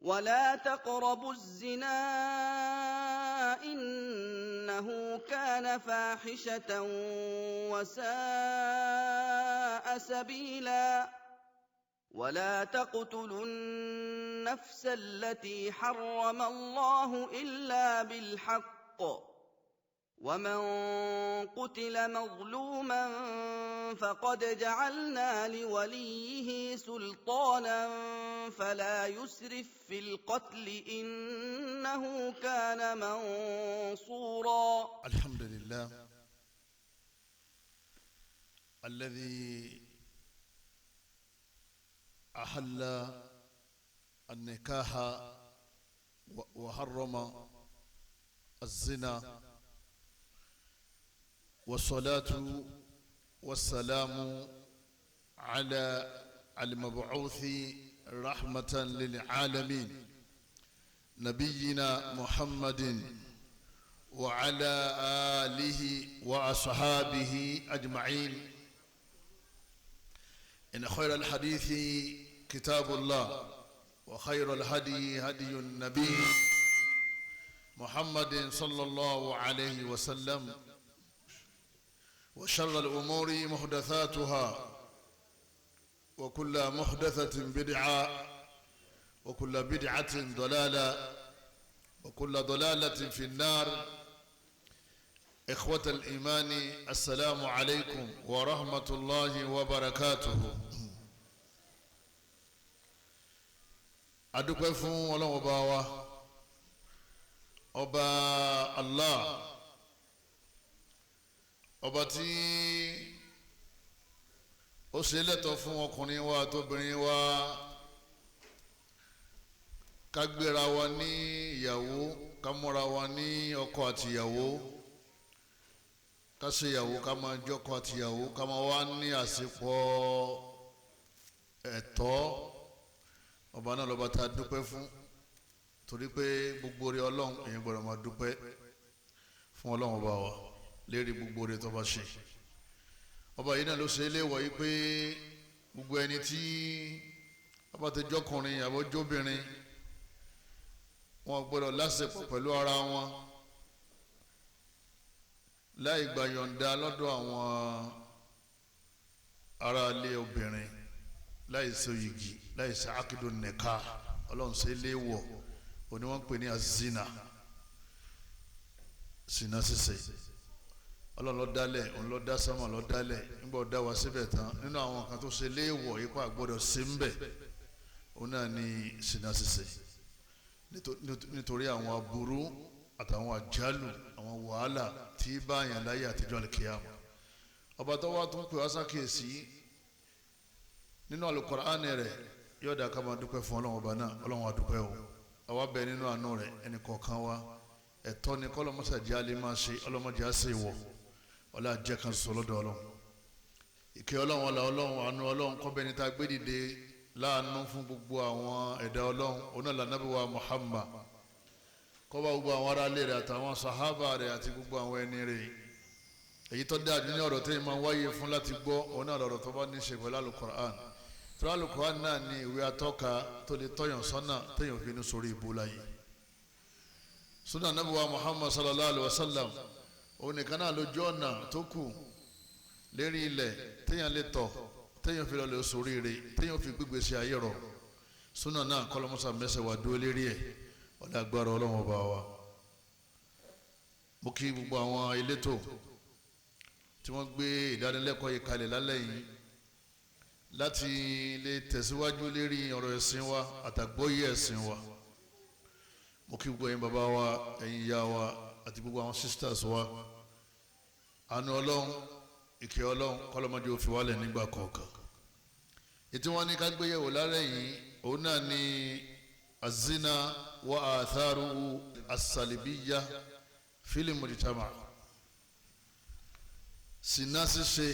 ولا تقربوا الزنا إنه كان فاحشة وساء سبيلا ولا تقتلوا النفس التي حرم الله إلا بالحق ومن قتل مظلوما فقد جعلنا لوليه سلطانا فلا يسرف في القتل إنه كان منصورا. الحمد لله الذي أحل النكاح وحرم الزنا، والصلاة والسلام على المبعوث رحمة للعالمين نبينا محمد وعلى آله وأصحابه أجمعين. إن خير الحديث كتاب الله وخير الهدي هدي النبي محمد صلى الله عليه وسلم وشر الأمور محدثاتها وكل محدثة بدعة وكل بدعة ضلالة وكل ضلالة في النار. إخوة الإيمان السلام عليكم ورحمة الله وبركاته. adúpẹ́ fún Ọlọ́run Ọba wa Ọba Allah, ọba tí ó ṣe lẹ́tọ̀ọ́ fún ọkùnrin wa àtobìnrin wa ká gbéra wa ní ìyàwó, ká múra wa ní ọkọ àti ìyàwó, ká ṣe ìyàwó, ká máa jọkọ àti ìyàwó, ká máa wá ní àsìpọ̀ ẹ̀tọ́. Ọba náà lọ́ba tá a dúpẹ́ fún, torí pé gbogbo oore Ọlọ́run èyàn gbọ́dọ̀ máa dúpẹ́ fún Ọlọ́run Ọba wa lérí gbogbo oore tó bá ṣe. Ọba yìí náà ló ṣe é léèwọ̀ yìí pé gbogbo ẹni tí ọba ti jọkùnrin àbójóbìnrin wọn gbọ́dọ̀ láṣepọ̀ pẹ̀lú ara wọn láì gba yọ̀ǹda lọ́dọ̀ àwọn ará ilé obìnrin, láì ṣe yìgì, láì ṣe akidu nìka. Ọlọ́run ṣe léèwọ̀, òní wọ́n ń pè ní azina, sina ṣíṣe. Ọlọ́run ló dálẹ̀, òun ló dá sánmà, ló dálẹ̀, nígbà ó dá wa síbẹ̀ tán nínú àwọn kan tó ṣe léèwọ̀ ipa àgbọ́dọ̀ sí ń bẹ̀ òun náà ní sina ṣíṣe, nítorí àwọn aburú àtàwọn àjálù, àwọn wàhálà tí báyàn láyé àtijọ́ àlùkìyámà. Ọba tó wá tó ń pè wá sákèésí nínú Al-Qur'ani rẹ̀ yóò dá ká máa dúpẹ́ fún Ọlọ́run Ọba náà. Ọlọ́run á dúpẹ́ o, àwa bẹ nínú àánú rẹ̀ ẹnì kọ̀ọ̀kan wa ẹ̀tọ́ ni kọ́lọ́mọ́sàdí alẹ́ máa ṣe, ọlọ́mọdé á ṣe wọ̀ ọlá jẹ́ kan sọ lọ́dọ̀ Ọlọ́run. Ìkẹ́ Ọlọ́run, ọlá Ọlọ́run, àánú Ọlọ́run kó bá ẹni tá a gbé dìde láàánú fún gbogbo àwọn ẹ̀dá Ọlọ́run, ọ̀nà lànàbí wa Muhammad, kó bá gbogbo àwọn ará ilé rẹ̀ àtàwọn sàhábà rẹ̀ àti gbogbo àwọn ẹni rẹ̀. Èyí tó dáa ní ọ̀rọ̀ tẹ́yìn máa wáyé fún láti gbọ́ ọ̀nà lọ̀rọ̀ tó bá ní ṣe pẹ̀lú Al-Qur'an. Tó Al-Qur'an náà ní ìwé atọ́ka tó lè tọ́yàn sọ́nà téèyàn fi ní sórí ibú láyé. Sunnah Nabi wa Muhammad sallallahu alaihi wasallam òun nìkan náà lójú ọ̀nà tó kù lérí ilẹ̀ téèyàn lè tọ̀ téèyàn fi lọ lè sórí rẹ̀, téèyàn fi gbígbé sí ayé rọ̀. Sunnah náà kọ́lọ́mọ́sà mẹ́sẹ̀ wá dúró lérí ẹ̀ ọ̀dà agbára Ọlọ́run Ọba wa. Mo kí gbogbo àwọn elétò tí wọ́n gbé ìdánilẹ́kọ̀ọ́ yìí kalẹ̀ lálẹ́ yìí láti lè tẹ̀síwájú lérí ọ̀rọ̀ ẹ̀sìn wa àtàgbọ́yé ẹ̀sìn wa. Mo kí gbogbo ẹ̀yin bàbá wa, ẹ̀yin ìyá wa àti gbogbo àwọn sisters wa. Àánú Ọlọ́run, ìkẹ́ Ọlọ́run kọ́lọ́mọdé ó fi wálẹ̀ nígbà kọ̀ọ̀kan. Ètí wọ́n ní ká gbéyẹ̀wò lálẹ́ yìí òun náà ni azina wa atharu as-salibiyya fil mujtama. Sìná ṣíṣe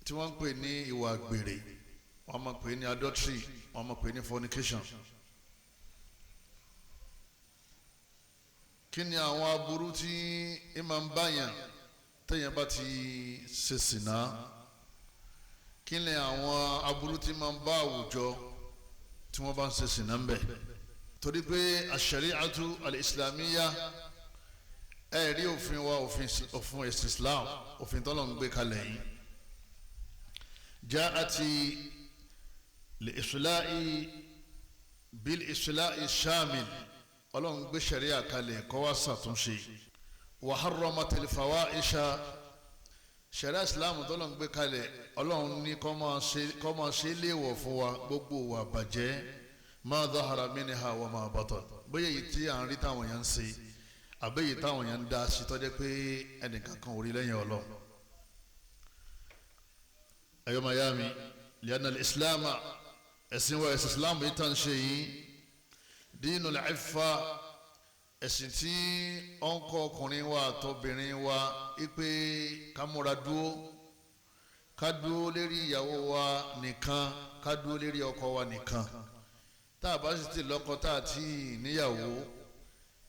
tí wọ́n ń pè ní ìwà àgbèrè, wọ́n máa pè ní adultery, wọ́n máa pè ní fornication. Kí ni àwọn aburú tí ìmọ̀ ń báyàn téèyàn bá ti ṣe sìná? Kí ni àwọn aburú tí máa ń bá àwùjọ tí wọ́n bá ń ṣe sìná ń bẹ̀? torí pé ash-shari'atu al-islamiyya ẹ̀rí òfin wa òfin ẹ̀sìn Islam òfin tọ́lọ̀ ń gbé kalẹ̀ yìí ja'ati li-islahi bil-islahi shamil ọlọ́run gbé sharia kalẹ̀ kó wá ṣàtúnṣe wa harramatil fawahisha sharia Islam tọ́lọ̀ ń gbé kalẹ̀ ọlọ́run ní kó máa ṣe léèwọ̀ fún wa gbogbo wa bàjẹ́ ma dhahara minha wa ma batan bóyá èyí tí à ń rí táwọn èèyàn ń ṣe àbẹ́yìí táwọn èèyàn ń dá sí tọ́jẹ́ pé ẹnìkan kan ò rí lẹ́yìn ọlọ́run. ẹ̀yọ́ mayami lianna al-islam ẹ̀sìn wa ẹ̀sìn islam yìí tàn ṣe yìí dinul iffa ẹ̀sìn tí ó ń kọ́ ọkùnrin wa àtọbìnrin wa ipe ká múra dúó ká dúó lérí ìyàwó wa nìkan ká dúó lérí ọkọ wa nìkan tá a bá sì ti lọ́kọ tá a ti níyàwó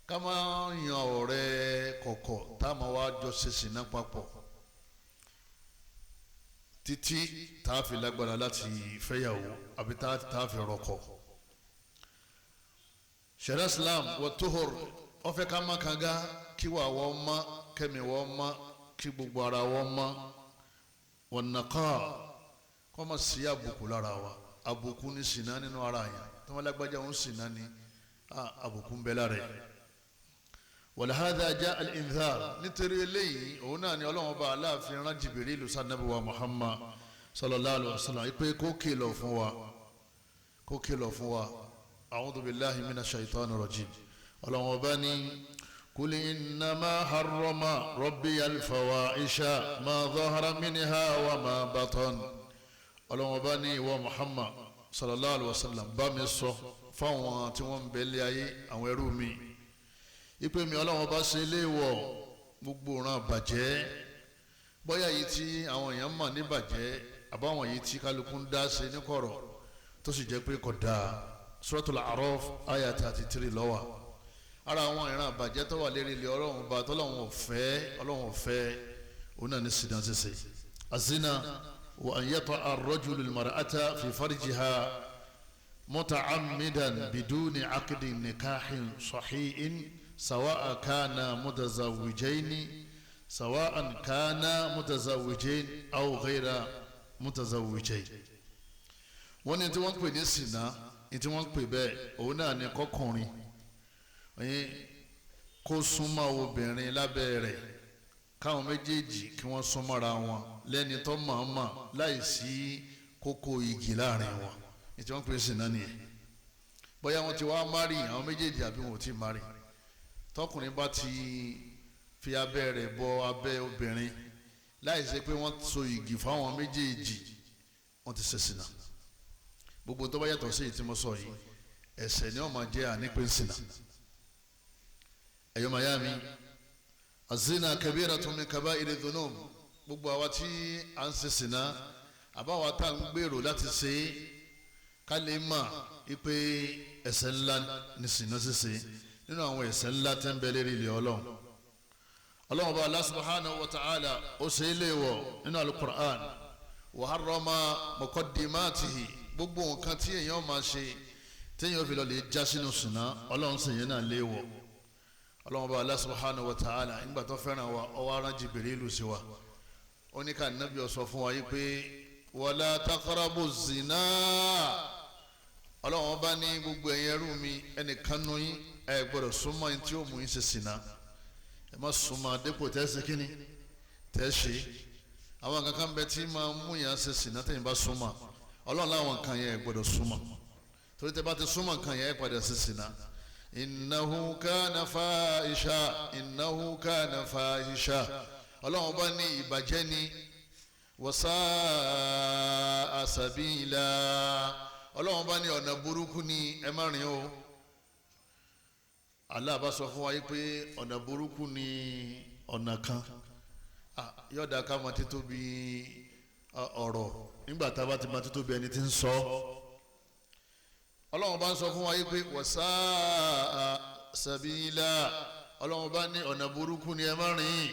ká máa yan ọ̀rẹ́ kọ̀kọ̀ tá a máa wá jọ ṣe ṣìnà papọ̀ títí tá a fi lágbára láti fẹ́yàwó àbí tá a fi rọkọ̀. Sharia Islam wa tuhur ó fẹ́ ká má kanga kí wà wọ́n mọ́ kẹ́mi wọ́n mọ́ kí gbogbo ara wọ́n mọ́ wan naqa kó má sí àbùkù lára wa àbùkù ní ṣìnà nínú ara yẹn tí wọ́n lágbájá ń ṣìnà ní àbùkù ń bẹ lára yẹn. ولهذا جاء الإنذار نتري لي هنا ني الله با الله في ران جبريل صلى محمد صلى الله عليه وسلم يبقى كوكيلو فوا أعوذ بالله من الشيطان الرجيم الله باني قل إنما حرم ربي الفواحش ما ظهر منها وما بطن الله باني ومحمد صلى الله عليه وسلم بامي صو فاوان تي وon bele ayé àwọn ẹrú mi ipe mi Ọlọ́run bá ṣe léèwọ̀ gbogbo ran bàjẹ́ bóyá yìí tí àwọn èèyàn mọ̀ ní bàjẹ́ àbáwọn yìí tí kálukú ń dá ṣe ní kọ̀rọ̀ tó sì jẹ́ pé kò dáa Suratul A'raf àyá 33 lọ́wọ́ ara àwọn ìran bàjẹ́ tó wà lérí ilé Ọlọ́run bá tọ́lọ́run ò fẹ́ òun náà ní ṣìnà ṣíṣe azina wa an yata'a ar-rajulu al-mar'ata fi farjiha muta'ammidan biduni 'aqdin nikahin sahihin سواء كان متزوجين أو غير متزوجين wọ́n ní tí wọ́n pè ní ṣìnà ní tí wọ́n pè bẹ́ẹ̀ òun náà ní kọkùnrin kó súnmọ́ obìnrin lábẹ́ rẹ̀ káwọn méjèèjì kí wọ́n súnmọ́ra wọn lẹ́ni tó mọ̀ọ́mọ̀ láì sí kókó igi láàrin wọn ní tí wọ́n pè ní ṣìnà nìyẹn bóyá wọ́n ti wá márì àwọn méjèèjì àbí wọn ò tí márì tọkùnrin bá ti fi abẹ́ rẹ̀ bọ abẹ́ obìnrin láì ṣe pé wọ́n so igi fáwọn méjèèjì wọ́n ti ṣe ṣìnà gbogbo tó bá yàtọ̀ sí èyí tí mo sọ yìí ẹ̀ṣẹ̀ ni wọ́n máa jẹ́ ànípín ṣìnà. ẹ̀yọ́ mayami azina kabiratun min kaba'iri dhunub gbogbo àwa tí à ń ṣe ṣìnà àbáwa tá à ń gbèrò láti ṣe ká lè mà ipe ẹ̀ṣẹ̀ ńlá ní ṣìnà ṣíṣe nínú àwọn ẹ̀ṣẹ̀ ńlá tẹ́ ń bẹ lérí ilẹ̀ Ọlọ́run bá Allah subhanahu wa ta'ala ó ṣe é léèwọ̀ nínú al-Qur'an wa harrama muqaddimatihi gbogbo nǹkan tí èèyàn máa ṣe téèyàn fi lọ lè já sínú ṣìnà Ọlọ́run sì yẹn náà léèwọ̀ Ọlọ́run bá Allah subhanahu wa ta'ala nígbà tó fẹ́ràn wa ó wá rán Jibrilu sí wa ó ní ká nábì ó sọ fún wa yìí pé wala taqrabu zina Ọlọ́run bá ní gbogbo ẹ̀yin ẹrú mi ẹnìkan nù yín ẹ gbọ́dọ̀ súnmọ́ ẹni tí ó mú yín ṣe ṣìnà ẹ má súnmọ́ dépò tẹ́ ṣe kíni tẹ́ ṣe àwọn kankan bẹ tí máa mú yàn ṣe ṣìnà tẹ́yìn bá súnmọ́ Ọlọ́run láwọn kan yẹn ẹ gbọ́dọ̀ súnmọ́ torí tẹ́ bá ti súnmọ́ kan yẹn ẹ padà ṣe ṣìnà innahu kana fahisha Ọlọ́run bá ní ìbàjẹ́ ni wa sa'a sabila Ọlọ́run bá ní ọ̀nà burúkú ni ẹ má rìn o. Allah bá sọ fún wa yìí pé ọ̀nà burúkú ni ọ̀nà kan yọ̀dà ká máa títóbi ọ̀rọ̀ nígbà tá a bá ti máa títóbi ẹni tí ń sọ Ọlọ́run bá ń sọ fún wa yìí pé wasa sabila Ọlọ́run bá ní ọ̀nà burúkú ni ẹ má rìn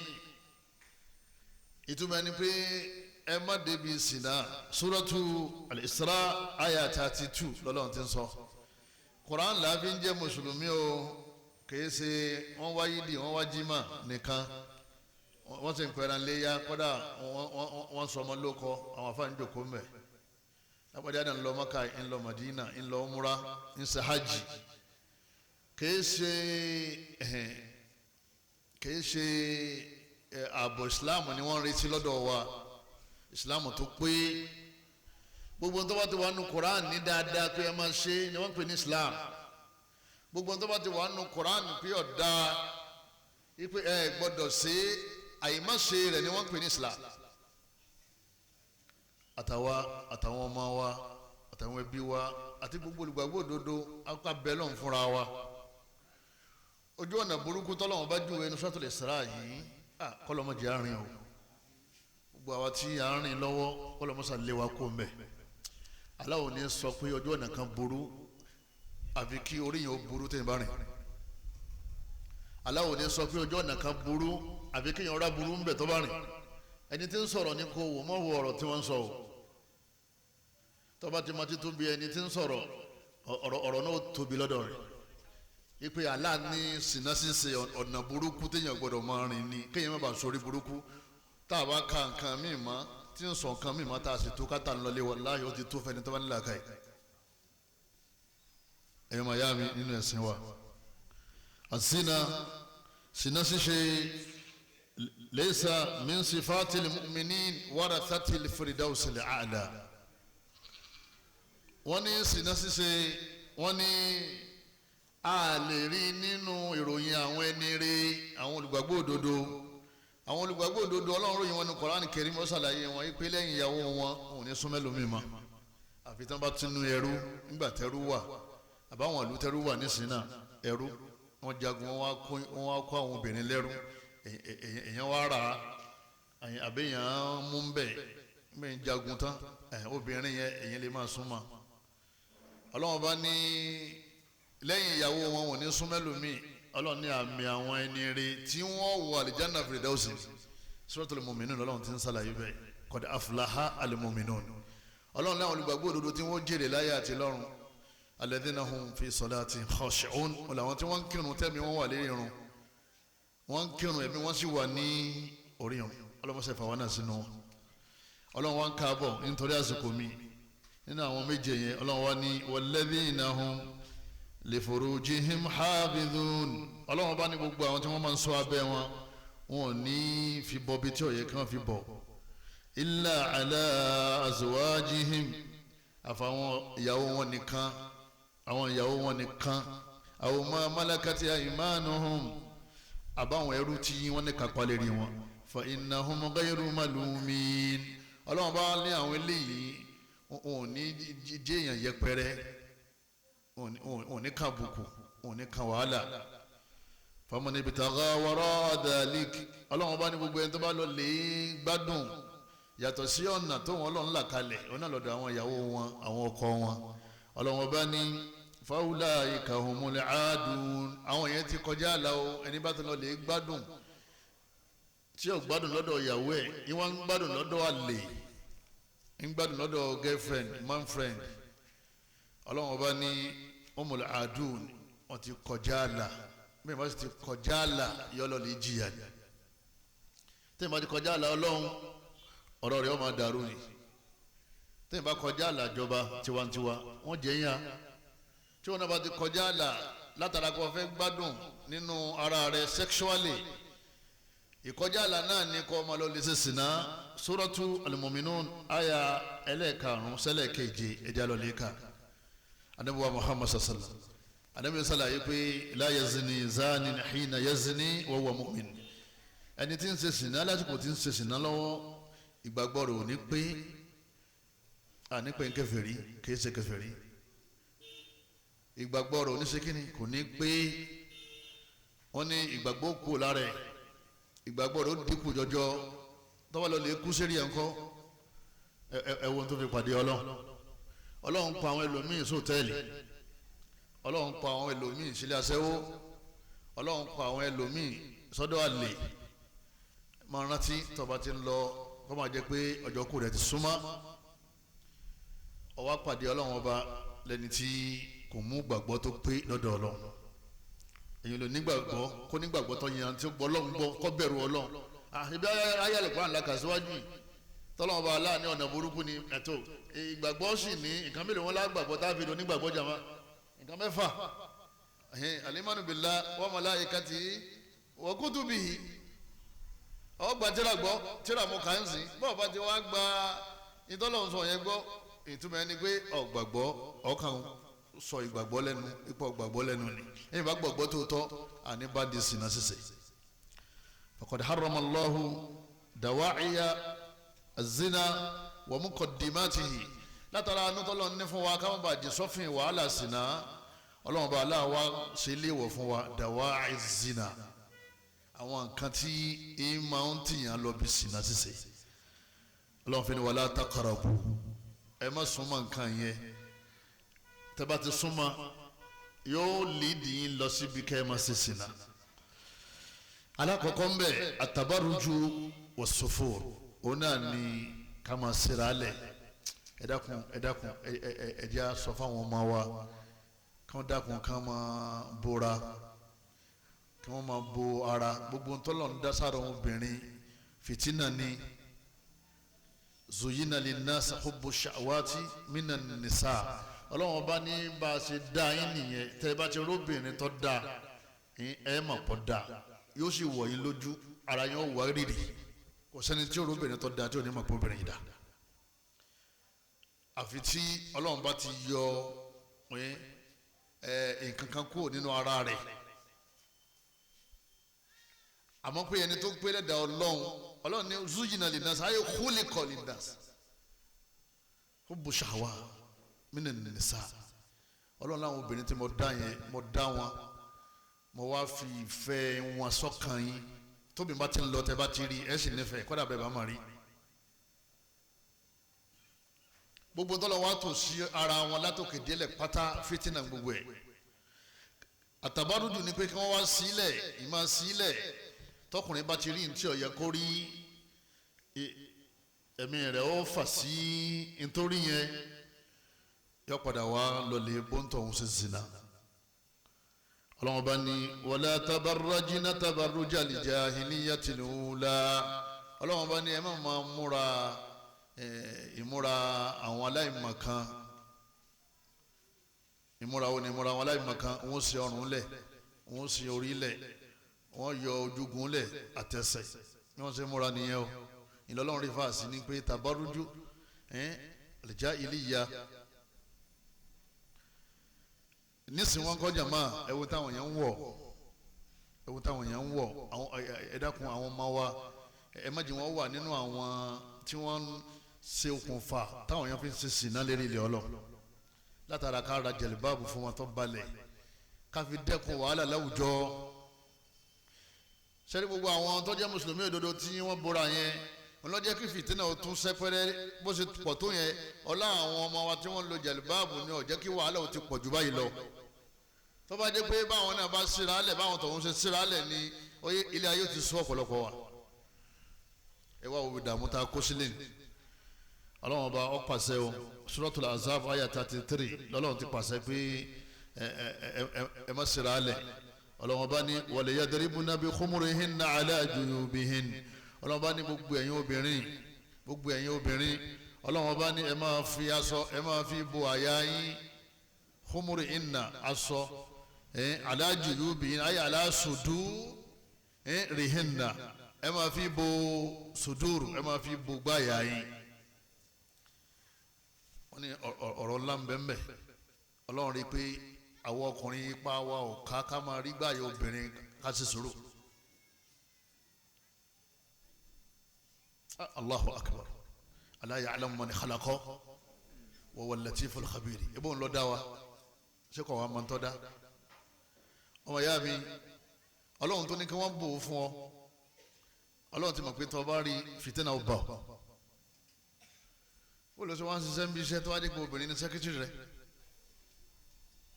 ìtumọ̀ ẹni pé ẹ má débi ṣìnà Suratu al-Isra àyá 32 lọ́lọ́run ti ń sọ. Quran la fi ń jẹ́ mùsùlùmí o kìí ṣe wọ́n wá yídì wọ́n wá jímà nìkan wọ́n sì ń pẹ̀ràn léyà kọ́dà wọ́n sọ ọmọ lóko àwọn afáàní jòkó mẹ́ lápàdé àdá ńlọ Maka ńlọ Madina ńlọ umra ńṣe hajj kìí ṣe ààbò Islam ni wọ́n retí lọ́dọ̀ wa Islam tó pé gbogbo tó bá ti wà nù Quran ní dáadáa pé ẹ máa ṣe ni wọ́n pè ní Islam gbogbo tó bá ti wà nù Quran pé ọ̀dà ipe ẹ gbọ́dọ̀ ṣe àyèmáṣe rẹ̀ ni wọ́n pè ní Islam àtàwọn ọmọ wa àtàwọn ẹbí wa àti gbogbo olùgbàgbọ́ òdodo akọ abẹ́lọ̀ ń fúnra wa ojú ọ̀nà burúkú tọ́lọ́wọ́n bá júwe ní Suratul Isra yìí kọ́lọ́mọdé àárín o gbogbo àwa tí àárín lọ́wọ́ kọ́lọ́mọsà lé wa kó mbẹ́ aláwo ní sọ pé ojú ọ̀nà kan burú àfi kí orí yẹn ó burú tẹ̀ bá rìn aláwo ní sọ pé ojú ọ̀nà kan burú àfi kí yẹn ọ̀rá burú ń bẹ̀ tó bá rìn ẹni tí ń sọ̀rọ̀ ní kò wò mọ́ wo ọ̀rọ̀ tí wọ́n ń sọ o tó bá ti mọ títún bí ẹni tí ń sọ̀rọ̀ ọ̀rọ̀ náà tóbi lọ́dọ̀ rẹ̀ ipe Allah ní Sina ṣíṣe ọ̀nà burúkú téèyàn gbọ́dọ̀ máa rìn ní kéèyàn má bàa sórí burúkú tá a bá ka nǹkan míì mọ́ tí ń sọ nǹkan míì mọ́ tá a sì tó káta ńlọlé wallahi ó ti tó fẹ́ni tó bá nílà ká yìí ẹ̀yọ́ màá yá mi nínú ẹ̀sìn wa Sina ṣíṣe laysa min sifatil mu'minin warathatil firdausil a'la wọ́n ní Sina ṣíṣe wọ́n ní a lè rí nínú ìròyìn àwọn ẹni rí àwọn olùgbàgbọ́ òdodo Ọlọ́run ròyìn wọn ní Kùránì Kẹ́rímù ó ṣàlàyé wọn yìí pé lẹ́yìn ìyàwó wọn òun ní súnmọ́ ẹlòmíì mọ́ àfi tí wọ́n bá tún ní ẹrú nígbà tẹ́rú wà àbáwọn ìlú tẹ́rú wà ní Sínà ẹrú wọ́n jagun wọ́n wá kó àwọn obìnrin lẹ́rú èèyàn wá rà á àbẹ́yàn mú ń bẹ̀ ń jagun tán obìnrin yẹn èèyàn lè máa súnmọ́ Ọlọ́run bá ní lẹ́yìn ìyàwó wọn ò ní súnmẹ́lòmíì Ọlọ́run ní àmì àwọn ẹni rí tí wọ́n wọ àlìjáná fìrìdáùsì Suratul Mu'minun Ọlọ́run ti ń sàlàyé bẹ́ẹ̀ qad aflaha al-mu'minun Ọlọ́run láwọn olùgbàgbọ́ òdodo tí wọ́n jèrè láyé àti lọ́run alladhina hum fi salatihim khashi'un làwọn tí wọ́n ń kírun tẹ́mi wọ́n wà lérí irun wọ́n ń kírun ẹ̀mí wọ́n sì wà ní orí irun ọlọ́mọṣẹ́ fàwọn náà sínú wọn Ọlọ́run wá ń káàbọ̀ nítorí àsìkò mi nínú àwọn méje yẹn Ọlọ́run wá ní walladhina hum li furujihim hafidhun Ọlọ́run bá ní gbogbo àwọn tí wọ́n máa ń ṣọ́ abẹ́ wọn wọn ò ní fi bọ́ bí tí ò yẹ kí wọ́n fi bọ́ illa ala azwajihim àfàwọn ìyàwó wọn nìkan aw ma malakati aymanuhum àbáwọn ẹrú tí wọ́n ní kápá lérí wọn fa innahum ghayru malumin Ọlọ́run bá ní àwọn eléyìí wọn ò ní jẹ́ èèyàn yẹpẹrẹ wọn ní kàbùkù wọn ní kan wàhálà faman ibtagha wara dhalik Ọlọ́run bá ní gbogbo ẹni tó bá lọ lè gbádùn yàtọ̀ sí ọ̀nà tó wọn Ọlọ́run là kalẹ̀ ọ̀nà lọ́dọ̀ àwọn ìyàwó wọn àwọn ọkọ wọn Ọlọ́run bá ní faulaika humul aadun àwọn yẹn ti kọjá àlà o ẹni bá tó lọ lè gbádùn tí ò gbádùn lọ́dọ̀ ìyàwó ẹ̀ ìwọ́n ń gbádùn lọ́dọ̀ àlè ń gbádùn lọ́dọ̀ girlfriend man friend Ọlọ́run bá ní humul aadun wọ́n ti kọjá àlà bẹ́ẹ̀ bá sì ti kọjá àlà yọ́lọ́ lè jìyà ni tẹ́yìn bá ti kọjá àlà Ọlọ́run ọ̀rọ̀ rẹ̀ ó máa dàrú ni tẹ́yìn bá kọjá àlà ìjọba tiwantiwa wọ́n jẹ́ yàn tí wọ́n náà bá ti kọjá àlà látara kó fẹ́ gbádùn nínú ara rẹ̀ sexually ìkọjá àlà náà ní kó ọmọ lọ lè ṣe sìnà Suratu al-Mu'minun àyà ẹlẹ́ẹ̀karùn-ún sẹ́lẹ̀keje ẹja lọ lè kà anabiwa Muhammad sallallahu anabi sallallahu yìí pé la yazni zanin hina yazni wa huwa mu'min ẹni tí ń ṣe sìnà lásìkò tí ń ṣe sìnà lọ́wọ́ ìgbàgbọ́ rẹ̀ ò ní pé ànípẹ́ ń kèfèrí kìí ṣe kèfèrí ìgbàgbọ́ rẹ̀ ò ní ṣe kíni kò ní pé wọ́n ní ìgbàgbọ́ kú lára ẹ̀ ìgbàgbọ́ rẹ̀ ó dínkù jọjọ tọ́wọ́ lọ lè kú sérí ẹ̀ ńkọ́ ẹ̀wọ̀n tó fi pàdé Ọlọ́run pa àwọn ẹlòmíín sóòtẹ́ẹ̀lì Ọlọ́run pa àwọn ẹlòmíín sílé aṣẹ́wó Ọlọ́run pa àwọn ẹlòmíín sọ́dọ̀ àlè máa rántí tọba ti ń lọ kó máa jẹ́ pé ọjọ́ kù rẹ̀ ti súnmọ́ ó wá pàdé Ọlọ́run ọba lẹ́ni tí kò mú gbàgbọ́ tó pé lọ́dọ̀ Ọlọ́run. èyí ló nígbàgbọ́ kó nígbàgbọ́ tó yan tí ó gbọ́ Ọlọ́run gbọ́ kó bẹ̀rù Ọlọ́run. ibi ayé Al-Qur'an ńlá kà síwájú yìí tọ́lọ́mọba Allah ní ọ̀nà burúkú ni ẹ̀tọ́ ìgbàgbọ́ sì ní nǹkan mélòó wọn lágbàgbọ́ tá a fi lò nígbàgbọ́ jàmá nǹkan mẹ́fà al-imanu billahi wa malaikatihi wa kutubihi ọgbà tíra gbọ́ tíra mọ kà ń sìn bọ́ọ̀ bá ti wá gba ìtọ́lọ́run sọ yẹn gbọ́ ìtumọ̀ ẹni pé ọ̀gbàgbọ́ ọkàn sọ ìgbàgbọ́ lẹ́nu ipò ọ̀gbàgbọ́ lẹ́nu ni ẹ̀yìn bá gbàgbọ́ tó tọ́ àní bá di sìnà ṣiṣẹ́. faqad harrama Allahu dawa'iya az-zina wa muqaddimatihi látara anútọ́lọ́ ní fún wa káwọn bá di sọ́fìn wàhálà sìnà ọlọ́run bá aláwa ṣe léèwọ̀ fún wa dawa'i az-zina àwọn nǹkan tí máa ń tìyàn lọ bí sìnà ṣiṣẹ́ ọlọ́run fi ni wala taqrabu ẹ má súnmọ́ nǹkan yẹn tẹ́ bá ti súnmọ́ yóò lídìí yín lọ síbi kẹ́ ẹ má ṣe sìnà. alákọ̀ọ́kọ́ ń bẹ̀ àtàbárùjú was-sufur òun náà ni ká máa ṣera lẹ̀ ẹ dákun ẹ jẹ́ á sọ fáwọn ọmọ wa kí wọ́n dákun ká máa bóra kí wọ́n máa bo ara gbogbo ntọ́lọ̀ ń dá sára obìnrin fìtínà ni zuyina linnasi hubbu sha'wati minan nisa ọlọ́run ọba ní bá a ṣe dá yín nìyẹn tẹ́ ẹ bá ti róbìnrin tó dá ẹ mọ̀ pọ̀ dá yóò sì wọ̀ yín lójú ara yín ó wà rírì kò sẹ́ni tí róbìnrin tó dá tí ò ní mọ̀ pọ̀ obìnrin yìí dá àfi tí ọlọ́run bá ti yọ nǹkan kan kúrò nínú ara rẹ̀ àmọ́ pé ẹni tó gbé lẹ́dàá ọlọ́run ní zuyina linnas ayé khuliqa linnas hubbu shahwa minan nisa ọlọ́run láwọn obìnrin tí mo dá yẹn mo dá wọn mo wá fi ìfẹ́ wọn sọ́kàn yín tóbi bá ti ń lọ tẹ́ bá ti rí ẹ̀ sì nífẹ̀ẹ́ kọ́dà bẹ́ẹ̀ bá máa rí gbogbo tọ́lọ̀ wá tò sí ara wọn látòkè délẹ̀ pátá fìtínà gbogbo ẹ̀ àtàbárùdù ni pé kí wọ́n wá sílẹ̀ ìmọ̀ sílẹ̀ tọkùnrin bá ti rí ní tí ó yẹ kó rí ẹ̀mí rẹ̀ ó fà sí nítorí yẹn yọ padà wá lọlé bóńtọ̀ ọ̀hún ṣe zina ọlọ́wọ́n bá ní wala tabarrajna tabarrujal jahiliyyatil ula ọlọ́wọ́n bá ní ẹ má máa múra ìmúra àwọn aláìmọ̀kan ìmúra wo ni ìmúra àwọn aláìmọ̀kan wọ́n ṣe ọrùn lẹ̀ wọ́n ṣe orí lẹ̀ wọ́n yọ ojúgun lẹ̀ àtẹsẹ̀ ní wọ́n ṣe múra nìyẹn o ìlọ́lọ́run rí fàásì ní pé tabarujú al-jahiliyya nísìnyí wọ́n kọjá máa ẹ̀wù táwọn yẹn ń wọ̀ ẹ dákun àwọn ọmọ wa ẹ má jẹ́ wọ́n wà nínú àwọn tí wọ́n ń ṣe okùnfà táwọn yẹn fi ń ṣe sìnà lérí ilẹ̀ ọlọ́ látara ká ra jẹ̀lìbáàbù fún wọn tó balẹ̀ ká fi dẹ́kun wàhálà láwùjọ sẹ́ni gbogbo àwọn tó jẹ́ mùsùlùmí òdodo tí wọ́n bóra yẹn wọn lọ jẹ́ kí fìtínà ó tún sẹ́pẹ́rẹ́ bó ṣe pọ̀ tó yẹn ọlá àwọn ọmọ wa tí wọ́n lo jẹ̀lìbáàbù ni ó jẹ́ kí wàhálà ó ti pọ̀ jù báyìí lọ tó bá jẹ́ pé báwọn náà bá síra lẹ̀ báwọn tọ̀hún ṣe síra lẹ̀ ni ilé ayé ti sún ọ̀pọ̀lọpọ̀ wa ẹ wá òwe dààmú tá a kó sílẹ̀ ni ọlọ́run ọba ọ pàṣẹ o Suratul Azab ayat 33 lọ́lọ́run ti pàṣẹ pé ẹ má síra lẹ̀ ọlọ́run ọba ní wal yadribna bi khumurihinna ala junubihin ọlọ́run ọba ní gbogbo ẹ̀yin obìnrin ọlọ́run ọba ní ẹ máa fi aṣọ ẹ máa fi bo àyà yín khumurihinna aṣọ ala junubihin ayé ala sudurihinna ẹ máa fi bo suduru ẹ máa fi bo gbáyà yín wọ́n ní ọ̀rọ̀ ńlá ń bẹ́ẹ̀ ọlọ́run rí i pé àwọn ọkùnrin ipa wa ò ká máa rí gbáyà obìnrin ká sì sùúrù. Allahu akbar ala ya'lamu man khalaqa wa huwa al-latiful khabir ibo ń lọ dá wa ṣé kò wá máa ń tọ́ dá ọmọ ìyá mi ọlọ́run tó ní kí wọ́n bò ó fún ọ ọlọ́run ti mọ̀ pé tó o bá rí fìtínà ó bà ọ́ ó lọ sí wọn ṣiṣẹ́ ń bí iṣẹ́ tó wá dé pé obìnrin ní sẹ́kítírì rẹ̀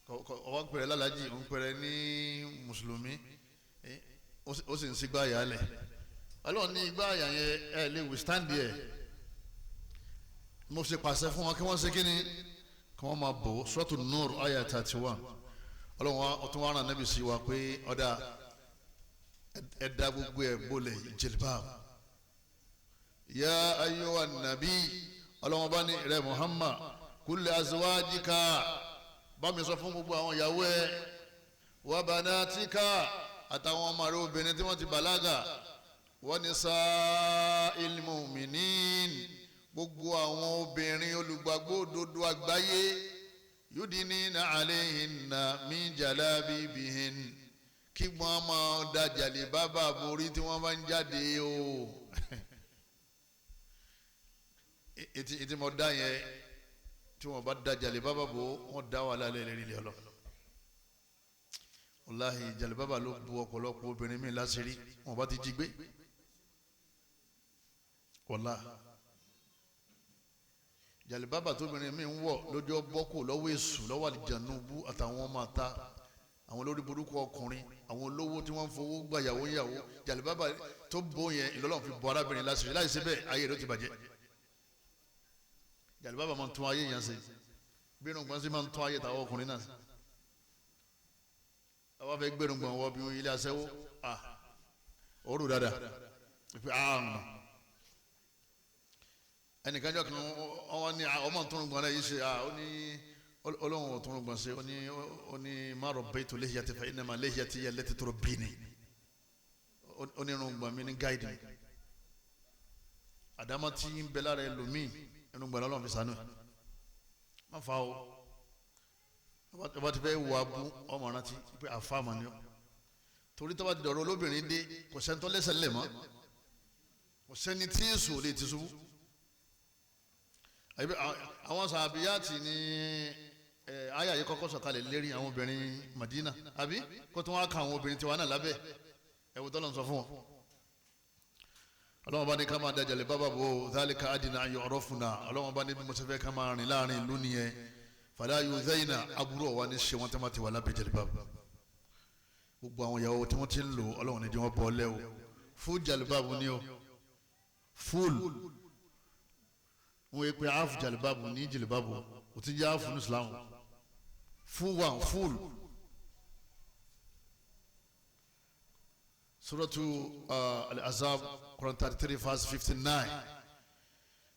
ọwọ́ pẹ̀rẹ̀ lálàájì òun pẹ̀rẹ̀ ní mùsùlùmí ó sì ń sí gbáàyà lẹ̀ ọlọ́run ní gbáàyà yẹn ẹ lè withstand ẹ̀ mo ṣe pàṣẹ fún wọn kí wọ́n ṣe kí ni kí wọ́n máa bò Suratul Nur ayah 31 ọlọ́run ọtún wà rán nábì sí wa pé ọ̀dà ẹ̀dá gbogbo ẹ̀ bólẹ̀ jilbab ya ayyuhan nabi ọlọ́run bá ní rẹ̀ Muhammad kulli azwajika bá mi sọ fún gbogbo àwọn ìyàwó ẹ̀ wa banatika àtàwọn ọmọ rẹ̀ obìnrin tí wọ́n ti bàlágà wa nisa'il mu'minin gbogbo àwọn obìnrin olùgbàgbọ́ òdodo àgbáyé yudinina alayhinna min jalabibihin kí wọ́n máa da jàlíbábà borí tí wọ́n bá ń jáde o ètí mo dá yẹn tí wọ́n bá da jàlíbábà bò wọ́n dá wà lálẹ́ lérí ilé ọlọ́ wàláhì jàlíbábà ló bu ọ̀pọ̀lọpọ̀ obìnrin mi láṣìírí wọ́n bá ti jí gbé wàláhì jàlíbábà tóbìnrin mi ń wọ̀ lójó bọ́kù lọ́wọ́ èṣù lọ́wọ́ àlìjànú bú àtàwọn ọmọ àta àwọn olórí burúkú ọkùnrin àwọn olówó tí wọ́n ń fowó gbà yàwó yàwó jàlíbábà tó bó yẹn ìlọ́lọ́run fi bọ́ arábìnrin láṣìírí láì ṣe bẹ́ẹ̀ ayé rẹ̀ ó ti bàjẹ́ jàlíbábà máa ń tún ayé yẹn ṣe bí irùngbọ̀n sí máa ń tún ayé tàwọn ọkùnrin náà ṣe àwọn fẹ́ gbẹ̀rùngbọ̀n wọ bí ilé aṣẹ́wó òórùn dáadáa pé ẹnìkan jọ kan wọn ní ọmọ ntúrùngbọ̀n náà yìí ṣe ó ní olóhùn òtúrùngbọ̀n ṣe ó ní má rabbaytu lihyati fa innama lihyati hiya allati turabbini ó ní irùngbọ̀n mi ní gáìdì mi àdámọ́ tí ń bẹ lára ẹlòmíì irùngbọ̀n lọ́lọ́run fi sànú ẹ̀ má fa o ọba ti fẹ́ wọ abú ọmọ rántí pé àfàmà ni ó torí tọ́ba ti dọ̀rọ̀ olóbìnrin dé kò sẹ́ni tó lẹ́sẹ̀ lẹ̀ mọ́ kò sẹ́ni tí èso lè ti ṣubú àwọn sàbíyàtì ní àyà yìí kọ́kọ́ sọ̀kalẹ̀ lérí àwọn obìnrin Madina àbí kó tó wá ka àwọn obìnrin tiwa náà lábẹ́ ẹ̀wù tọ́lọ̀ ń sọ fún wọn ọlọ́wọ́n bá ní ká máa da jàlíbábà bò dhalika adina an yu'rafna ọlọ́wọ́n bá ní bí mo ṣe fẹ́ ká máa rìn láàrin ìlú nìyẹn fala yudhayna aburú ọ̀wá ní ṣe wọ́n tẹ́ máa ti wà lábẹ́ jàlíbábà gbogbo àwọn ìyàwó tí wọ́n ti ń lò ọlọ́wọ́n ní di wọ́n bọ́ lẹ́ o fún jàlíbábà ni o full wọ́n yẹ pé half jàlíbábà ní jàlíbábà o ti jẹ́ half ní Islam full one full suratu al-Ahzab Quran 33 verse 59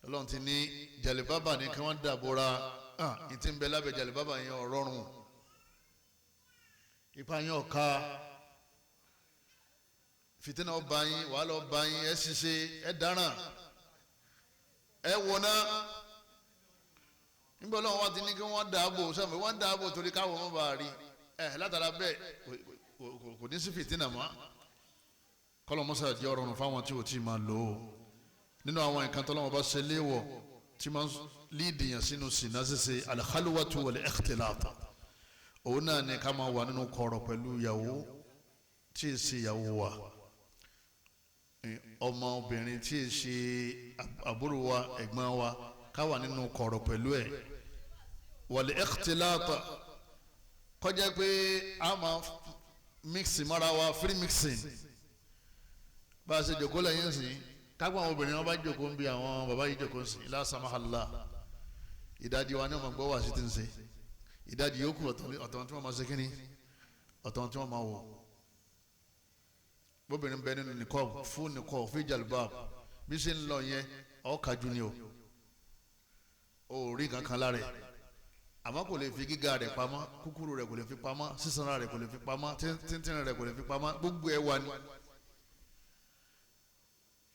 ọlọ́run ti ní jàlíbábà ní kí wọ́n dàbora ìtì ń bẹ lábẹ́ jàlíbábà yẹn ọ̀rọ̀rùn ipa yẹn ọ̀ka fìtínà ọba yín wàhálà ọba yín ẹ ṣiṣẹ́ ẹ dáràn ẹ wọná nígbà ọlọ́run wa ti ní kí wọ́n dàbò sọ́mi wọ́n dàbò torí káwọn ọmọ bá rí látara bẹ́ẹ̀ kò ní sí fìtínà mọ́ kọlọmọsá jẹ ọrọrùn fáwọn tí o ti máa lò ó nínú àwọn nǹkan tó lọ́wọ́ bá ṣe léèwọ̀ tí máa ń líìdì yàn sínú sìnà ṣíṣe al-khalwatu wal-ikhtilat òun náà ni ká máa wà nínú kọ̀rọ̀ pẹ̀lú ìyàwó tí ì ṣe ìyàwó wa ọmọ obìnrin tí ì ṣe àbúrò wa ẹ̀gbọ́n wa ká wà nínú kọ̀rọ̀ pẹ̀lú ẹ̀ wal-ikhtilat kọjá pé a máa mix mọ́ra wa free mixing bá a ṣe jòkó lẹ́yìn sí kápẹ́ àwọn obìnrin wọn bá jòkó ń bí àwọn bàbá yìí jòkó sí la samahala ìdajì wa ni wọn gbọ́ wá sí ti ń ṣe ìdajì yòókù ọ̀tọ̀ tí wọ́n máa ṣe kínní ọ̀tọ̀ tí wọ́n máa wò bóbìnrin bẹ nínú nìkọ́ fún nìkọ́ fún jalbab bí ṣe ń lọ yẹn ọ̀ọ́kájú ni o rí kankan lára ẹ̀ àmọ́ kò lè fi gíga rẹ̀ pamọ́ kúkúrú rẹ̀ kò lè fi pamọ́ sísanra rẹ̀ kò lè fi pamọ́ tíntín rẹ̀ kò lè fi pamọ́ gbogbo ẹ̀ wà ní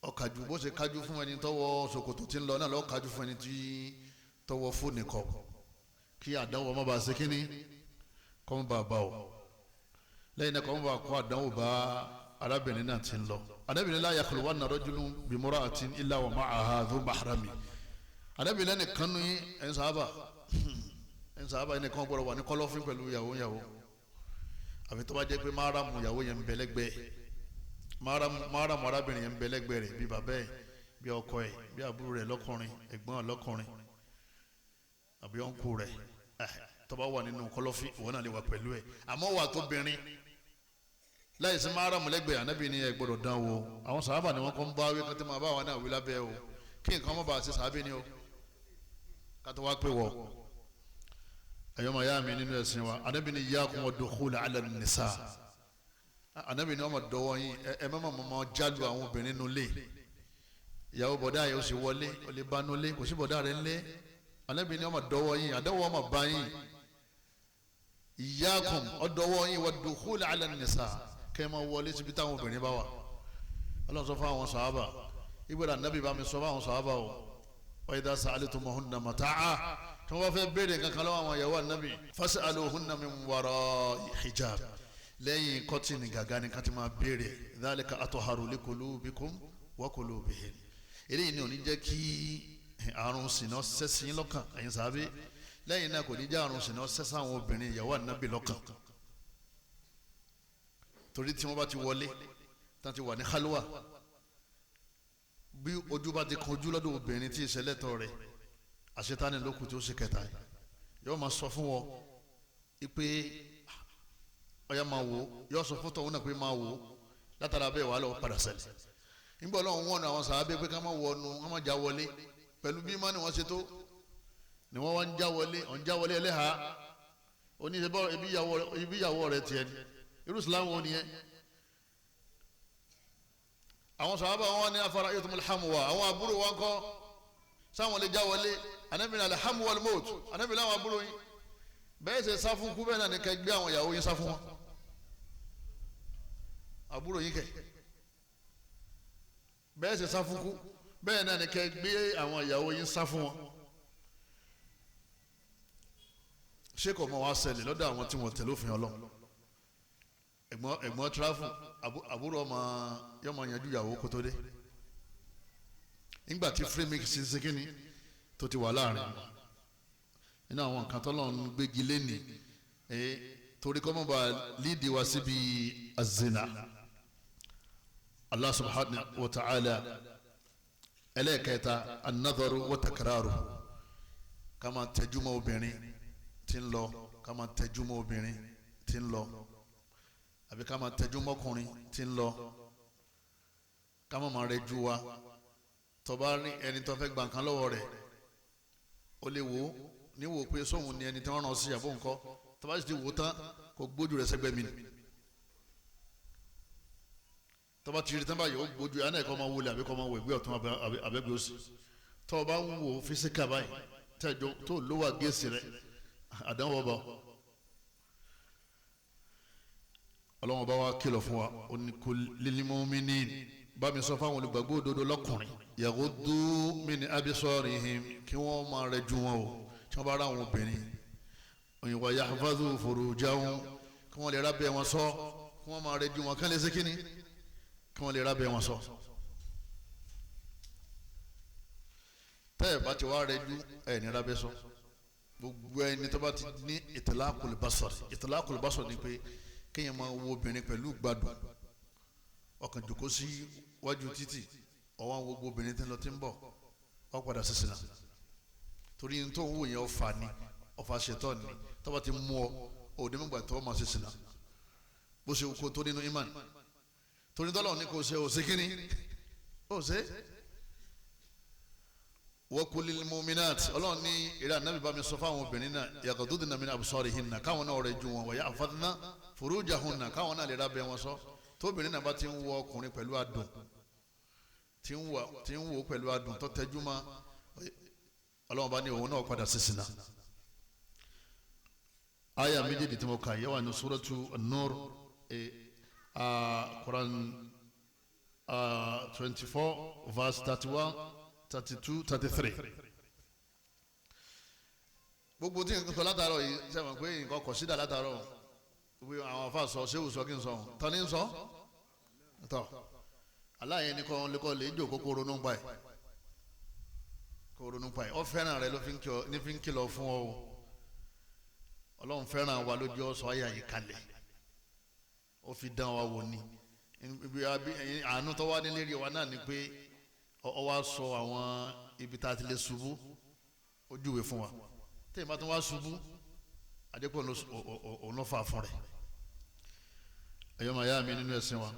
ọkàjú bó ṣe kájú fún ẹni tọwọ́ ṣòkòtò tí ń lọ náà lọ kájú fún ẹni tí tọwọ́ fóònù kọ kí àdánwò ọmọ bá ṣe kínní kọ́ mọ́ bá bá o lẹ́yìn náà kọ́ mọ́ bá kọ́ àdánwò bá arábìnrin náà ti ń lọ arábìnrin la yakhluwanna rajulun bimra'atin illa wa ma'aha dhu mahrami arábìnrin nìkan ní ẹ̀ ń sábà ẹnì kan gbọ́dọ̀ wà ní kọ́lọ́fín pẹ̀lú ìyàwó àfi tó bá jẹ́ pé máàrámù ìyàwó yẹn ń bẹ lẹ́gbẹ̀ẹ́ máàrámù arábìnrin yẹn ń bẹ lẹ́gbẹ̀ẹ́ rẹ̀ bí bàbá ẹ̀ bí ọkọ ẹ̀ bí àbúrò rẹ̀ lọ́kùnrin ẹ̀gbọ́n lọ́kùnrin àbí ọ̀nkù rẹ̀ tó bá wà nínú kọ́lọ́fín ìwọ náà lè wà pẹ̀lú ẹ̀ àmọ́ wà tó bìnrin láì sí máàrámù lẹ́gbẹ̀ẹ́ ànábì ni ẹ gbọ́dọ̀ dán wo àwọn sàhábà ni wọ́n kọ́ ń bá wí kí wọ́n máa bá wọn náà wí lábẹ́ o kí nǹkan má bàa ṣe sàhábì ni o ká tó wá pé wọ ayọ́mọ̀ ya mi nínú ẹ̀sìn wa anabi ni iyyakum wad-dukhul ala an-nisa anabi ni ọmọ dọwọ́ yín ẹ má máa jálù àwọn obìnrin nulẹ̀ ìyàwó bọ̀dá yẹn ó sì wọlé ó lè bá nulẹ̀ kò sí bọ̀dá rẹ̀ ńlẹ̀ anabi ni ọmọ dọwọ́ yín àdánwò ọmọ bá yín iyyakum ọdọwọ́ yín wad-dukhul ala an-nisa kẹ́ ẹ máa wọlé síbi táwọn obìnrin bá wà ọlọ́run sọ fún àwọn sàhábà ìgbéra anabi bá mi sọ fún àwọn sàhábà o wa idha sa'altumuhunna mata'a tí wọ́n fẹ́ béèrè kankan lọ́wọ́ àwọn ìyàwó anabi fas'aluhunna min wara'i hijab lẹ́yìn kọ́tìnì gàgá ni ká ti máa béèrè dhalika atharu li qulubikum wa qulubihim eléyìí ni ò ní jẹ́ kí àrùn sìnà sẹ́sìn lọ́kàn ẹ̀yin sábẹ́ lẹ́yìn náà kò ní jẹ́ àrùn sìnà sẹ́sìn àwọn obìnrin ìyàwó anabi lọ́kàn torí tí wọ́n bá ti wọlé tí wọ́n ti wà ní khalwa bí ojú bá ti kanjú lọ́dọ̀ obìnrin tí ìṣẹ̀lẹ̀ tọ́ rẹ̀ àṣetánì lókùn tí ó ṣe kẹta yóò máa sọ fún wọn pé ọyá máa wò yóò sọ fún tọ̀hún náà pé máa wò látara bẹ́ẹ̀ wà lọ́wọ́ padà ṣẹlẹ̀ nígbà ọlọ́run wọ̀nà àwọn sàábẹ́ pé ká má wọnú ká má já wọlé pẹ̀lú bí má ni wọ́n ṣe tó ni wọ́n wá ń já wọlé ẹlẹ́hàá oníṣẹ́bọ̀ ibi ìyàwó rẹ̀ tiẹ̀ ni irú Islam wọn nìyẹn àwọn sàábà wọn ní afárá yóò tó mú alhamwa àwọn àbúrò wọn kọ́ sáwọn lè já wọlé anabi ní alhamdu wal maut anabi láwọn àbúrò yín bẹ́ẹ̀ ṣe sá fún kú bẹ́ẹ̀ náà ní kẹ́ gbé àwọn ìyàwó yín sá fún wọn àbúrò yín kẹ́ bẹ́ẹ̀ ṣe sá fún kú bẹ́ẹ̀ náà ní kẹ́ gbé àwọn ìyàwó yín sá fún wọn ṣé kò mọ wá ṣẹlẹ̀ lọ́dọ̀ àwọn tí wọ́n tẹ̀lé òfin Ọlọ́run ẹ̀gbọ́n tirafu àbúrò ọmọ yọmọ yanjú ìyàwó kó tó dé nígbà tí free mix ṣe kíni tó ti wà láàrin nínú àwọn nǹkan tọ́lọ́run gbégi lẹ́nìí torí kọ́ mọ́ bá lídìí wá síbi azina Allah subhanahu wa ta'ala ẹlẹ́ẹ̀kẹta an-nadharu wa takraru ká máa tẹjúmọ́ obìnrin tí ń lọ ká máa tẹjúmọ́ obìnrin tí ń lọ àbí ká máa tẹjúmọ́ ọkùnrin tí ń lọ ká máa rẹjú wa tọba rí ẹni tó fẹ́ gba nǹkan lọ́wọ́ rẹ̀ ó lè wò ó níwò pé sóhun ni ẹni tí wọ́n rán sí àbó nǹkan tọba sì ti wò ó tán kò gbójú rẹ̀ sẹ́gbẹ́ mi ni tọba ti rí tán báyìí ó gbójú ẹ̀ ẹ̀kọ́ máa wọlé àbí kọ́ máa wọ ẹgbẹ́ ọ̀tún àbẹ́gbẹ́ òsì tọba ń wò ó físíkà báyìí tẹ́jọ tó lówà géèsì rẹ̀ àdánwò bá ọlọ́wọ́n bá wa kìlọ̀ fún wa ó ní kul lil mu'minin bá mi sọ fáwọn olùgbàgbọ́ òdodo lọ́kùnrin yaghuddu min absarihim kí wọ́n máa rẹ ju wọn o tí wọ́n bá rà àwọn obìnrin wa yahfazu furujahum kí wọ́n lè rábẹ́ wọn sọ kí wọ́n máa rẹ ju wọn kí wọ́n lè ṣe kíni kí wọ́n lè rábẹ́ wọn sọ. tẹ́ẹ̀ bá ti wá rẹ ju ẹ̀ ní rábẹ́ sọ gbogbo ẹni tó bá ti ní itlaqul basar ni pé kéèyàn máa wo obìnrin pẹ̀lú gbádùn ọkàn jòkó sí wájú títì ọwọ́n gbogbo obìnrin tí ń lọ tí ń bọ̀ ọ padà sísìn náà torí ní tó ń wò yẹn ọfà ni ọfà ṣetán ni tọ́ba ti mú ọ òde mẹ́gbà tó máa sísìn náà bó ṣe kó tó nínú imán torí tọ́lọ̀ ní kò ṣe òṣè kínní òṣè wa kulil mu'minat ọlọ́run ní eré ànábì bá mi sọ fáwọn obìnrin náà yaghdudna min absarihinna káwọn náà rẹ̀ ju wọn wa yahfazna furujahunna káwọn náà lè rábẹ́ wọn sọ tóbìnrin náà bá ti ń wọ ọkùnrin pẹ̀lú adùn tí ń wò pẹ̀lú adùn tó tẹ́jú mọ́ ọlọ́run bá ní òun náà padà sísìn náà. aya méjèèjì tí mo kà yẹ wà ní suratu an-nur Quran 24 verse 31 32 33. gbogbo tí nǹkan sọ látàárọ̀ yìí sẹ́wọ̀n pé nǹkan kọ̀ sídà látàárọ̀ wí àwọn afa sọ ṣéwù sọ kí n sọ tán ní sọ tọ aláyẹ ní kọ́ lẹ́kọ́ lè jò kókó ronú pa ẹ̀ kó ronú pa ẹ̀ ọ fẹ́ràn rẹ ló fi ń kìlọ̀ fún ọ ọlọ́run fẹ́ràn wa lójú ọ̀sọ̀ ayé àyè kalẹ̀ ó fi dán wa wò ni àánú tó wá nílé rí wa náà ni pé ọ wá sọ àwọn ibi tá a ti lè ṣubú ó júwe fún wa tẹ́yìn bá tún wá ṣubú àdékò òun ló fà fún rẹ̀ ẹ̀yọ́ màá yá mi nínú ẹ̀sìn wa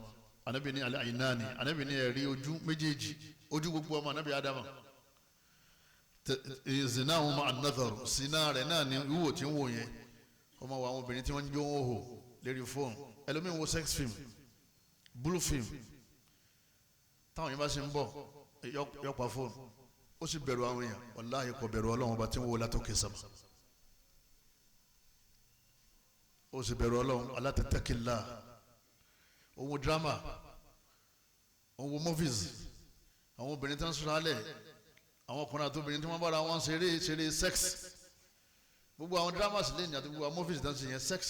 anabi ní al-aynani anabi ní ẹ̀rí ojú méjèèjì ojú gbogbo ọmọ anabi adama zina wọn máa nàdọ̀rọ̀ Sina rẹ̀ náà ni wíwò tí ń wò yẹn ọmọ wa àwọn obìnrin tí wọ́n ń jó wọn hò lérí fóònù ẹlòmíín wo sex film blue film táwọn yẹn bá ṣe ń bọ̀ yọpa fóònù ó sì bẹ̀rù àwọn èèyàn wàláhì kò bẹ̀rù Ọlọ́run ọba tí ń wo látòkè sábà ó sì bẹ̀rù Ọlọ́run alátẹ̀tẹ̀kìlá òun drama òun movies àwọn obìnrin tí wọ́n sọ̀rọ̀ alẹ̀ àwọn ọkùnrin àti obìnrin tí wọ́n bára wọn ṣeré sex gbogbo àwọn dramas lẹ́yìn àti gbogbo àwọn movies tí wọ́n ṣe yẹn sex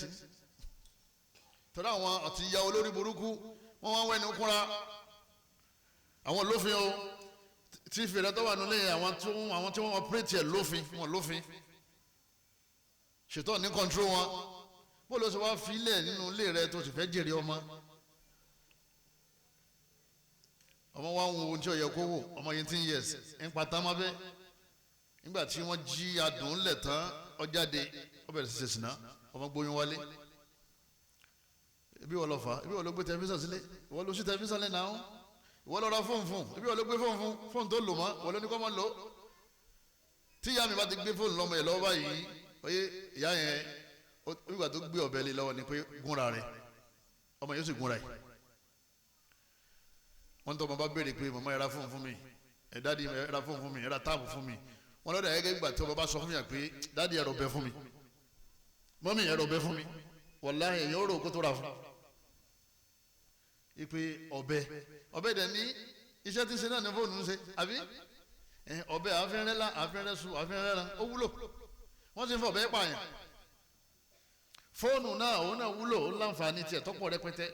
tọ́lá àwọn àti ìyá olórí burúkú wọ́n wá wẹ́ni kúnra àwọn lófin o tí fèrè tó wà nílé àwọn tí wọ́n operate ẹ̀ lófin ṣètò ní control wọn bó ló ṣe wá filẹ̀ nínú ilé rẹ tó sì fẹ́ jèrè ọmọ wa ń wo ohun tí ó yẹ kó wò ọmọ 18 years ń pata má bẹ́ nígbà tí wọ́n jí adùn lẹ̀ tán ó jáde ó bẹ̀rẹ̀ sí ṣe sìná ọmọ gbóyún wálé ibi wọ́n lọ fà ibi wọ́n lọ gbé tẹlifíṣàn sílé ìwọ́n lọ sí tẹlifíṣàn lẹ́nà áwọn ìwọ́n lọ ra fóònù ibi wọ́n lọ gbé fóònù tó lò mọ́ wọ́n lọ ní kọ́ mọ́ lò tí ìyá mi bá ti gbé fóònù lọ́mọ ẹ̀ lọ́wọ́ báyìí oyè ìyá yẹn nígbà tó gbé ọ̀bẹ lé lọ́wọ́ ni pé gúnra rẹ̀ ọmọ yóò sì gúnra yìí wọ́n tó ọmọ bá béèrè pé màmá ẹ ra fóònù fún mi ẹ dáàdi ẹ ra fóònù fún mi ẹ ra táàbù fún mi wọ́n lọ́dọ̀ ẹ̀gẹ́ gbà tí ọmọ bá sọ fún mi pé dáàdi ẹ rọ̀ bẹ fún mi mọ́mí ẹ rọ̀ bẹ fún mi wàláhì èèyàn ó rò kó tó ra fún ipe ọ̀bẹ dẹ̀ ní iṣẹ́ tí ń ṣe náà ní fóònù ń ṣe àbí ọ̀bẹ àfẹ́rẹ́lá àfẹ́rẹ́sù àfẹ́rẹ́rá ó wúlò wọ́n ti ń fọ ọ̀bẹ pààyàn fóònù náà òun náà wúlò ó láǹfààní tiẹ̀ tọ́pọ̀ rẹpẹtẹ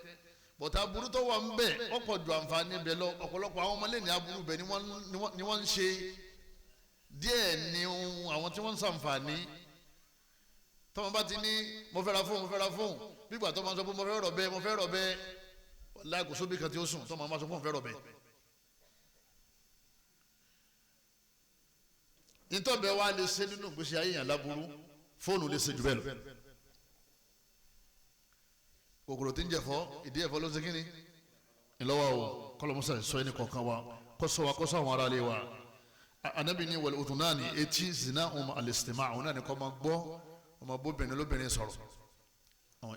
bọ̀tà aburú tó wà ń bẹ̀ ọ̀pọ̀ ju àǹfààní bẹ̀ lọ ọ̀pọ̀lọpọ̀ àwọn ọmọlẹ́ni aburú bẹ̀ ni wọ́n ń ṣe díẹ̀ ni àwọn tí wọ́n ń ṣàǹfààní tọ́mọ bá ti ní mo fẹ́ ra fóònù bígbà tó máa sọ pé mo fẹ́ rọ̀ bẹ́ẹ̀ láàgùn sóbì kan tí ó sùn tọ́mọ máa sọ pé mo fẹ́ rọ̀ bẹ́ẹ̀ nítọ́bẹ̀ wa lè ṣe nínú ìgbésí ayé yàn láburú fóònù lè ṣe jù bẹ́ẹ̀ lọ kòkòrò tí ń jẹ̀fọ́ ìdí ẹ̀fọ́ ló ń ṣe kí ni ìlọ́wọ́ o kọ́lọ́mùsà sọ ẹni kọ̀ọ̀kan wa kọ́sọ́ àwọn ará ilé wa anabi ni wal udunani etí zina al-istima' àwọn náà ni kọ́ máa gbọ́ ọmọ bóbìnrin lóbìnrin sọ̀rọ̀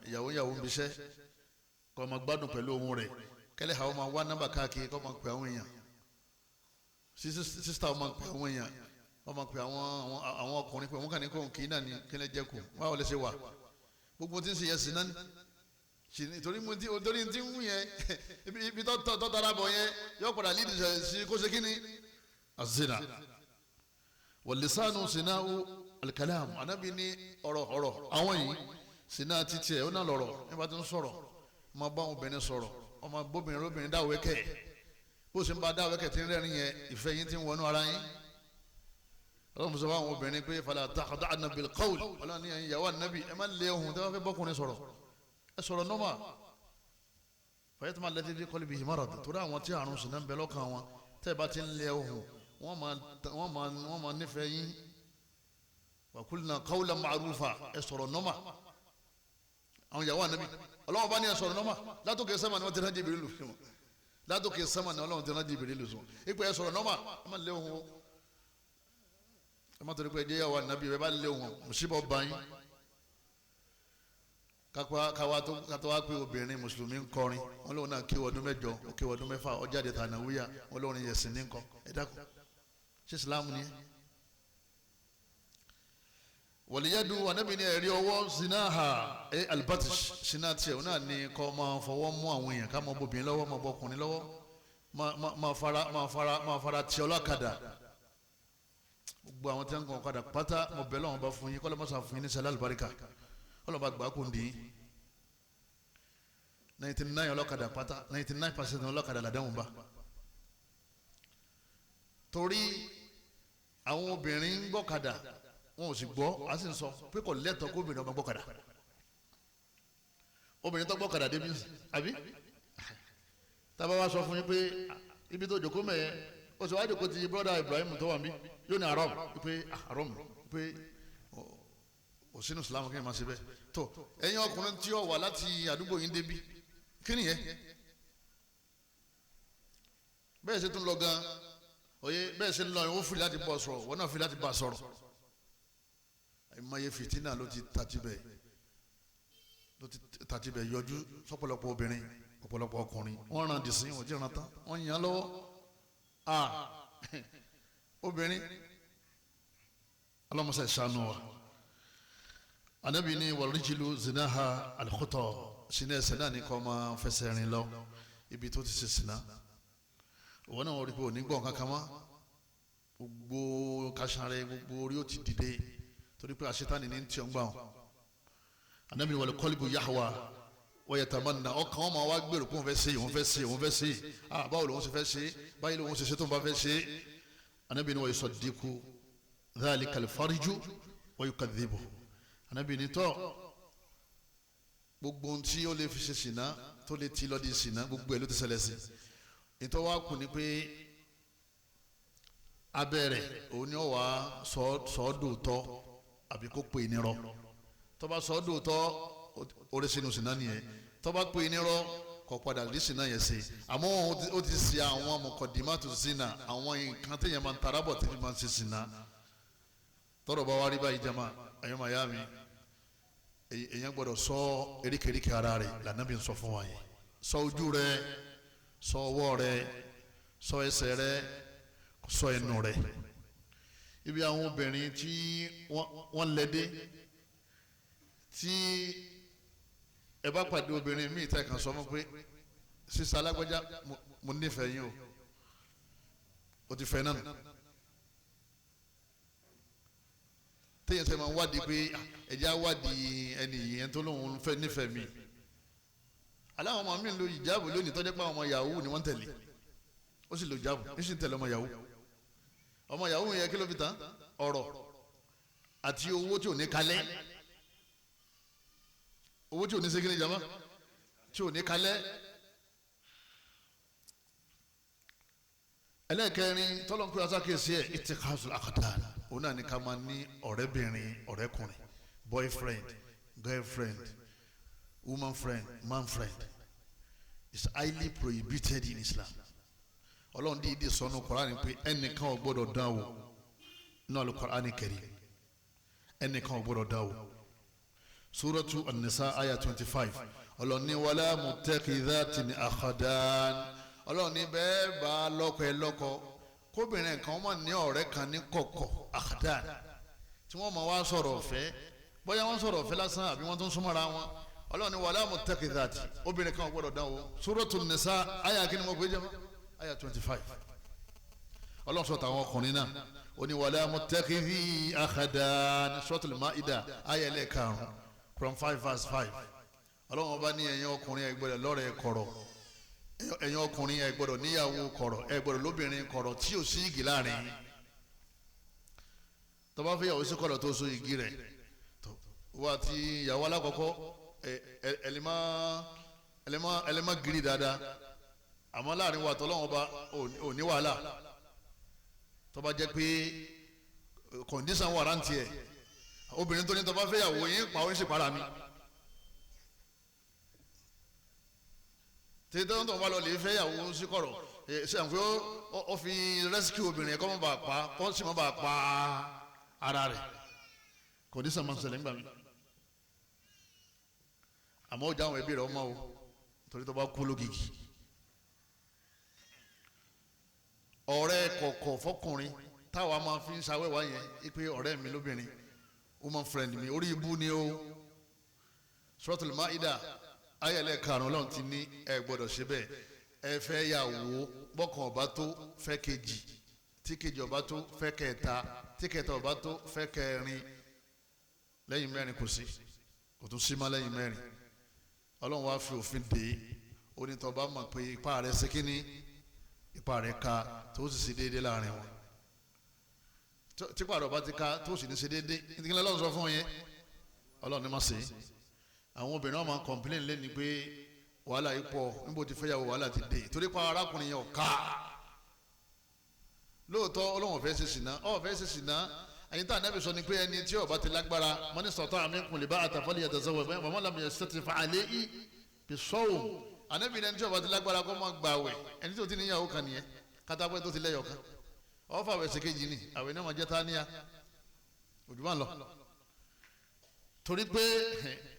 ìyàwó ń bíṣẹ́ kọ́ máa gbádùn pẹ̀lú ohun rẹ̀ kẹ́lẹ́ àwọn máa wá nọ́mbà káàkiri kọ́ máa pè àwọn èèyàn sísítà wọn máa pè àwọn èèyàn wọ́n máa pè àwọn ọkùnrin pé wọ́n kàn ní kóhùn kì í náà ní kílẹ̀ jẹ́ kù báwo lè ṣe wà gbogbo tí ń ṣe yẹn sí náà torí tí ń wù yẹn ibi tó tara bọ̀ yẹn yóò padà lídì sí kó ṣe kíni azina walisanu sinau alikalam anabi ní ọ̀rọ̀ àwọn yìí sinna títí ẹ̀ ó náà lọ̀rọ̀ nígbà tó ń sọ̀rọ̀ ọmọ bá obìnrin sọ̀rọ̀ ọmọ bóbìnrin lóbìnrin dáwẹ́kẹ̀ bó ṣe ń bá dáwẹ́kẹ̀ tí ń rẹ́rìn yẹn ìfẹ́ yín ti ń wọnú ara yín ọlọ́run sọ fún àwọn obìnrin pé fala takhda'na bil qawl ọlọ́run ní ìyàwó ànábì ẹ má lé ohun tí wọ́n fẹ́ bọ́kùnrin sọ̀rọ̀ ẹ sọ̀rọ̀ nọ́mà fayatma alladhi fi qalbihi marad torí àwọn tí àrùn sì náà ń bẹ lọ́kàn wọn tẹ́ ẹ bá ti ń lé ohun wọ́n máa nífẹ̀ẹ́ yín wa qulna qawlan ma'rufa ẹ sọ̀rọ̀ nọ́mà àwọn ìyàwó ànábì ọlọ́run bá ní ẹ sọ̀rọ̀ nọ́mà látòkè sẹ́mà ni wọ́n ti rán Jibrilu lù sùn látòkè sẹ́mà ni ọlọ́run ti rán Jibrilu lù sùn ipò ẹ sọ̀rọ̀ nọ́mà ẹ má lé ohun ẹ má torí pé ẹ jẹ́ ìyàwó ànábì ẹ bá lé ohun mùsíbà bá yín kátó wá pé obìnrin mùsùlùmí ń kọrin wọn lóun náà kí ọdún mẹ́jọ kí ọdún mẹ́fà ọjáde tànàwíyà wọn lóun yẹsìn ní nǹkan ẹ dákun ṣé Islam ni wọ̀lìyẹ́dù ànábì ní ẹ̀rí ọwọ́ zinaha albatish sinna tiẹ̀ náà ní kọ́ máa fọwọ́ mú àwọn èèyàn ká máa bóbìnrin lọ́wọ́ máa bọ́kùnrin lọ́wọ́ máa fara tí ọlọ́kadà gbogbo àwọn tí wọ́n ń kọ́ ọ̀kadà pátá mo bẹ̀ lọ́wọ́ bá fún yín kọ́lọ́ mọ́sá fún yín ní sẹ́lá àlùbáríkà ọlọ́ba gbà kó ń di 99 ọlọ́kadà pátá 99% ọlọ́kadà làdáhùn bá torí àwọn obìnrin ń gbọ́kadà wọn ò sì gbọ́ a sì ń sọ pé kò lẹ́tọ̀ọ́ kó obìnrin ọmọ gbọ́kadà obìnrin tó gbọ́kadà débi àbí tábà wá sọ fún yín pé ibi tó jòkó mẹ́yẹ ó sì wá jòkó ti brọ́dà Ibrahim tó wà mí yóò ní haram pé haram pé òsínú Islam kí n máa ṣe bẹ́ẹ̀ tó ẹ̀yin ọkùnrin tí ó wà láti àdúgbò yín débi kí nìyẹn bẹ́ẹ̀ ṣe tún lọ gan oye bẹ́ẹ̀ ṣe ń lọ ìwọ́n fi láti bọ̀ sọ̀rọ̀ wọ́n náà fi láti bá sọ̀rọ̀ ìmọ̀ye fìtínà ló ti tàtí bẹ̀ yọjú sọ́pọ̀lọpọ̀ obìnrin ọ̀pọ̀lọpọ̀ ọkùnrin wọ́n ràn dìsín wọ́n jẹ́ rántá wọ́n yàn lọ́wọ́ obìnrin alámọ̀sá ìṣàánú wa anabi ni wàlúùjìlú zinaha alikótó sinna ẹsẹ̀ náà ní kọ́ máa fẹsẹ̀ rìn lọ ibi tó ti ṣe sinna òun náà wọ́n rí pé òní gbọ̀n kankan mọ́ gbogbo kásánrẹ́ gbogbo orí ó ti dìde torí pé àṣetánì ní tí ó ń gbà wọn anabi wal qalbu yahwa wa yatamanna ọkàn wọn máa wá gbèrò pé òun fẹ́ ṣe báwo lòun ṣe fẹ́ ṣe báyìí lòun ṣe ṣe tó ń bá fẹ́ ṣe anabi ni wa yusaddiqu dhalika al-farju wa yukadhibu anabi ni tọ́ gbogbo ohun tí ó lè fi ṣe ṣìnà tó lè ti lọ di ṣìnà gbogbo ẹ̀ ló ti ṣẹlẹ̀ sí ìtọ́ wa kù ni pé abẹ́rẹ́ òun ni ó wà sọ́ọ́dọ̀tọ́ àbí kó pè ní rọ tó bá sọ́ọ́dọ̀tọ́ orí sínú ṣìnà nìyẹn tó bá pè ní rọ kò padà rí ṣìnà yẹn ṣe àmọ́ ó ti ṣe àwọn mọ̀kọ́dìmátù ṣìnà àwọn nǹkan téèyàn máa ń tarabọ̀ tí fi máa ń ṣe ṣìnà tọ́rọ̀ bá wá rí báyìí jama ẹ̀yọ́ mayami èèyàn gbọ́dọ̀ sọ eríkèéríkèé ara rẹ̀ lànàbí ń sọ fún wa yẹn sọ ojú rẹ̀ sọ ọwọ́ rẹ̀ sọ ẹsẹ̀ rẹ̀ sọ ẹnu rẹ̀ ibi àwọn obìnrin tí wọ́n lẹ́dẹ́ tí ẹ bá pàdé obìnrin míì tẹ́ kàn sọ fún pé sísá alágbájá mo nífẹ̀ẹ́ yín o ti fẹ́ náà téèyàn sẹ́ máa wádìí pé ẹ̀jẹ̀ á wádìí ẹni yẹn tó lóun fẹ́ nífẹ̀ẹ́ mi aláwọn ọmọ mi ń lo ìjáàbù lónìí tọ́jú pé àwọn ọmọ yahoo ni wọ́n ń tẹ̀lé ó sì lo ìjáàbù ní sì ń tẹ̀lé ọmọ yahoo yẹn kí ló fi tán ọ̀rọ̀ àti owó tí ò ní kalẹ̀ owó tí ò ní segin ní jama tí ò ní kalẹ̀ ẹlẹ́ẹ̀kẹrin tọ́lọ́nkúrò asákèsí ẹ̀ ìtìkásùn àkàtà òun náà ní ká máa ní ọ̀rẹ́bìnrin ọ̀rẹ́kùnrin boyfriend girlfriend woman friend man friend is highly prohibited in Islam ọlọ́run dídí sọnù Kùránì pé ẹnìkan ò gbọ́dọ̀ dán wò náà ló Kùránì Karim ẹnìkan ò gbọ́dọ̀ dán wò Suratu An-Nisa ayah 25 ọlọ́run ní wala muttakhidhatin akhdan ọlọ́run ní bẹ́ẹ̀ bá lọ́kọ ẹ lọ́kọ kóbìnrin kan máa ní ọ̀rẹ́ kan ní kọ̀kọ̀ akhdan tí wọ́n máa wá sọ̀rọ̀ ọ̀fẹ́ bóyá wọ́n sọ̀rọ̀ ọ̀fẹ́ lásán àbí wọ́n tún súnmọ́ra wọn ọlọ́run ní wala muttakhidhati obìnrin kan ò gbọ́dọ̀ dán wò Suratu An-Nisa ayah kí ni mo gbé jẹ́ mọ́ ayah 25 ọlọ́run sọ̀tà àwọn ọkùnrin náà ó ní wala muttakhidhi akhdan Suratul Ma'idah ayah ẹlẹ́ẹ̀karùn-ún from 5 verse 5 ọlọ́run bá ní ẹ̀yin ọkùnrin ẹ gbọ́dọ̀ lọ́rẹ̀ẹ́ kọ̀rọ̀ ẹ̀yin ọkùnrin ẹ gbọ́dọ̀ níyàwó kọ̀rọ̀ ẹ gbọ́dọ̀ lóbìnrin kọ̀rọ̀ tí ò sí igi láàrin tó bá fẹ́ yàwó sí kọ̀rọ̀ tó so igi rẹ̀ wá ti ìyàwó alákọ̀ọ́kọ́ ẹlẹ́mà gírí dáadáa àmọ́ láàrin wa tọ́lọ́wọ́n bá ò ní wàhálà tó bá jẹ́ pé kọ̀ǹdíṣàn wà rántí ẹ̀ obìnrin tó ní tó bá fẹ́ yàwó yín pa ó ń sì para mi tí tó ń tọ́ bá lọ lè fẹ́ yàwó sí kọ̀rọ̀ ṣe àǹfẹ́ ó fi rescue obìnrin kọ́ mọ́ bá pa kọ́ sì mọ́ bá pa ara rẹ̀ kọ̀ǹdíṣàn máa ń ṣẹlẹ̀ ńgbà mi àmọ́ ó já àwọn ẹbí rẹ̀ ọmọ o torí tó bá kú lógìkì ọ̀rẹ́ kọ̀ọ̀kọ̀ fọkùnrin táwa máa fi ń ṣàwẹ́wà yẹn pé ọ̀rẹ́ mi lóbìnrin woman friend mi orí ibú ni ó Suratul Ma'idah ayẹlẹ karùn-ún lọ́n ti ní ẹ gbọ́dọ̀ ṣe bẹ́ẹ̀ ẹ fẹ́ yàwó bọ́kàn ọba tó fẹ́ kejì tí kejì ọba tó fẹ́ kẹta tí kẹta ọba tó fẹ́ kẹrin lẹ́yìn mẹ́rin kò sí kò tún sí má lẹ́yìn mẹ́rin ọlọ́run wá fi òfin dè é onítọ̀ bá mọ̀ pé ipá rẹ̀ ṣe kínní ipa rẹ̀ ka tó sì ṣe déédéé láàrin wọn tí pàrọ̀ bá ti ka tó sì ní ṣe déédéé nítorí ọlọ́run sọ fún yẹn ọlọ́run ní má ṣe àwọn obìnrin wọn máa ń complain lẹ́ni pé wàhálà yìí pọ̀ níbo ti fẹ́ yàwó wàhálà ti dé torí pa arákùnrin yẹn ọ̀ka lóòótọ́ ọlọ́run fẹ́ ṣe ṣìnà fẹ́ ṣe ṣìnà ẹ̀yin tá ànábì sọ ni pé ẹni tí ó bá ti lágbára man istata'a minkum al-ba'ata falyatazawwaj wa man lam yastati' fa'alayhi bis-sawm ànábì ẹni tí ó bá ti lágbára kó máa gbààwẹ̀ ẹni tí ó ti níyàwó kan nìyẹn kátàpẹ́ tó ti lẹ́yọ̀ kan ọ̀fà àwẹ̀ kejì ni àwẹ̀ náà máa jẹ́ tánìyà òjúmọ́ lọ torí pé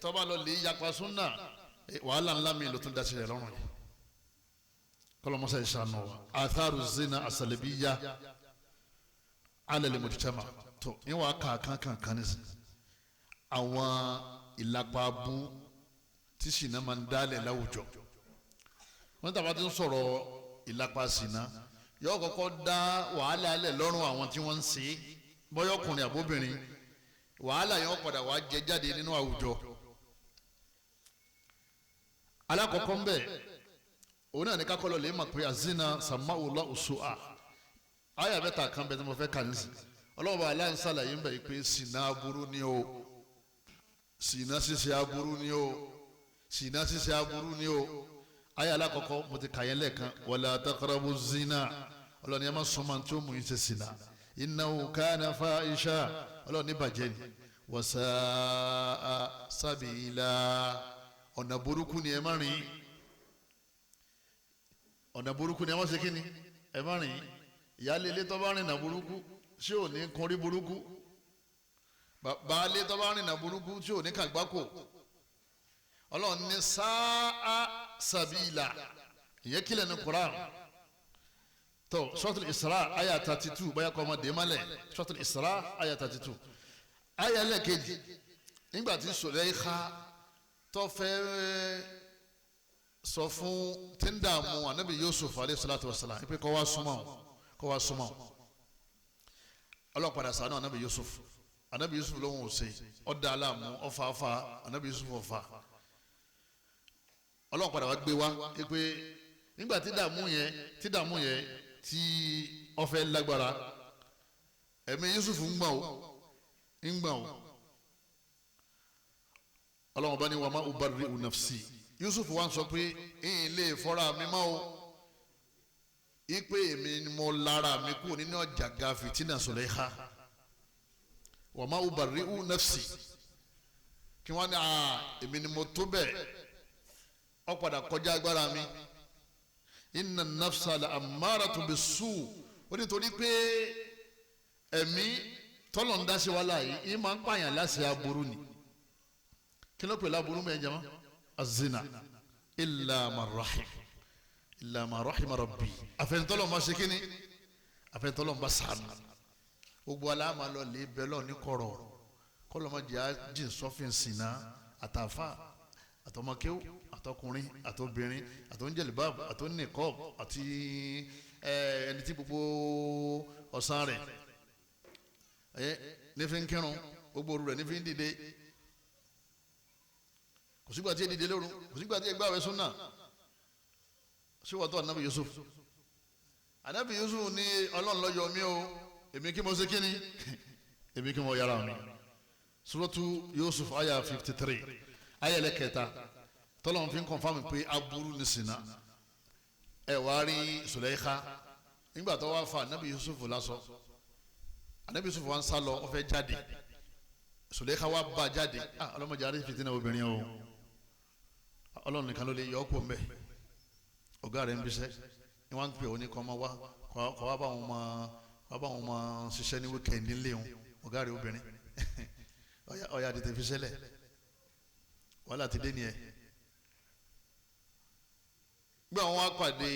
tọ́ba lọ lè yapa súnà wàhálà ńlá mi ló tún dá sílẹ̀ lọ́rùn yìí kọlọmọsá ìṣàánú wa atharu zina asalibiya alẹ́lẹ́ mọ̀títẹ́mà tó níwọ̀n kankan nísìn àwọn ìlàpá abú tí ṣìnà máa ń dálẹ̀ láwùjọ wọ́n tàbá ti ń sọ̀rọ̀ ìlàpá ṣìnà yóò kọ́kọ́ dá wàhálà alẹ́ lọ́rùn àwọn tí wọ́n ń ṣe bọ́yọ̀kùnrin àbóbìnrin wàhálà yẹn padà wá jẹ jáde nínú àwùjọ alákọ̀ọ́kọ́ ń bẹ̀ òun náà ní kakọ́lọ́ lè mọ̀ pé azina samawula usu'a àyà mẹ́ta kan bẹ́ẹ̀ tí mo fẹ́ kà ní sí ọlọ́wọ́ bá aláǹ sàlàyé ń bẹ̀ yìí pé ṣìnà aburú ni o ṣìnà ṣíṣe aburú ni o ṣìnà ṣíṣe aburú ni o àyà alákọ̀ọ́kọ́ mo ti kà yẹn lẹ́ẹ̀kan wala taqrabu zina ọlọ́ni ẹ má súnmọ́ tí ó mú yín ṣe ṣìnà innahu kana fahisha ọlọ́ni bàjẹ́ ni wa sa'a sabila ọ̀nà burúkú ni ẹ má rìn ọ̀nà burúkú ni ẹ má ṣe kí ni ẹ má rìn ìyáálé ilé tó bá rìn nà burúkú ṣé ò ní kọrí burúkú baálé tó bá rìn nà burúkú ṣé ò ní kàgbákò ọlọ́run ní sáà sàbílà ìyẹn kílẹ̀ ní Quran tó Suratul Isra àyà 32 báyà kọ́ ọmọdé malẹ̀ Suratul Isra àyà 32 àyà lẹ́ẹ̀kejì nígbà tí Sulaykha tó fẹ́ sọ fún tí ń dààmú anabi Yusuf alayhi salatu wa salam pé kó wá súnmọ́ ọlọ́pàá sànú anabi Yusuf ló ń wò sí ọ̀dà aláàmú ọ̀fàáfà anabi Yusuf ọ̀fà ọlọ́pàá wa gbé wá pé nígbà tí dààmú yẹn tí ó fẹ́ lágbára ẹ̀mí Yusuf ń gbọ̀n o ọlọ́wọ́n bá ní wa ma ubarri'u nafsi Yusuf wa sọ pé ẹ̀yin lè fọ́ra mi mọ́ o ipe èmi ni mo lára mi kú nínú ọ̀jàgà fìtínà Sulaykha wa ma ubarri'u nafsi kí wọ́n ní èmi ni mo tó bẹ́ẹ̀ ó padà kọjá agbára mi inna nafsa la ammaratu bis-su' ó nítorí pé ẹ̀mí tọ́lọ̀ ń dá sí wa láàyè yìí máa ń pààyàn láṣẹ aburú ni kí ló pè láburú mẹ́rin jama azina illa man rahima rabbi àfẹnitọ́lọ̀ máa ṣe kíni àfẹnitọ́lọ̀ máa sànù gbogbo aláàmà lọ lè bẹ lọ ní kọ̀rọ̀ kọ́lọ́ máa jẹ́ àjìn sọ́fìn sínà àtàfà àtọmọkéwò àtọkùnrin àtobìnrin àtọ́njẹ̀lìbáàbù àtọ́nìkọ́ọ̀bù àti ẹni tí gbogbo ọ̀sán rẹ̀ nífi ń kírun gbogbo òru rẹ̀ nífi ń dìde kò sígbà tí ẹ dìde lóru kò sígbà tí ẹ gbààwẹ̀ súnà síwọ́tọ̀ anabi Yusuf ní ọlọ́run ló yọ mí o èmi kí mo ṣe kíni èmi kí mo yára mi suratu Yusuf aya 53 aya lẹ́kẹta tọ́lọ́run fi ń kọ́nfàmù pé aburú ní ṣìnà ẹ wá rí Sulaykha nígbà tó wá fa anabi Yusuf lásọ anabi Yusuf wa ń sá lọ ó fẹ́ jáde Sulaykha wa bá jáde ọlọ́mọdé àrí fìtínà obìnrin o ọlọ́run nìkan ló lè yọ ọkọ̀ mbẹ́ ọ̀gá rẹ̀ ń bíṣẹ́ ni wọ́n ń pè ó ní kọ́ máa wá kọ́ wá bá wọn máa ṣiṣẹ́ ní wíkẹ̀ndì ńlẹ̀ wọn ọ̀gá rẹ̀ obìnrin ọ̀yà tètè fi ṣẹlẹ̀ wàhálà ti dé nìyẹn. gbé àwọn wá pàdé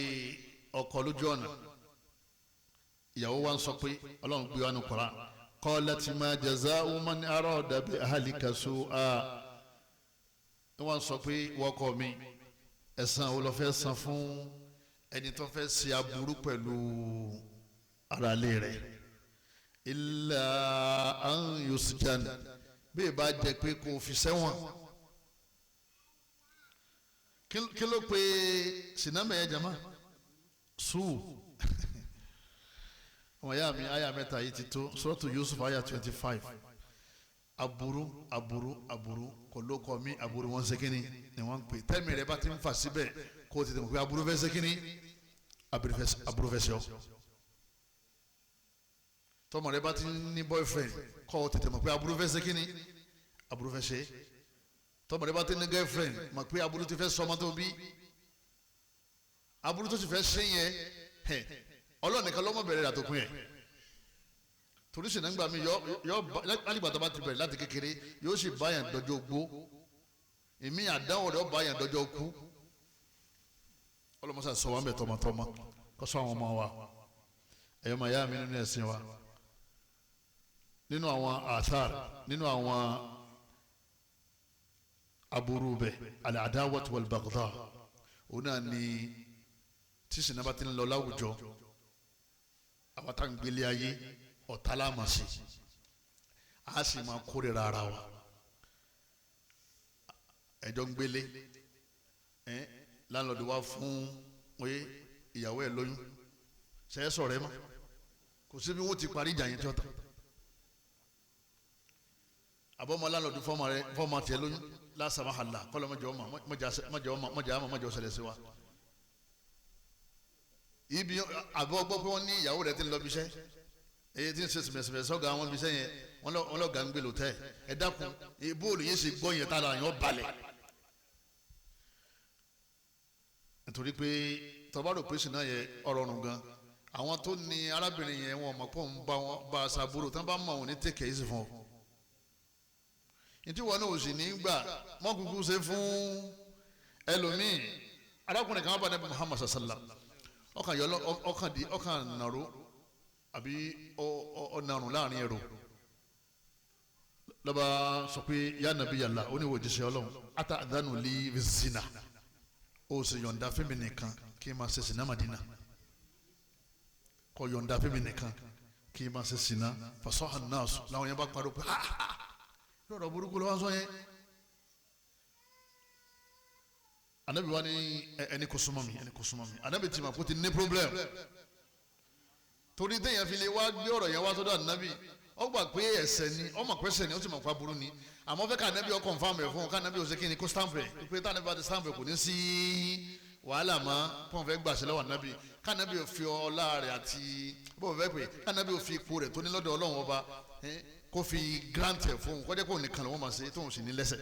ọkọ lójú ọ̀nà ìyàwó wa ń sọ pé ọlọ́run gbé wa ní Kùránì qalat ma jaza'u man arada bi ahlika su'a wọ́n sọ pé wọ́kọ mi ẹ̀san wo ló fẹ́ san fún ẹni tó fẹ́ ṣe aburú pẹ̀lú aráalé rẹ̀ illa an yusjan bí ìbá jẹ́ pé kò fi sẹ́wọ̀n kí ló pe sinamẹ yẹn jama sùn ọmọ ya mi aya mẹ́ta yìí ti tó suratu Yusuf aya 25 aburú kò ló kọ mí aburú wọn ṣe kíni ni wọn ń pè tẹ́mi rẹ bá ti ń fà síbẹ̀ kó o ti tẹ̀ mọ̀ pé aburú fẹ́ ṣe kíni aburú fẹ́ ṣe ọ́ tọmọ rẹ bá ti ní boyfriend kó o tètè mọ̀ pé aburú fẹ́ ṣe kíni aburú fẹ́ ṣe tọmọ rẹ bá ti ní girlfriend mọ̀ pé aburú ti fẹ́ sọmọ tó bí aburú tó ti fẹ́ ṣe yẹn ọlọ́ọ̀nìkan lọ́mọ bẹ̀rẹ̀ rà tó kún yẹn torí ṣìnà ń gbà mí yọ alìgbà tó bá ti bẹ̀rẹ̀ láti kékeré yóò sì báyàn dọjọ́ gbó èmi àdáwọ̀ rẹ̀ ó báyàn dọjọ́ kú ọlọ́mọṣà sọ wọn bẹ̀ tọmọtọmọ kó sọ àwọn ọmọ wa ẹ̀yọ́ máa yá mi nínú ẹ̀sìn wa nínú àwọn àthar nínú àwọn aburú bẹ̀ al-adawatu wal-baghdha òun náà ni tí ṣìnà bá ti ń lọ láwùjọ àwọn tá à ń gbélé ayé ọ̀tá láàmà sí a sì máa kórìíra ara wa ẹjọ́ ń gbélé láńlọ́ọ̀dù wa fún oye ìyàwó ẹ̀ lóyún ṣẹ́yẹ́ sọ̀rọ̀ ẹ̀ mọ́ kò sí bí wọ́n ti parí ìjà yẹn tí ó ta àbọ̀mọ́ láńlọ́ọ̀dù fọ́ọ̀mù tiẹ̀ lóyún lásàmáhàlà kọ́lọ́ mọ́jà ṣẹlẹ̀ sí wa ibi àbọ̀ gbọ́ pé wọ́n ní ìyàwó rẹ̀ ti ń lọ bí iṣẹ́ èyí tí ń ṣe sìmẹ̀sìmẹ̀ sọ́gà àwọn ibi iṣẹ́ yẹn wọ́n lọ gà ń gbé lòtẹ́ ẹ dákun bóòlù yẹn ṣe gbọ́ yẹn tá a la yẹn balẹ̀ nítorí pé tọ́ba rò pé ṣìnà yẹ ọ̀rọ̀ ọ̀run gan àwọn tó ní arábìnrin yẹn wọn mọ̀ pọ̀ ń bá a ṣàbúrò tán bá mọ̀ wọn ní tẹ̀kẹ́ yìí sì fún ọ ní tí wọn náà ò sì ní gbà mọ́ kúkú ṣe fún ẹlòmíì arákùnrin kan wà bá Ànábì Muhammad sallam ọkàn nàró àbí ọ̀nàrùn láàrin ẹ̀rọ lọ́ba sọ pé ya Nabiyallah ó ní wò jíṣẹ́ ọlọ́run ata àdánù lí zina ó sì yọ̀ǹda fẹ́mi nìkan kí n máa ṣe sinna Madina kọ́ yọ̀ǹda fẹ́mi nìkan kí n máa ṣe sinna fasọ́ an-nas làwọn yẹn bá parọ́ pé lọ́rọ̀ burúkú lọ́wọ́ sọ yẹn anabi wa ni ẹni kò súnmọ́ mi anabi tí ma kó ti ní problem torí téèyàn fi lè wá gbé ọ̀rọ̀ yẹn wá sọ́dọ̀ anabi ó gbà pé ẹ̀ṣẹ̀ ni ó mọ̀ pé ẹ̀ṣẹ̀ ni ó sì mọ̀ pé aburú ni àmọ́ fẹ́ ká anabi ó confirm ẹ̀ fún un ká anabi ó ṣe kí ni kó stamp ẹ̀ pé tá anabi bá ti stamp ẹ̀ kò ní sí wàhálà mọ́ pọ́n fẹ́ gbàṣẹ lọ́wọ́ anabi ká anabi ó fi ọlá rẹ̀ àti bó fẹ́ pé ká anabi ó fi ipò rẹ̀ tó ní lọ́dọ̀ Ọlọ́run ọba kó fi grant ẹ̀ fún un kó jẹ́ kó nìkan lọ́wọ́ máa ṣe tóun sì ní lẹ́sẹ̀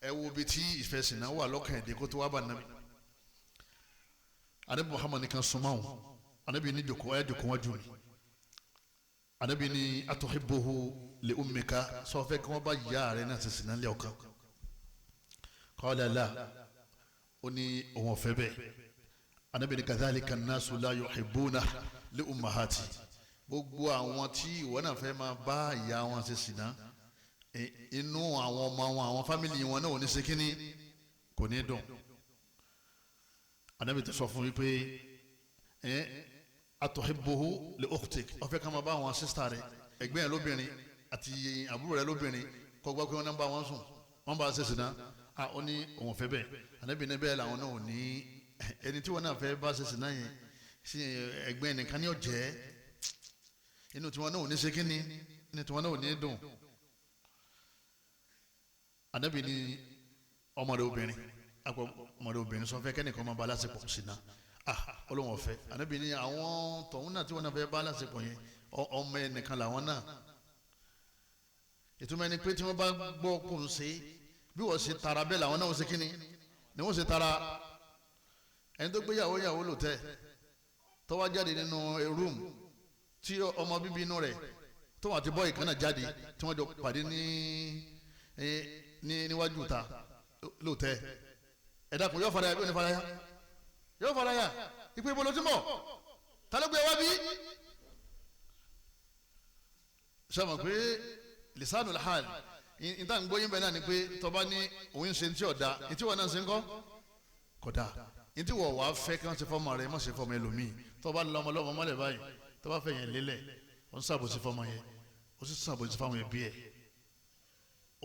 ẹ wo bi tí ìfẹ́ sìnà wà lọ́kàn ẹ̀dẹ́ kó tó wá bá anabi anabi Muhammad nìkan súnmọ́ wọn anabi ní jòkó ẹ jòkó wọn jù ní anabi ní atuhibbuhu li ummika sọfẹ́ kí wọ́n bá yá rẹ̀ náà ti sìnà lé ọkàn qala la ó ní òun ọ̀fẹ́ bẹ́ẹ̀ anabi ní kadhalika an-nasu la yuhibbuna li ummahati gbogbo àwọn tí ìwọ náà fẹ́ máa bá ìyá wọn ṣe sìnà inú àwọn ọmọ wọn àwọn fámìlì wọn náà ò ní ṣe kínní kò ní dùn anabi ti sọ fún mi pé atuhibbuhu li ukhtik ó fẹ́ ká máa bá àwọn sísítà rẹ̀ ẹ̀gbẹ́ rẹ̀ lóbìnrin àti àbúrò rẹ̀ lóbìnrin kó gbọ́ pé wọ́n náà bá wọn sùn wọ́n bá ṣe sìnà ó ní òun fẹ́ bẹ́ẹ̀ anabi ní bẹ́ẹ̀ làwọn náà ò ní ẹni tí wọ́n náà fẹ́ bá ṣe sìnà yẹn sí ẹ̀gbẹ́ nìkan ní ọ̀jẹ́ inú tiwọn náà ò ní ṣe kínní inú tiwọn náà ò ní dùn anabi ni ọmọdé obìnrin sọ fẹ́ kẹ́nìkan máa bá aláṣepọ̀ sínú olóhùn ọ̀fẹ́ anabi ni àwọn tọ̀hún náà tí wọ́n náà fẹ́ bá aláṣepọ̀ yẹn ọmọ ẹnìkan làwọn náà ìtumọ̀ ẹni pé tí wọ́n bá gbọ́ kó ń ṣe bí wọ́n ṣe tara bẹ́ẹ̀ làwọn náà ń ṣe kínní ni wọ́n ṣe tara ẹni tó gbé yàwó lò tẹ́ tó wá jáde nínú room tí ọmọ bíbí inú rẹ̀ tó wà ti bọ́ ìkànnà jáde tí wọ́n jọ pàdé níwájú ta lóòótẹ́ ẹ̀dá kò yóò fara ya bí ó ní fara ya yóò fara ya ìpè ibo ló ti mọ̀ ta ló gbé wá bí. sọ́mọ̀ pé lisanul hal níta ń gbóyún bẹ́ẹ̀ náà ni pé tọ́ba ní òun ṣe ti ọ̀dà ìtí wọn náà ṣe ń kọ́ kódà ìtí wọ̀ wá fẹ́ kí wọ́n ṣe fọ́mọ rẹ̀ mọ̀ ṣe fọ́mọ ẹlòmíì tọ́ba lọ́mọ mọ́lẹ̀ báyìí tọ́ba fẹ́ yẹn lélẹ̀ ó ń ṣàbòsí fọ́mọ yẹn ó sì ṣàbòsí fáwọn ẹbí ẹ̀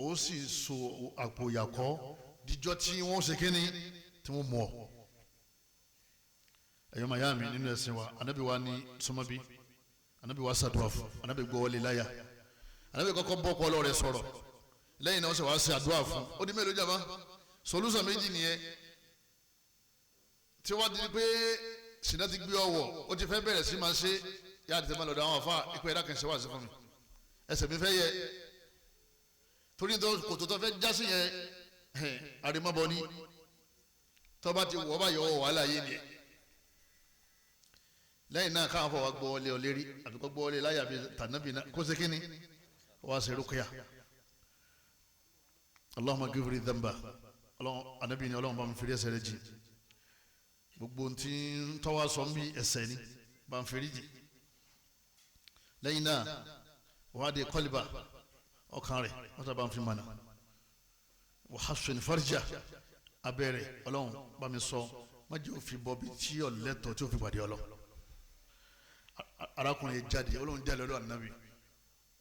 ó sì so àpò ìyàkọ́ díjọ́ tí wọ́n ṣe kíni tí wọ́n mọ̀ ẹ̀yọ́ màyá mi nínú ẹ̀sìn wa anábì wa ní súnmọ́bí anábì wa ṣàdúrà fún anábì gbọ́ wọlé láyà anábì kọ́kọ́ bọ́ ọpọlọ rẹ̀ sọ̀rọ̀ lẹ́yìn náà ó sì wá ṣe àdúrà fún ó di mélòó jàmbá solúsàn méjì nìyẹn tí wọ́n di pé ṣìnà ti gbé ọwọ́ ó ti fẹ́ bẹ̀rẹ̀ sí máa ṣe yáa tètè máa lọ́dọ̀ àwọn àfa ìpè ẹ̀dá kan ṣe wá sí fún mi ẹsẹ̀ mi fẹ́ yẹ torí kòtò tó fẹ́ jásí yẹn àrèmọ́bọ ní tọ́ba ti wọ́ bá yọ wàhálà yé ni lẹ́yìn náà káwọn fọwọ́ gbọ́ wọlé ọlérí àbí kọ́ gbọ́ wọlé láyà bíi tànàbí náà kó ṣe kíni wọ́n á ṣe rúkìá Allahumma ghfir dhanba anabi ni Ọlọ́run bá mi fèrè ẹ̀ṣẹ̀ rẹ̀ jì gbogbo tí ń tọ́wọ́ sọ ń bí ẹ̀ṣẹ̀ ni bá ń fèrè jì lẹ́yìn náà wàá di kọ́líbà ọkàn rẹ̀ wọ́n sábà ń fi mọ̀nà wa hassun farja abẹ́rẹ́ Ọlọ́run bá mi sọ má jẹ́ òfin bọ́ bí tí ọ̀lẹ́tọ̀ tí ó fi pàdé ọlọ́ arákùnrin jáde Ọlọ́run jáde lọ́dọ̀ ànábì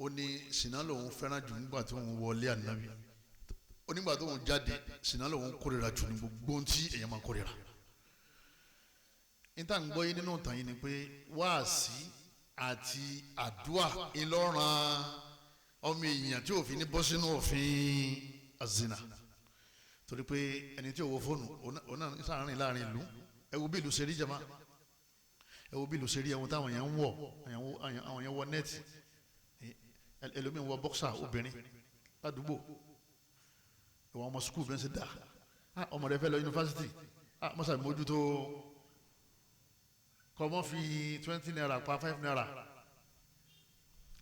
ó ní sinna lòun fẹ́ràn jù nígbà tí òun wọlé ànábì ó nígbà tó òun jáde sinna lòun kórìíra jù ní gbogbo tí èèyàn máa kórìíra níta ń gbọ́ yín nínú ìtàn yìí ni pé wáàsí àti àdúà ìlọ́ràn ọmọ èèyàn tí òfin ní bọ́ sínú òfin azina torí pé ẹni tí ò wo fóònù òun náà sáàárín láàrin ìlú ẹ wo bí ìlú ṣe rí jama ẹ wo bí ìlú ṣe rí ẹwọn táwọn èèyàn ń wọ àwọn èèyàn wọ nẹ́ẹ̀tì ẹlòmíín wọ bọ́ksà obìnrin ládùúgbò ìwọ̀n ọmọ skul bẹ́ẹ̀ ṣe dà ọmọ rẹ fẹ́ lọ yunifásitì mọ́sá mójútó kọ́ mọ́ fi 20 naira pa 5 naira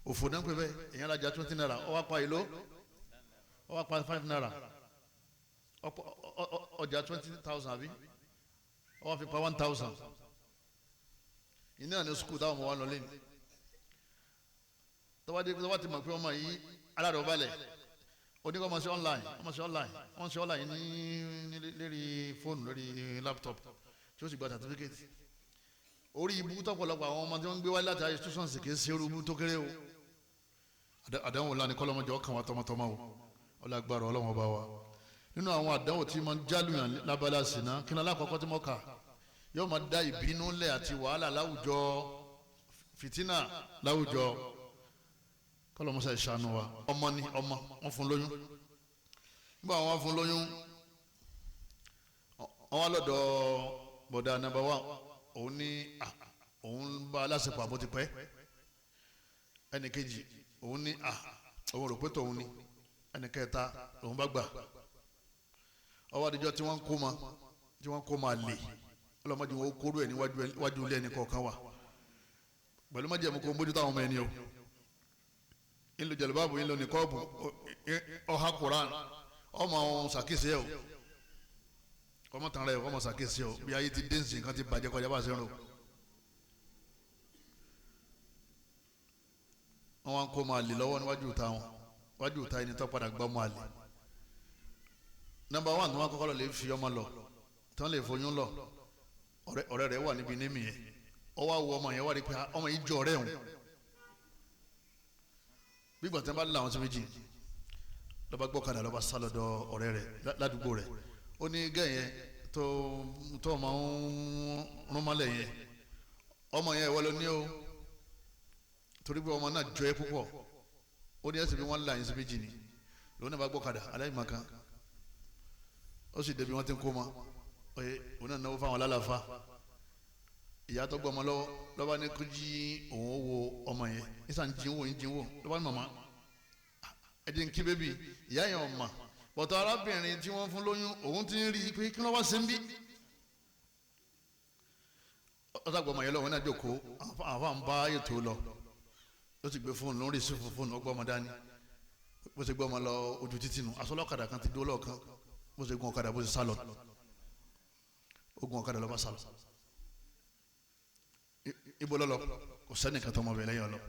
òfò náà ń pè bẹ́ẹ̀ èèyàn lajà 20 naira ó wá pa ìlú ó wá pa 5 naira ọjà 20,000 àbí ó wá fi pa 1,000 iná ní skul táwọn ọmọ wa lọ lẹ́nu tọ́wá ti mọ̀ pé ọmọ yìí aládùn balẹ̀ oníkọ́ ọmọ sí online ní lérí fóònù lórí laptop tí ó sì gba certificate orí ibú tọ́pọ̀lọpọ̀ àwọn ọmọ tí wọ́n ń gbé wáyé láti ayé institutions kì í ṣe orí ibú tó kéré o àdánwò ńlá ni kọ́lọ́mọjọ ọkàn wa tọmọtọmọ o ọlágbára ọlọ́wọ́n bá wa nínú àwọn àdánwò tí máa ń jálùyàn lábala sínà kí ni alákọ̀ọ́kọ́ tí mo kà yóò máa dá ìbínú lẹ̀ àti wàhálà láwùjọ fìtínà láwùjọ kọ́lọ́mọṣà ìṣàánú wa ọmọ wọn fún lóyún nígbà wọn fún lóyún wọn wá lọ́dọ̀ bọ̀dà nàbà wà òun ní òun bá aláṣepọ̀ àbó ti pẹ́ ẹnì kejì òun ní òun rò pé tòun ní ẹnì kẹta òun bá gbà ọwọ́ àdìjọ́ tí wọ́n kó ma lè ọlọ́mọdé wọn kóró ẹ̀ níwájú ilé ẹnì kọ̀ọ̀kan wà pẹ̀lú májèmú kó mójútó àwọn ọmọ ẹni o ìlú jẹ̀lúbáàbù ìlú nìkọ́ọ̀bù ọ̀há Quran ọmọ ọ̀hún ṣàkíyèsí ẹ̀ o ọmọ tàn rẹ̀ ọmọ ṣàkíyèsí ẹ̀ o bí ayé ti dé nsìn kan ti bàjẹ́ kọjá bá a ṣe ń rò wọ́n wá ń kó máa lè lọ́wọ́ níwájú ìta wọn wájú ìta ẹni tó padà gbọ́ máa lè nọ́mbà 1 tí wọ́n kọ́kọ́ lọ lè fi ọmọ lọ tí wọ́n lè foyún lọ ọ̀rẹ́ rẹ̀ wà níbi nímì yẹn ọwọ́ àwọ̀ ọmọ yẹn wà rí pé ọmọ yìí jọ ọ̀rẹ́ òun bí gbọ̀ntẹ́ bá láwọn sí méjì lọ́ba gbọ́kadà lọ́ba sá lọ́dọ̀ ọ̀rẹ́ rẹ̀ ládùúgbò rẹ̀ ó ní gẹ́yẹn tó máa ń rún mọ́lẹ̀ yẹn ọmọ yẹn ìwọ ló ní o torí pé ọmọ náà jọ ẹ́ púpọ̀ ó ní ẹsẹ̀ bí wọ́n láyìn sí méjì ni lòun náà bá gbọ́kadà aláìmọ̀kan ó sì débi wọ́n ti ń kó ma oye òun náà náwó fáwọn alálàáfà ìyá tó gbọ́ ọmọ lọ́wọ́ lọ́ba ní kó jí òun ó wo ọmọ yẹn nísàn jínwó lọ́ba ní màmá ẹ̀dí ń kí bébì ìyá yẹn ọ̀ma bọ̀tọ̀ arábìnrin tí wọ́n fún lóyún òun ti ń rí i pé kí ló wá sí ń bí ọ̀sàgbọ̀ ọmọ yẹn lọ́wọ́ náà jókòó àwọn ń bá ètò lọ ó sì gbé fóònù lórí sí fóònù ọgbọ́ ọmọ dání bó ṣe gbọ́ ọmọ lọ ojú títì nù asọ́lọ́kadà kan ti dó lọ́ọ̀kan bó ṣe gun ọ̀kadà bó ṣe sálọ ogun ọ̀kadà lọ́ba sálọ ibo lọ́lọ́ kò sẹ́nìkan tó ọmọ bẹ̀ lẹ́yìn ọlọ́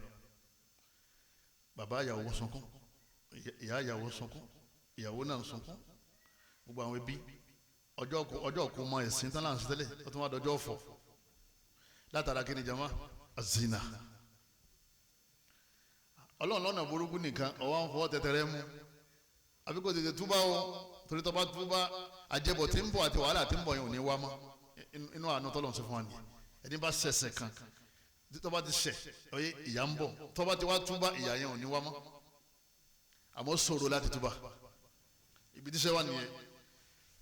bàbá ìyàwó sunkún ìyá ìyàwó sunkún ìyàwó náà sunkún gbogbo àwọn ẹbí ọjọ́ òkú mọ ẹ̀sìn tán láǹsí tẹ́lẹ̀ ó tún wá dọjọ́ ọ̀fọ̀ látara kí ni jama azina ọlọ́run lọ́nà burúkú nìkan ọwọ́ ń fọwọ́ tẹ̀tẹ̀rẹ́ mú àbí kò tètè túbá o torí tó bá túbá àjẹbọ̀ tí ń bọ̀ àti wàhálà tí ń bọ̀ yẹn ò ní wá mọ́ inú àánú tọ́lọ̀ ń sọ fún wa nìyẹn ẹni bá ṣẹ̀ṣẹ̀ kan tó bá ti ṣẹ̀ ọyẹ ìyà ń bọ̀ tó bá ti wá túbá ìyà yẹn ò ní wá mọ́ àmọ́ ṣòro láti túbá ibi tíṣẹ́ wà nìyẹn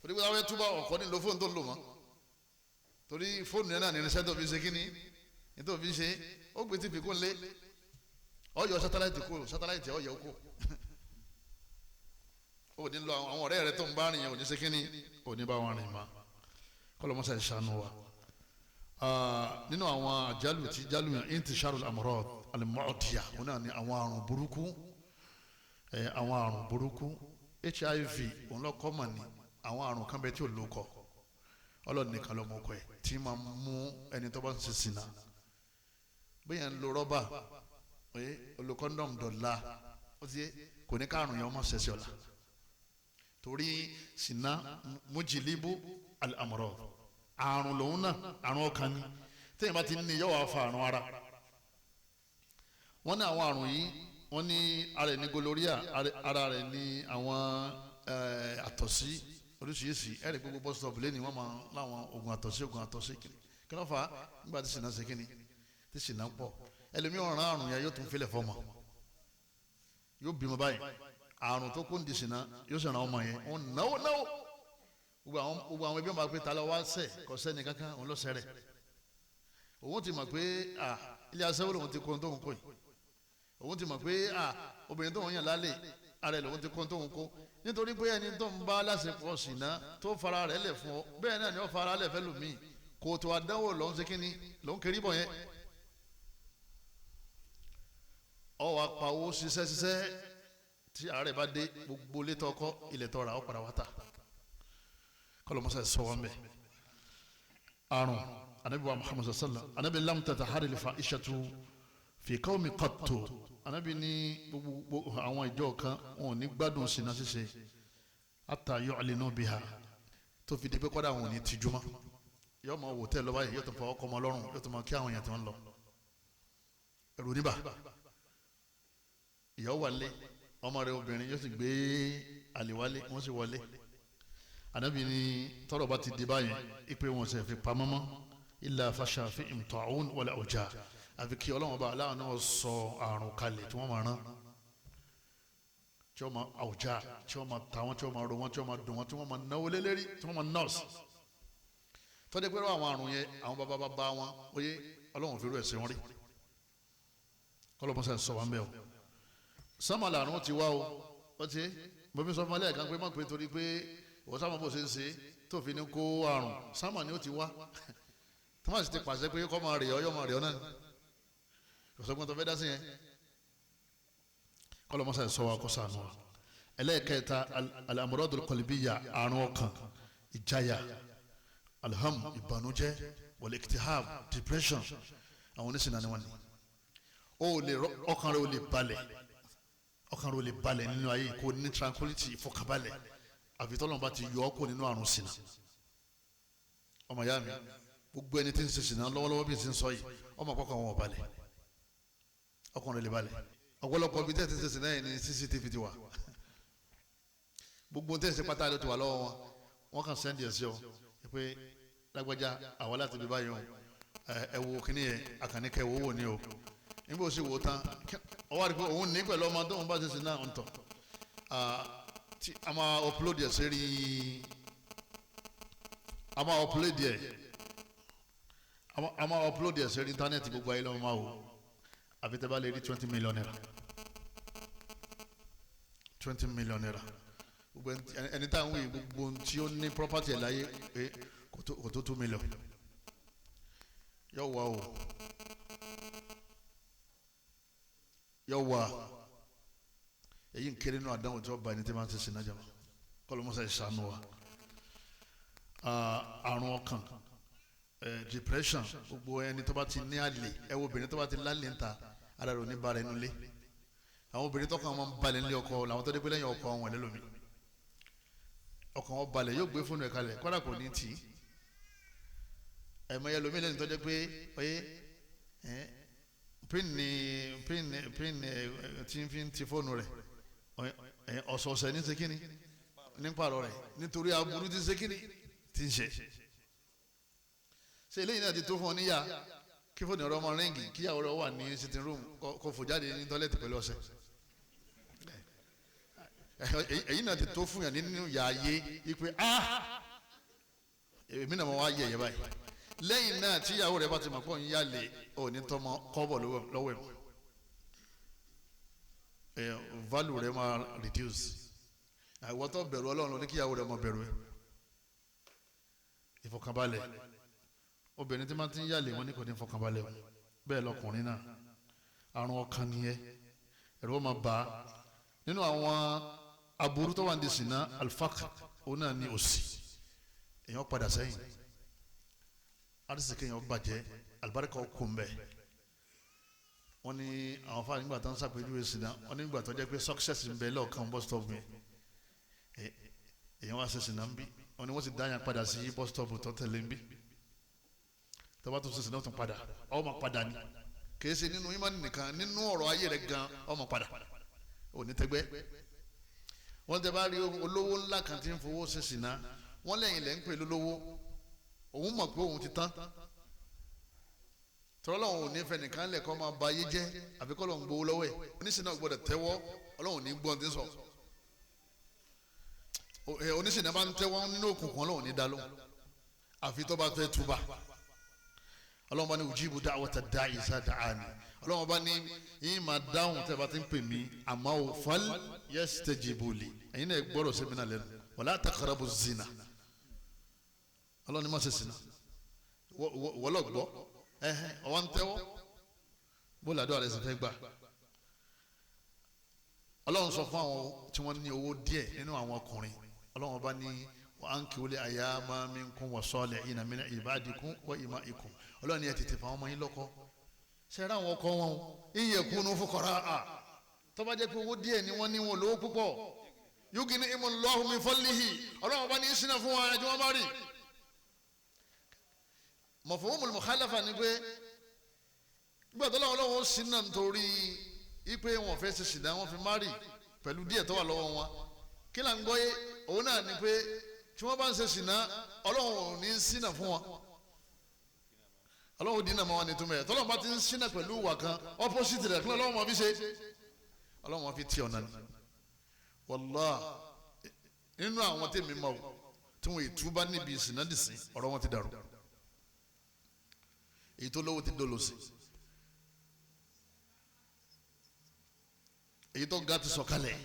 torí pé wọ́n fẹ́ túbá ọ̀kọ́ nílò fóònù tó ń lò mọ́ torí fóònù yẹn náà ní irinṣẹ́ tó fi ṣe kíni ní tó fi ṣe ó gbé tí fi kún lé ọyọ sátáláìtì kó sátáláìtì ọyọ kó ó ní lọ àwọn ọ̀rẹ́ rẹ tó ń bá rìn yẹn ò ní ṣe kíni ò ní bá wọn rìn mọ́ kọlọmọsà ìṣàánú wa nínú àwọn àjálù tí jálù yàn intisharul amrad al-mu'diya wọn náà ní àwọn àrùn burúkú HIV òun lọ́kọ́ mà ní àwọn àrùn kan bẹ tí ò lóko ọlọ́run nìkan lọ́mọ ọkọ ẹ̀ tí máa mú ẹni tó bá ń ṣe ṣìnà bẹ́ẹ̀ ń lo rọ́bà olo kọ́ndọ̀mù dọ̀la ó ti kò ní káàrùn yẹn ọmọ ṣẹṣẹ ọ̀la torí ṣìnà mujilibu al-amrad àrùn lòun náà àrùn ọkàn ni téèyàn bá ti ní yọ wàá fa àrùn ara wọ́n ní àwọn àrùn yìí wọ́n ní ara ẹ̀ ní gonorrhea ara rẹ̀ ní àwọn àtọ̀sí oríṣiríṣi ẹ̀rì gbogbo bus stop lẹ́ni wọ́n máa láwọn oògùn àtọ̀sí kí ló fà á nígbà tí ṣìnà ṣe kíni tí ṣìnà pọ̀ ẹlòmíràn rán àrùn yẹn yóò tún filẹ̀ fọmọ yóò bímọ báyìí àrùn tó kún di ṣìnà yóò ṣe ràn ọmọ yẹn wọn náwó gbogbo àwọn ẹbí wọn bá pé ta ló wá ṣẹ kò sẹ́ni kankan òun ló ṣẹrẹ òun ti mọ̀ pé ilé aṣẹ́wó lòun ti kó tóun kó yìí òun ti mọ̀ pé obìnrin tóun yàn lálẹ́ ara ẹ̀ lòun ti kó tóun kó nítorí pé ẹni tó ń bá láṣepọ̀ ṣìnà tó fara rẹ̀ lẹ̀ fún ọ bẹ́ẹ̀ náà ni ó fara lẹ̀ fẹ́ lòmíì kò tó àdánwò lòun ṣe kíni lòun kiri bọ̀ yẹn ọ wá pa owó ṣiṣẹ́ tí àárẹ̀ bá dé gbogbo létọ́ ọkọ ilẹ̀ tọ́ra ọ padà wá ta kọlọmọsá sọ wọn bẹ àrùn anabi wa muhammadu sallam anabi lam tatahari lifa ishatu fi qawmi qattu anabi ní gbogbo àwọn ìjọ kan wọn ò ní gbádùn ṣìnà ṣíṣe hatta yu'linu biha tó fi di pé kọ́dà wọn ò ní tijúmọ́ yóò máa wò tẹ́ lọ́wọ́ yìí yóò tó fọwọ́ kọ́ ọmọ ọlọ́run yóò tó máa kí àwọn èèyàn tí wọ́n lọ ẹ̀rù níbà ìyàwó wálé ọmọ rẹ̀ obìnrin yóò sì gbé àlèwálé wọ́n sì wọlé anabi ní tọ́rọ̀ bá ti di báyẹn ipe wọn sì fi pamọ́ mọ́ illa fasha fi ta'un wala awja àfi kí ọlọ́wọ́n bá aláwọ̀ náà sọ àrùn kalẹ̀ tí wọ́n máa rán tí wọ́n máa awja tí wọ́n máa ta wọ́n tí wọ́n máa ro wọ́n tí wọ́n máa dùn wọ́n tí wọ́n máa náwó lélẹ́rí tí wọ́n máa nọ́ọ̀sì tọ́jú pé àwọn àrùn yẹn àwọn bàbá wọn oyè ọlọ́wọ́n fi rú ẹ̀sìn wọn rí kọ́lọ́mọ́sá sọ wọn bẹ́ẹ̀ o sámà làrùn ti wá o ó ti bọ́bí sọ fún alẹ́ kan pé má pé torí pé wọ́n sábà bó ṣe ń ṣe tó fi ní kó àrùn sámà ni ó ti wá thomas ti pàṣẹ pé kọ́ máa rè ọ́ yọ́ máa rè ọ́ náà ìfọ̀sọ́gbọ́n tó fẹ́ dá sí yẹn kọ́lọ́mọ́sá sọ wa kó sànù wa ẹlẹ́ẹ̀kẹta al-amradul qalbiyya àrùn ọkàn ìjáyà alham ìbànújẹ́ wal iktihab depression àwọn oníṣìnà ni wọ́n ní ọkàn rẹ̀ ò lè balẹ̀ nínú ayé kò ní tranquility ìfọkànbalẹ̀ àfi tọ́lọ́run bá ti yọ ọ́ kó nínú àrùn ṣìnà ọmọ ìyá mi gbogbo ẹni tí ń ṣe ṣìnà lọ́wọ́lọ́wọ́ bí n ti ń sọ yìí ọmọ àpapọ̀ àwọn ọ̀balẹ̀ ọkàn rẹ̀ lè balẹ̀ ọ̀pọ̀lọpọ̀ bí tẹ́ ti ṣe ṣìnà yẹn ní CCTV ti wà gbogbo tẹ́ ṣe pátá ló ti wà lọ́wọ́ wọn kàn sẹ́ndì ẹ̀ sí ọ pé lágbájá àwọn láti bí báyìí ẹ wo kíní yẹn àkànníkẹ́ wo wò ní o nígbà ó sì wò tán ọwọ́ àdìpọ̀ òun ní pẹ̀lú ọmọ tó ń bá ṣe ṣìnà ń tọ̀ tí a máa upload ẹ̀ sí rí a máa upload ẹ̀ sí rí íńtánẹ́ẹ̀tì gbogbo ayé lọ́wọ́ máa wò àfi tẹ́ bá lè rí 20 million naira 20 million naira gbogbo ẹni tá à ń wí gbogbo tí ó ní property ẹ̀ láyé pé kò tó 2 million yóò wá o yóò wá èyí ń kéré nínú àdánwò tí wọ́n bá ẹni tí wọ́n ti sin náà jama kọ́lọ́mọ́sá ìṣàánú wa àrùn ọkàn depression gbogbo ẹni tó bá ti ní àlè ẹ wo obìnrin tó bá ti lálẹ́ ń ta ara rẹ̀ ò ní bára ẹnu lé àwọn obìnrin tó kàn wọ́n balẹ̀ nílé ọkọ làwọn tó dé pé lẹ́yìn ọkọ wọn lẹ́lòmí ọkàn wọn balẹ̀ yóò gbé fóònù ẹ̀ kalẹ̀ kọ́dà kò ní tì í ẹ̀mọ yẹn lómi lẹ́yìn tó dé pé oyè pin tí n fi ti fóònù rẹ̀ ọ̀sọ̀ọ̀sẹ̀ ní sekini ní pàrọ̀ rẹ̀ nítorí aburú ti sekini ti ń ṣe ṣe eléyìí náà ti tó fún ọ níyà kí fóònù ọ̀rọ̀ ọmọ ríngì kíyàwó rẹ̀ wà ní sitting room kó fò jáde ní tọ́lẹ̀tì pẹ̀lú ọṣẹ èyí náà ti tó fún yàn nínú yàáyé ipe èmi náà mo wá yẹ ẹ̀yẹ báyìí lẹ́yìn náà tíyàwó rẹ̀ bá ti mọ̀ pọ̀ ń yálè òní tọmọ kọ́bọ̀ lọ́wọ́ ẹ̀ value rẹ̀ máa reduce àwọn tó bẹ̀rù ọlọ́run ní kíyàwó rẹ̀ máa bẹ̀rù ẹ̀ ìfọ̀kànbalẹ̀ obìnrin tí máa ti ń yàlè wọn ní kò ní fọkànbalẹ̀ o bẹ́ẹ̀ lọkùnrin náà àrùn ọkàn nìyẹn ẹ̀rọ máa bá a nínú àwọn aburú tó wà ní Sina alfaqr òun náà ní òṣì èèyàn padà sẹ́yìn arísìkè èèyàn bàjẹ́ alibarika kò ń bẹ̀ wọ́n ní àwọn fáwọn nígbà tó ń sàpèjúwe Sina wọ́n nígbà tó jẹ́ pé success ń bẹ lọ́ọ̀kan bus stop mi èèyàn wá ṣe Sina ń bí wọ́n ní wọ́n sì dáyà padà sí bus stop tó tẹ̀lé ń bí tọ́ba tó ṣe Sina tó padà ọmọ padà ni kìí ṣe nínú ìmánì nìkan nínú ọ̀rọ̀ ayé rẹ̀ gan ọmọ padà òní tẹ́gbẹ́ wọ́n tẹ́ bá rí olówó ńlá kan tí ń fowó ṣe Sina wọ́n lẹ́yìn lẹ́ ń pè lólówó òun mọ̀ pé òun ti tán tọ́lọ́hún ò ní fẹ́ nìkan lẹ̀ kọ́ máa ba ayé jẹ́ àbí kọ́ lọ́n gbowó lọ́wọ́ ẹ̀ oníṣìnà gbọ́dọ̀ tẹ́wọ́ ọlọ́hún ní gbọ́n tí ń sọ oníṣìnà bá ń tẹ́wọ́ nínú òkùnkùn ọlọ́hún ní dá lóhùn àfi tó bá fẹ́ túbà ọlọ́hún bá ní ujibu da'wata da'i iza da'ani ọlọ́hún bá ní yín máa dáhùn tẹ́ bá ti ń pè mí àmọ́ ò fal yastajibu li ẹ̀yin náà gbọ́dọ̀ sí mi náà lẹ́nu wala taqrabu zina ọlọ́hún ní má ṣe zina wọ́lọ́ gbọ́ ọwọ́ ń tẹ́wọ́ bó làdó àrẹ sì fẹ́ gbà ọlọ́run sọ fún àwọn tí wọ́n ní owó díẹ̀ nínú àwọn ọkùnrin ọlọ́run bá ní wa ankihul ayama minkum was-salihina min ibadikum wa ima'ikum ọlọ́run ní ẹ tètè fún àwọn ọmọ yín lọ́kọ ṣẹ́ra àwọn ọkọ wọn in yakunu fuqara'a tó bá jẹ́ pé owó díẹ̀ ni wọ́n ní wọn lówó púpọ̀ yughnihimullahu min fadlihi ọlọ́run bá ní ìṣínà fún wọn ẹjọ́ wọn bá rí mọ̀fọ́wọ́mù mọ̀kálàfà ni pé nígbà tó láwọn ọlọ́wọ́ Sina nítorí ipe wọn fẹ́ ṣe Sina wọn fi márì pẹ̀lú díẹ̀ tó wà lọ́wọ́ wọn kí là ń gbọ́ yé òun náà ni pé tí wọ́n bá ń ṣe Sina ọlọ́wọ́ ò ní Sina fún wọn ọlọ́wọ́ dínà máa wà ní túmẹ̀ tọ́lọ́wọ́ bá ti ń Sina pẹ̀lú ìwà kan opposite rẹ̀ kí ọlọ́wọ́ máa fi ṣe ọlọ́wọ́ máa fi tí ọ̀nà ni wàllá nínú àwọn tèmi máa tí wọn ìtúbá níbi Sina dìsín ọ̀rọ̀ wọn ti dàrú èyí tó lówó ti dolo sí èyí tó ga ti sọ̀kalẹ̀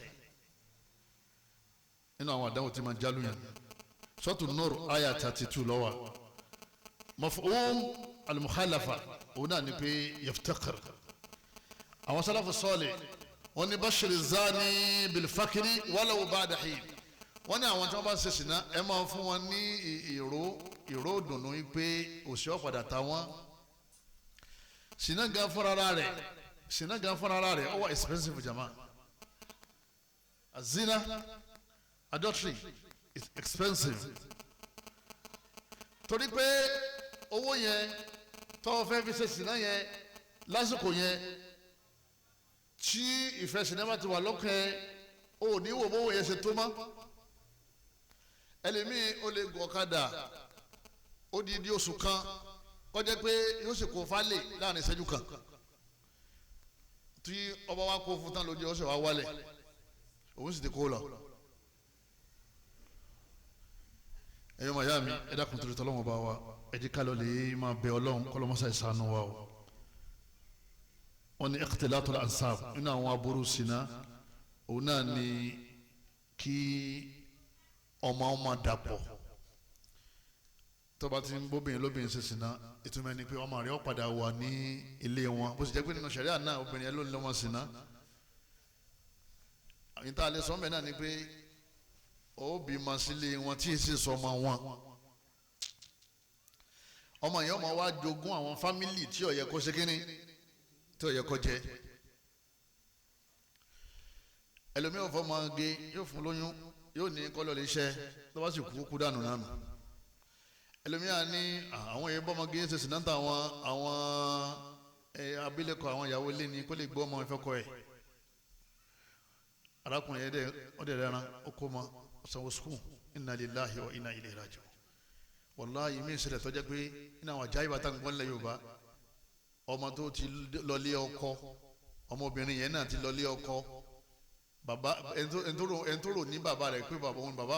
nínú àwọn àdáwò tí ma jálù yẹn sọ́tù Nur aya 32 lọ́wọ́ maf'um al-mukhalafa òun náà ni pé yaftakir àwọn sálàfù sọ́ọ̀lì wọ́n ní bashir zani bilfakiri walaw ba'da hin wọ́n ní àwọn tí wọ́n bá ṣe Sina ẹ máa fún wọn ní ìró dùnú pé òṣì ọ̀padà ta wọ́n Sina gan fúnra rẹ̀ ó wà expensive jama azina adultery is expensive torí pé owó yẹn tó fẹ́ fi ṣe Sina yẹn lásìkò yẹn tí ìfẹ́ Sina bá ti wà lọ́kàn ò ní wò bówó yẹn ṣe tó mọ́ ẹlẹ́mìí ó lè gun ọ̀kadà ó di oṣù kan kọjá pé yóò sì kó falẹ̀ láàrin ìṣẹ́jú kan tí ọba wa kó fún tán lójú ọ̀sẹ̀ wa wálẹ̀ òun sì ti kó lọ. ẹ̀yọ́ màá yá mi ẹ dákun torí tọ́lọ́wọ́n bá wa ẹ jí ká lọ lè máa bẹ ọlọ́run kọ́lọ́mọ́sá ìsànú wa o. wọ́n ní ikhtilatul ansab nínú àwọn aburú Sina òun náà ni kí ọmọ dàpọ̀ tọ́ba ti ń bóbìnrin lóbìnrin ṣe Sina ìtumọ̀ ni pé ọmọ rẹ̀ ó padà wà ní ilé wọn bó sì jẹ́ pé nínú ṣẹ̀ríà náà obìnrin yẹn ló ń lọ́mọ Sina ìta alẹ́ sọ́mẹ̀ náà ni pé ó bímọ sílé wọn tí èsì sọmọ wọn ọmọ yẹn ọmọ wa jogún àwọn fámìlì tí ó yẹ kó ṣe kínní tí ó yẹ kó jẹ ẹlòmíràn fọmọ gé yóò fún lóyún yóò ní kọ́lọ́ lè ṣẹ́ tó bá sì kú dànù nánu ẹlòmíràn ní àwọn èèyàn bọ́mọgé ṣe Sina ta àwọn abilékọ àwọn ìyàwó ilé ni kó lè gbọ́ ọmọ ìfẹ́ kọ ẹ̀ arákùnrin yẹn ọdẹ rẹran ó kó ma sanwó sukùn inna lillahi wa inna ilayhi raji'un wàláyé mi ìṣẹ̀lẹ̀ tọ́jà pé iná àwọn ajá ìbátan gbọ́n lẹ̀ Yorùbá ọmọ tó ti lọlé ọkọ ọmọbìnrin yẹn náà ti lọlé ọkọ bàbá ẹ̀ńtòrò ní bàbá rẹ̀ pé bàbá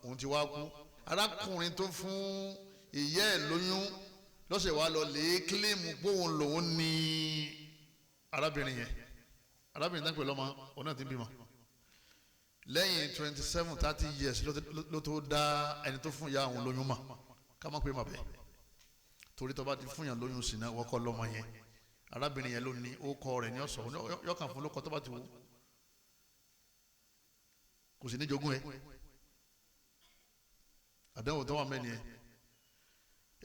òun ti wá kú arákùnrin tó fún ìyá ẹ̀ lóyún lọ́sẹ̀ wa lọ lè kílíìmù póun lòun ní arábìnrin náà pẹ̀lú ọmọ òun náà ti bímọ lẹ́yìn 27-30 years ló tó dá ẹni tó fún ìyá àwọn lóyún mà ká má pé mà bẹ́ẹ̀ torí tó bá ti fún yàn lóyún sínú wọ́n kọ́ lọ́mọ yẹn arábìnrin yẹn ló ní ó kọ́ rẹ̀ ní ọ̀sọ̀ yọkàn fún lóko tó bá ti wù kò sì ní jogún ẹ àdánwò tó wà mẹ́ni ẹ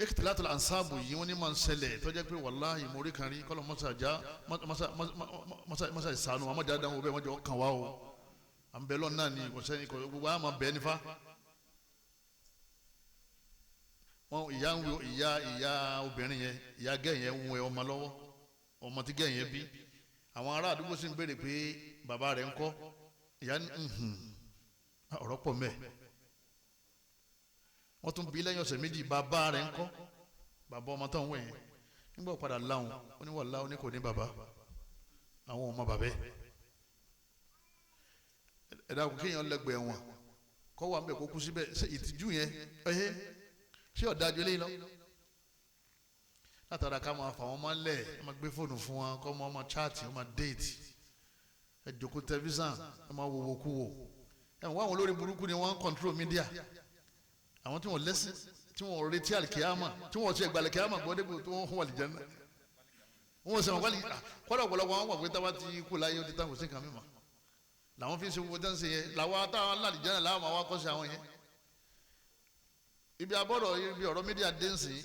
ikhtilatul ansabu yìí wọ́n ní máa ń ṣẹlẹ̀ tó jẹ́ pé wàláhì mórí kan rí kọ́lọ́ mọ́sá ìsànù àmọ́jà dáhùn bẹ́ẹ̀ wọ́n jọ kàn wá o à ń bẹ lọ́nà náà ni kò sẹ́ni kò gbogbo àmọ́ bẹ́ẹ̀ nífa wọn ìyá obìnrin yẹn ìyá gẹ́ yẹn ń wẹ ọmọ lọ́wọ́ ọmọ tí gẹ́ yẹn bí àwọn ará àdúgbò sì ń béèrè pé bàbá rẹ̀ ń kọ́ ìyá ọ̀rọ̀ pọ̀ mẹ́ẹ̀ wọ́n tún bí lẹ́yìn ọ̀sẹ̀ méjì bàbá rẹ̀ ń kọ́ bàbá ọmọ tó ń wẹ̀ yẹn nígbà padà láwọn ó ní wà láwọn ní kò ní bàbá àwọn ọmọ bàbá ẹ̀dá kò kéèyàn lẹ́gbẹ̀ẹ́ wọn kọ́ wà ń bẹ̀ kó kú síbẹ̀ ṣe ìtìjú yẹn ṣé ọ̀dájú eléyìí lọ látara ká máa fà wọ́n máa lẹ̀ ẹ máa gbé fóònù fún wọn kọ́ máa máa chaati máa déètì ẹ jòkó tẹlifíṣàn ẹ máa wòwò kú wò ẹ wọ́n àwọn olórí burúkú ni wọ́n ń control media àwọn tí wọ́n lẹ́sìn tí wọ́n retí àlìkíyàmà tí wọ́n ti ẹgbẹ́ àlìkíyàmà gbọ́ débò tí wọ́n wà lìjẹ́ náà wọ́n sọ wọn kọ́dọ̀ ọ̀pọ̀lọpọ̀ wọn wà pé táwa ti kú láyé ó ti tán kò sí nǹkan mímọ́ làwọn fi ń ṣe gbogbo dáńsẹ̀ yẹn làwọn táwọn alàlìjẹ́ náà làwọn máa wá kọ́ sí àwọn yẹn ibi abọ́dọ̀ ibi ọ̀rọ̀ mídíà dẹ́nsìn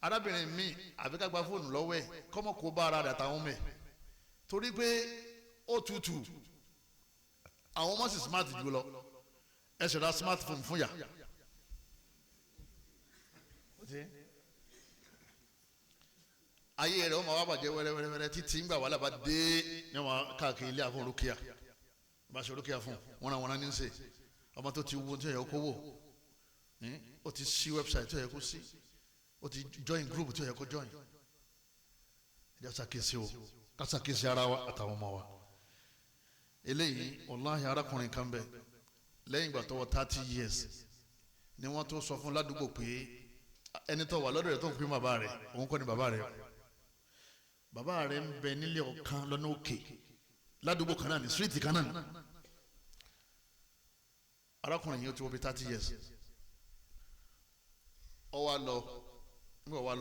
arábìnrin mi àbí ká gba fóònù lọ́wọ́ ẹ̀ kọ́mọ kó bá ara rẹ̀ àtàwọn mẹ́ torí pé ó tutù àwọn ọmọ sì smart jù lọ ẹ ṣe ra smartphone fún yà ayé rẹ̀ ó máa wá bàjẹ́ wẹ́rẹ́wẹ́rẹ́ títí ńgbà wàhálà bá dé ní wọn káàkiri ilé àfọ̀n olókìá bá ṣe olókìá fún wọn ní ṣe ọmọ tó ti wo tí ó yẹ kó wò ó ti sí website tí ó yẹ kó sí ó ti join group tí ó yẹ kó join ẹ̀jẹ̀ ṣàkíyèsí o ká ṣàkíyèsí ara wa àtàwọn ọmọ wa eléyìí wàláhì arákùnrin kan bẹ lẹ́yìn ìgbà tó wọ 30 years ni wọ́n tó sọ fún ládùúgbò pé ẹni tó wà lọ́dọ̀ rẹ̀ tó ń pín bàbá rẹ̀ òun kọ́ ni bàbá rẹ̀ ń bẹ nílé ọ̀kan lọ́nà òkè ládùúgbò kan náà ní street kan náà ní arákùnrin yìí ó ti wọ bí 30 years ó wá lọ nígbà wá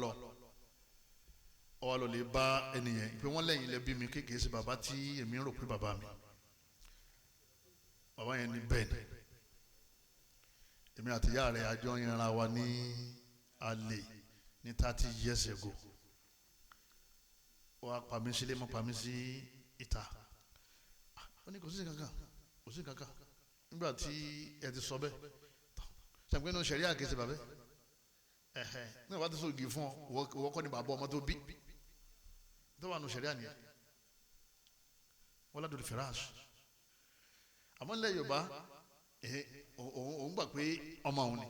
lọ lè bá ẹnìyẹn pé wọ́n lẹ́yìn lẹ́bí mi kékeré sí bàbá tí èmi ń rò pé bàbá mi bàbá yẹn ní bẹ́ẹ̀ ni èmi àti ìyá rẹ̀ àjọ ìrìnra wa ní alẹ́ ní 30 years ago wọ́n á pàmí sílé mọ́ pàmí sí ìta ó ní kò sí kankan nígbà tí ẹ ti sọ bẹ́ẹ̀ ṣàpẹ́ inú sẹ̀rí àkẹ́sẹ̀ bàbẹ́ nígbà wàá tó sọ igi fún ọ wọ́n kọ́ ni bàbá ọmọ tó bí tó wà nù sẹ̀rí àníyàn wọ́n ládùn fìràṣ àmọ́ nílẹ̀ Yorùbá òun gbà pé ọmọ òun ni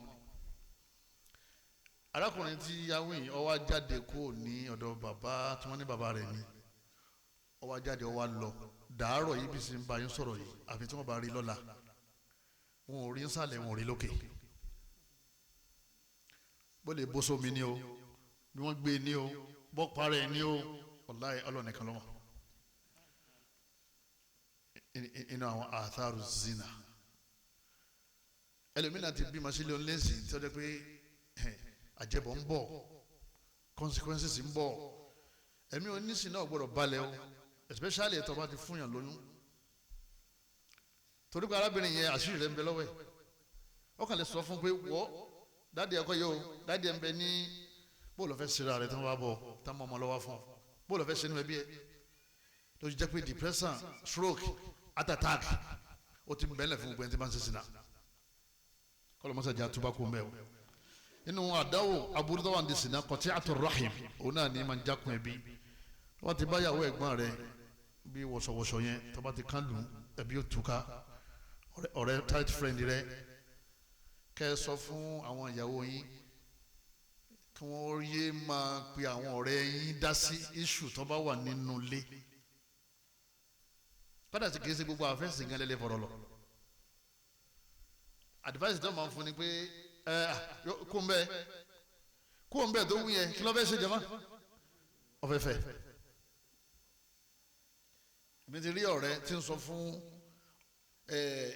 arákùnrin tí yahoo yìí ó wá jáde kó ní ọ̀dọ̀ bàbá tí wọ́n ní bàbá rẹ̀ ni ó wá jáde ó wá lọ dàárọ̀ yìí bí sì ń bá yín sọ̀rọ̀ yìí àfi tí wọ́n bá rí lọ́la wọn ò rí nsàlẹ̀ wọn ò rí lókè bó lè bó sómi ní o bí wọ́n gbé ní o bọ́ parẹ́ ní o wallahi ọlọ́nìkan lọ́wọ́ inú àwọn àtharu zina ẹlòmínà ti bí masílẹ̀ ọ̀nlẹ́sìn tí ó jẹ́ pé àjẹbọ̀ ń bọ̀ consequences ń bọ̀ ẹ̀mí onísìn náà gbọ́dọ̀ balẹ̀ o especially ẹ̀tọ́ bá ti fún yàn lóyún torí pé arábìnrin yẹn àṣírí rẹ̀ ń bẹ lọ́wọ́ ẹ̀ ó kàn lè sọ fún pé wọ́ dáàdi ẹ̀kọ́ yìí o dáàdi ẹ̀ ń bẹ ní bóòlù ọ̀fẹ́ síra rẹ̀ tí wọ́n bá bọ̀ tá mọ́ ọmọ lọ́wọ́ fún ọ bóòlù ọ̀fẹ́ sínú ẹbí ẹ̀ tó ti jẹ́ pé depression stroke heart attack ó ti bẹ̀rẹ̀ fún gbogbo ẹni tí wọ́n ń ṣe sínú kọ́lọ́ mọ́sàájà túbá kó mẹ́ o inú àdáwò aburú tó wà ní sinna qati'atu rahim òun náà ní máa ń jákun ẹbí wọ́n ti báyàwó ẹ̀gbọ́n rẹ̀ bí wọ̀ṣọ̀wọ̀ṣọ̀ yẹn tó bá ti kán lù ẹbí ó túká ọ̀rẹ́ tight friend rẹ̀ kẹ́ ẹ sọ fún àwọn ìyàwó yín kí wọ́n yé máa pe àwọn ọ̀rẹ́ yín dá sí issue tó bá wà nínú ilé kọ́dà sì kìí ṣe gbogbo àfẹ́sì gan lẹ́lẹ́ fọ̀rọ̀ lọ advice tó máa ń fún ni pé kó ń bẹ tó wú yẹn kí ló fẹ́ ṣe jama ọ̀fẹ́fẹ́ mi ti rí ọ̀rẹ́ tí ń sọ fún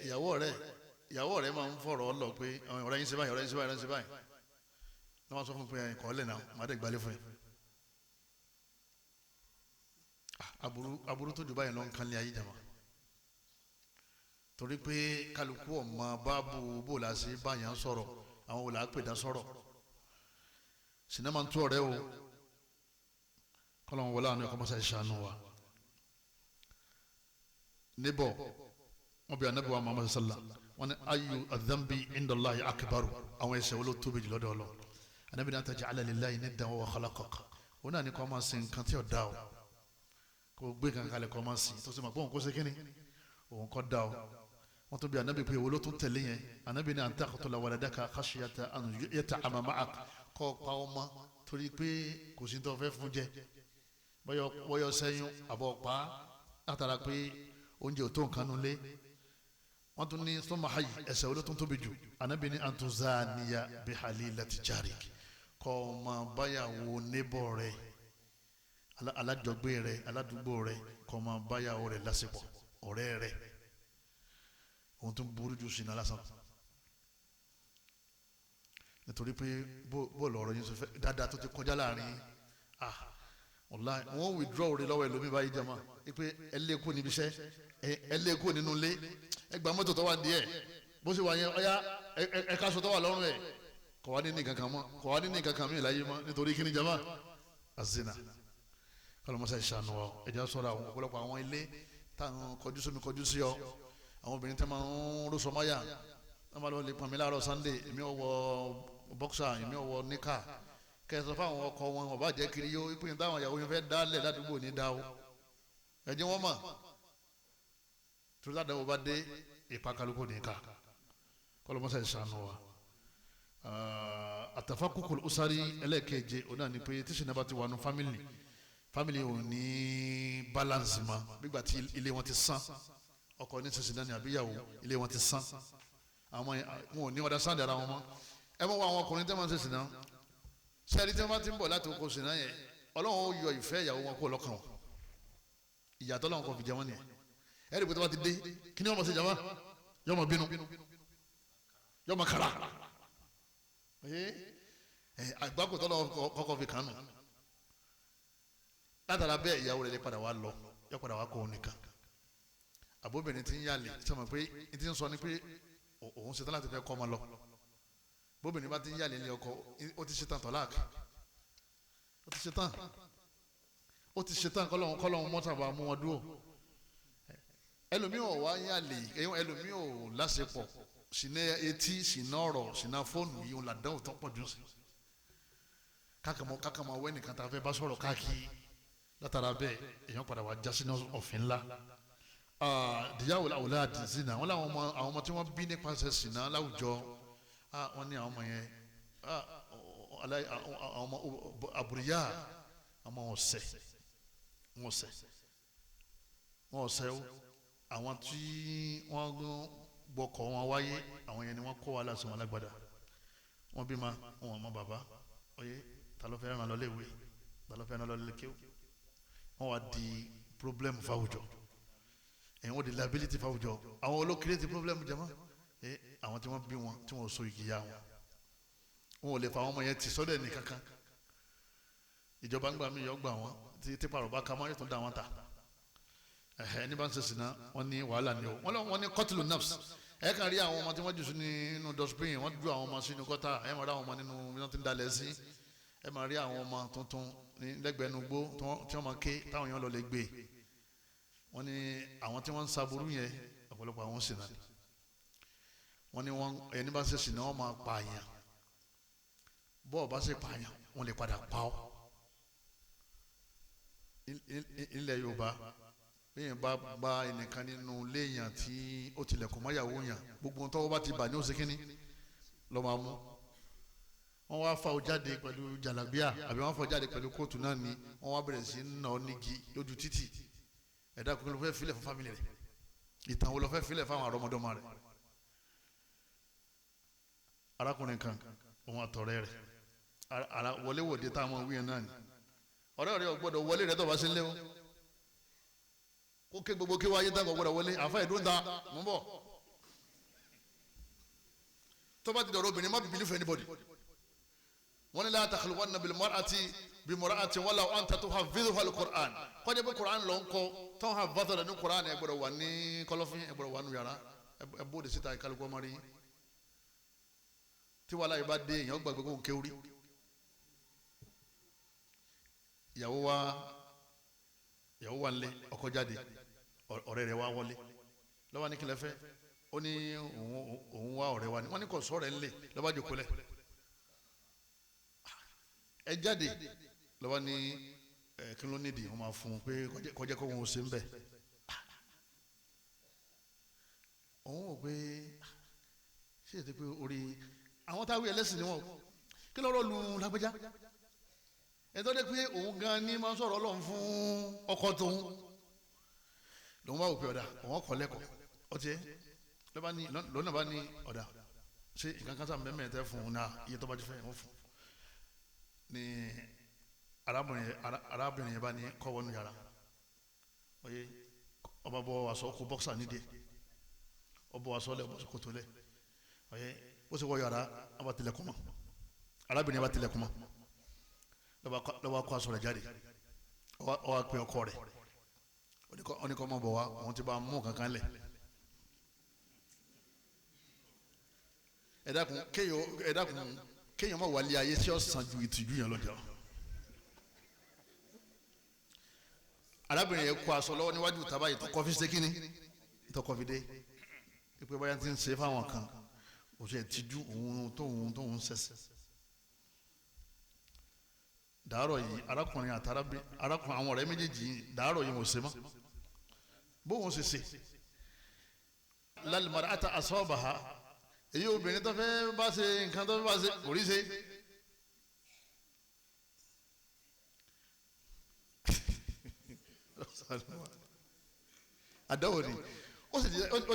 ìyàwó rẹ̀ máa ń fọ̀rọ̀ ọ lọ pé ọ̀rẹ́ yín ṣe báyìí ọ̀rẹ́ yín ṣe báyìí ọ̀rẹ́ yín ṣe báyìí ní wọ́n sọ fún pé ẹ̀kọ́ ọ̀lẹ́ náà má dé gbalẹ̀ fún ẹ. aburú tó jù báyìí lọ ń kan lé ayé jama torí pé kálukú ọmọ báàbù bò láti báyàn sọ̀rọ̀ àwọn wòlá pèdá sọ̀rọ̀ sinimá ń tó ọ̀rẹ́ o kọ́lọ́n wọlé àwọn ẹ̀kọ́ mọ́sá ìṣàánú wa níbọ̀ wọ́n bí anábì wa Muhammad sallam wọ́n ní ayu adhanbi indallahi akbaru àwọn ẹ̀ṣẹ̀ wọ́n ló tóbi jù lọ́dọ̀ Ọlọ́run anábì náà taj'ala lillahi niddan wa khalaqaka òun náà ní kọ́ máa sin nǹkan tí ò dá o kò gbé kankan kalẹ̀ kọ́ máa sin tó sì máa gbóhùn kó ṣe kíni òun kọ́ dá o wọ́n tún bí anábì pé èwo ló tún tẹ̀lé yẹn anábì ní an taqtula waladaka khashyata an yata'ama ma'ak kọ́ pa ọmọ torí pé kò sí tó fẹ́ fún jẹ bọ́yọ̀ sẹ́yìn àbọ̀ pa látara pé oúnjẹ ò tó nǹkan nulẹ̀ wọ́n tún ní sọ́mà hayi ẹ̀ṣẹ̀ wo ló tún tóbi jù anábì ní an tuzaniya bihalilati jarik kọ́ ọmọ báyàwó níbọ̀ rẹ̀ alájọgbé rẹ̀ aládùúgbò rẹ̀ kọ́ ọmọ báyàwó rẹ̀ lásìkò ọ̀rẹ́ rẹ̀ òun tún burú jù sínú lásán nítorí pé bóòlù ọ̀rọ̀ yín sọ fẹ́ dáadáa tó ti kọjá láàrin ọ̀la wọ́n withdraw rẹ̀ lọ́wọ́ ẹlòmíì báyìí jama pé ẹlẹ́kù níbi iṣẹ́ ẹlẹ́kù nínú ilé ẹgbà mọ́tò tó wà díẹ̀ bó ṣe wà yẹn ọ̀ya ẹ̀ka aṣọ tó wà lọ́rùn ẹ̀ kọ̀ wá ní kankan mọ́ kọ̀ wá ní kankan mí láyé mọ́ nítorí kíni jama azina kọlọmọsá ìṣàánú wa ẹ̀jẹ̀ sọ̀rọ̀ àwọn ọ̀pọ̀lọpọ̀ àwọn ilé táwọn kọjú sómi kọjú sí ọ àwọn obìnrin tẹ́ máa ń rọ́ṣọ máyà wọ́n máa lọ lè pọnmi láàárọ̀ Sunday èmi ò wọ bọ́ksà èmi ò wọ níkà kẹsàn fáwọn ọkọ wọn ọba jẹ́ kiri yóò ìpín táwọn ìyàwó yẹn fẹ́ dálẹ̀ ládùúgbò ní dáwó ẹ̀jẹ̀ wọn mọ̀ torí ládàáwó bá dé ìpàkàlùkù níkà kọlọmọsá ìṣàánú wa àtàfàkùkù usari ẹlẹ́ẹ̀keje ọ̀nà ni pé tí sinaba ti wà nù family ò ní balance ma nígbà tí ilé wọn ti sán ọkọ ní sísìn náà ní àbíyàwó ilé wọn ti sán àwọn wọn ò ní ọ̀dà sáǹdì ara wọn mọ́ ẹ mọ̀ wọ àwọn ọkùnrin tẹ́ máa ń sísìn náà sẹ́ẹ̀rí tí wọ́n bá ti ń bọ̀ láti oko sìn náà yẹn ọlọ́run ó yọ ìfẹ́ ìyàwó wọn kó lọ́kàn wọn ìyàtọ̀ ọlọ́run kan fi jẹ wọ́n nìyẹn ẹ̀rí pé tó bá ti dé kí ni wọ́n mọ̀ sí jama yọ mọ̀ bínú yọ mọ̀ kàrà àgbákò tọ́lọ́ kọ́kọ́ fi kàn nù látara bẹ́ẹ̀ ìyàwó rẹ̀ lè padà wá lọ yọ padà wá kó òun nìkan àbóbìnrin ti ń yàlè sọmọ pé n ti ń sọ ni pé òun ṣetán láti fẹ́ kọ́ ọmọ lọ bóbìnrin bá ti ń yàlè ní ọkọ ó ti ṣetán tọ́láàkì ó ti ṣetán kọ́lọ́hún mọ́tàbà mú wọn dúró ẹlòmíì ò wá yàlè ẹlòmíì ò láṣepọ̀ sínú etí sínú ọ̀rọ̀ sínú fóònù yìí ń làdánwò tó pọ̀ jù sí kákàmọ́ wẹ́ nìkan tá a fẹ́ bá sọ̀rọ̀ káàkiri látara bẹ́ẹ̀ èèyàn padà wá já sínú ọ̀fìn ńlá dìyàwó àwòlá zina wọn làwọn ọmọ tí wọn bí nípasẹ̀ zina láwùjọ wọn ní àwọn ọmọ yẹn àwọn ọmọ àbúrúyá ọmọ wọn ọsẹ àwọn tí wọn gbọkọ wọn wáyé àwọn yẹn ni wọn kó wa láti wọn lágbádá wọn bí ma wọn ọmọ bàbá oyè ta ló fẹ́ ràn lọ léwe ta ló fẹ́ ràn lọ lékéwò wọn wá di problem fáwùjọ wọ́n di liability fáwùjọ àwọn olókèrè ti problem jama àwọn tí wọ́n bí wọn tí wọ́n so ìyá wọn ò lè fa àwọn ọmọ yẹn ti sọ́dọ̀ ní kankan ìjọba ń gbà mí yọ gbà wọn tí pàrọ̀ bá ka mọ́ yóò tún dá wọn ta ẹni bá ń sèṣin náà wọ́n ní wàhálà ni o wọ́n ní qatlu nafs ẹ kàn rí àwọn ọmọ tí wọ́n jù sí nínú dustbin wọ́n ju àwọn ọmọ sínú gọ́tà ẹ máa rí àwọn ọmọ nínú iná tí ń dalẹ̀ sí ẹ máa rí àwọn ọmọ tuntun lẹ́gbẹ̀ẹ́ nugbó tí wọ́n máa ké táwọn èèyàn lọ lè gbé wọ́n ní àwọn tí wọ́n ń saburú yẹn ọ̀pọ̀lọpọ̀ àwọn sì náà wọ́n ní ẹni bá ṣe sìn náà wọ́n máa pa àyàn bọ́ọ̀ bá ṣe pa àyàn wọ́n lè padà pa ọ́ ilẹ̀ Yorùbá bẹ́ẹ̀ bá ẹnìkan nínú léèyàn tí ó tilẹ̀kùn mọ́yàwó yàn gbogbo tọ́wọ́ bá ti bà ní oṣù kínní lọ́ máa mú wọ́n wá fa jáde pẹ̀lú jàlábíà àbí wọ́n fa jáde pẹ̀lú kóòtù náà ni wọ́n wá bẹ̀rẹ̀ sí nà ọ́ nígi lójú títì ẹ̀dá kókó ló fẹ́ filẹ̀ fún fámìlì rẹ̀ ìtàn wo ló fẹ́ filẹ̀ fáwọn àrọ́mọdọ́mọ rẹ̀ arákùnrin kan òun àtọ̀rẹ́ rẹ̀ wọléwòde táwọn wíyẹn náà ni ọ̀rẹ́ rẹ̀ ò gbọ́dọ̀ wọlé rẹ̀ tó bá ṣe ń léwu kó ké gbogbo kí wáyé dáńgọ̀ gbọ́dọ̀ wọlé àfa ìdúntà mú bọ̀ tó bá ti dọ̀rọ̀ obìnrin má bìbìlì fún anybody wọ́n ní la takhluwanna bil mar'ati bi mar'ati wala anta tuhafidhuha al-Qur'an kọjá pé Qur'an ló ń kọ́ tó ń hafadha lẹ́nu Qur'an ẹ gbọ́dọ̀ wà ní kọ̀lọ̀fín ẹ gbọ́dọ̀ wà nù yàrá ẹ bóde síta ìkálukú ọmọ rí tí wàhálà yìí bá dé èèyàn gbàgbé kó ń kéwúrí ìyàwó wa ńlẹ̀ ọkọ jáde ọ̀rẹ́ rẹ̀ wá wọlé lọ́wọ́ ní kílẹ̀ fẹ́ ó ní òun wá ọ̀rẹ́ wa ní wọ́n ní kò sọ̀rọ̀ ẹ̀ ńlẹ̀ lọ́wọ́ àjòkólẹ̀ ẹ jáde lọ́wọ́ ní kí ló nídìí wọ́n máa fún un pé kọjá kó wọn ò sí ń bẹ̀ òun ò pé ṣé ètò pé orí àwọn táwọn ẹlẹ́sìn ni wọn kí lọ́rọ̀ lu lágbẹ́já ẹ̀tọ́ dé pé òun gan ni máa ń sọ̀rọ̀ Ọlọ́run fún ọkọ tóun lòun bá wò pé ọ̀dà òun ọkọ̀ lẹ́kọ̀ọ́ ọtí ẹ lọ́nà bá ní ọ̀dà ṣé nǹkan kan sáà mẹ́mẹ́ tẹ́ fún un náà iye tó bá ti fẹ́ wọ́n fún ni arábìnrin yẹn bá ní kọ́ wọnú yàrá oye ọba bọ́ aṣọ kó bọ́ksà nídìí ọbọ̀ aṣọ lẹ́ ọbọ̀ kòtò lẹ́ oye ó sì wọ yàrá ọba tilẹ̀kùn mọ́ arábìnrin yẹn bá tilẹ̀kùn mọ́ lọ́wọ́ kó aṣọ rẹ̀ jáde ọwọ́ pe ọkọ rẹ̀ oníkọ́ mọ́ bọ̀ wá òun ti bá mú kankan lẹ̀ ẹ dákun kéèyàn má wálé ayé tí ó sàn ju ìtìjú yẹn lọ́jọ́ arábìnrin yẹn kó aṣọ lọ́wọ́ níwájú tàbá yìí tó kọfí ṣe kínní tó kọfí dé pípẹ́ báyà ti ń ṣe fáwọn kan òṣèlú ìtìjú òun tóun ṣẹ̀ṣẹ̀ dàárọ̀ yìí arákùnrin àti arákùnrin àwọn ọ̀rẹ́ méjèèjì yìí dàárọ̀ yìí wọ́n ṣe mọ́ bóun ṣe ṣe lálùmọ́ra àti asọ́ọ̀bàá èyí obìnrin tó fẹ́ bá ṣe nǹkan tó fẹ́ bá ṣe kò rí ṣe àdáwò ni ó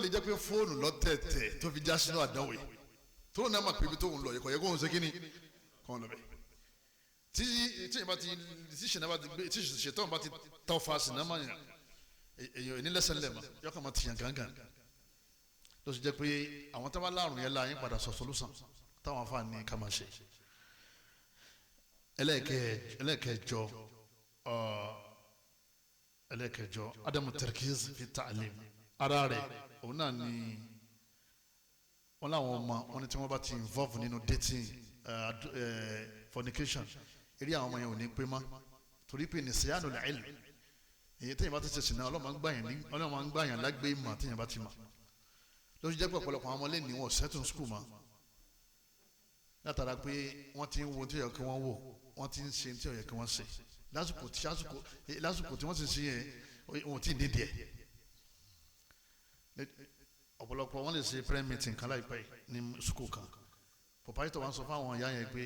lè jẹ́ pé fóònù lọ́tẹ̀ẹ̀tẹ̀ tó fi já sínú àdáwò yìí tó náà mà pé ibi tó ń lọ yìí kò yẹ kó ń ṣe kíni kò ń lọ bẹ́ẹ̀ tí ṣètò bá ti tọ́ fa sinamá yẹn èyàn ìnílẹ̀sẹ̀ lẹ́mọ̀ yọ kàn máa tìyàn gángan ló sì jẹ́ pé àwọn tó bá láàrùn yẹn láàyè padà sọ solúsàn táwọn afa ní ká máa ṣe ẹlẹ́ẹ̀kẹjọ adamu tarkiz fi ta'lim ara rẹ̀ òun náà ni wọn láwọn ọmọ wọn ni tí wọ́n bá ti involve nínú dating fornication eré àwọn ọmọ yẹn ò ní pé má torí pé ní sèyánu làílù èyí téèyàn bá ti ṣe sìnà ọlọ́mọ ń gbà yàn lágbé ìmọ̀ téèyàn bá ti mọ̀ lóṣù jẹ́ pé ọ̀pọ̀lọpọ̀ àwọn ọmọlé ní wọn settle school ma látara pé wọ́n ti ń wo tí ó yẹ kí wọ́n wò wọ́n ti ń ṣe tí ó yẹ kí wọ́n ṣe lásìkò tí wọ́n ti ṣe yẹn wọ́n ti dídì ẹ̀ ọ̀pọ̀lọpọ̀ wọ́n lè ṣe prayer meeting kan láìpẹ́ ní school kan proprietor wa ń sọ fáwọn ìyá yẹn pé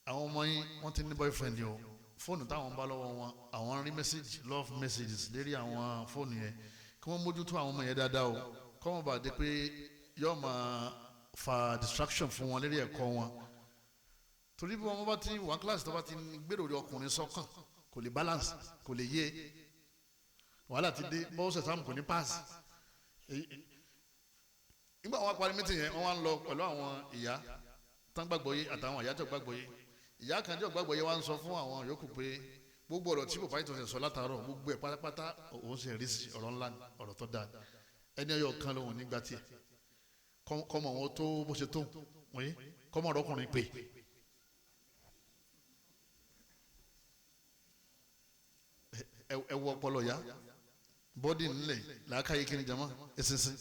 àwọn ọmọ yín wọ́n ti ní boyfriend yìí o fóònù táwọn bá lọ́wọ́ wọn àwọn rí message love messages lérí àwọn fóònù yẹn kí wọ́n mójútó àwọn ọmọ yẹn dáadáa o kọ́mọ̀ bá dé pé yóò máa fa distraction fún wọn lérí ẹ̀kọ́ wọn torí bí wọn bá ti wà kíláàsì tó bá ti gbèrò rí ọkùnrin sọ́kàn kò lè balance kò lè yé wàhálà ti dé bọ́ọ̀sẹ̀ sáàmù kò ní pass nígbà wọn parí meeting yẹn wọn wá ń lọ pẹ̀lú àwọn ìyá tán gbàgbọ́ yé àtàwọn ìyá tó gbàgbọ́ yé ìyá kan jẹ́ gbàgbọ́ yé wá ń sọ fún àwọn yòókù pé gbogbo ọ̀rọ̀ tí bàbá yìí tó ń sọ látàárọ̀ gbogbo ẹ̀ pátápátá òun sì rí ọ̀rọ̀ ńlá ọ̀rọ̀ tó dáa ẹni ọyọ kan lòun nígbà tiẹ̀ kọ́mọ wọn tó bó ṣe tó wọ́n yé kọ́mọ ọ̀rọ̀kùnrin pè ẹ wọ ọpọlọ ya bọ́dì nílẹ̀ làákàyè kí ni jama ẹsẹsẹ